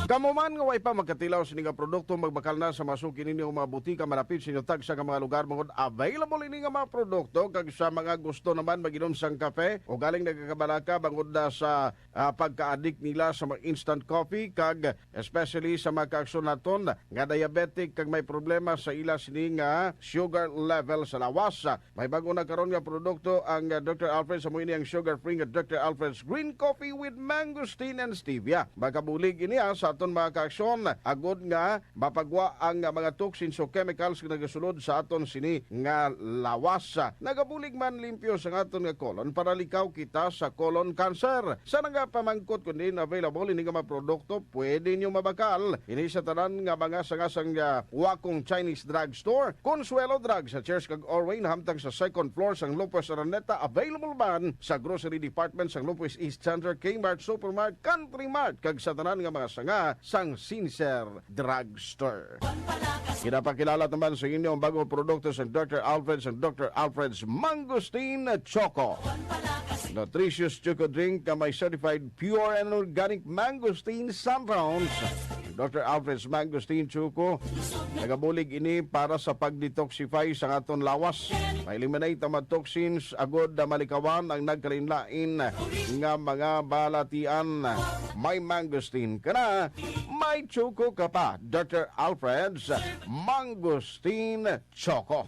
Kamo man nga way pa magkatilaw sa nga produkto, magbakal na sa masuki ninyo mga butika malapit sa inyo tag sa mga lugar. Bangod available ini nga mga produkto kag sa mga gusto naman maginom sang kape o galing nagakabalaka bangod na sa pagka-addict nila sa mga instant coffee kag especially sa mga kaaksonaton nga diabetic kag may problema sa ila sini nga sugar level sa lawas. May bago na karon nga produkto ang Dr. Alfred sa muini ang sugar-free nga Dr. Alfred's Green Coffee with Mangosteen and Stevia. Makabulig ini sa aton mga kaaksyon agud nga mapagwa ang mga toxins o chemicals nga nagasulod sa aton sini nga lawas. Nagabulig man limpyo sa aton nga colon para likaw kita sa colon cancer. Sa nga pamangkot kundi available ini nga mga produkto pwede nyo mabakal ini sa tanan nga mga sangasang wakong Chinese drugstore. Consuelo Drugs sa Cheers kag Orway hamtang sa second floor sang Lopez Araneta. Available man sa grocery department sang Lopez East Center, Kmart, Supermart, Country Mart kag sa tanan nga mga sanga sang Sincere Drugstore. Kinapakilala naman sa inyo ang bagong produkto sa Dr. Alfred's and Dr. Alfred's Mangosteen Choco. Nutritious choco drink na may certified pure and organic mangosteen compounds. Dr. Alfred's Mangosteen Choco nagabulig ini para sa pag-detoxify sa aton lawas. Ma-eliminate ang mga toxins agod na malikawan ang nagkalinlain nga mga balatian. May mangosteen ka na, may choco ka pa. Dr. Alfred's Mangosteen Choco.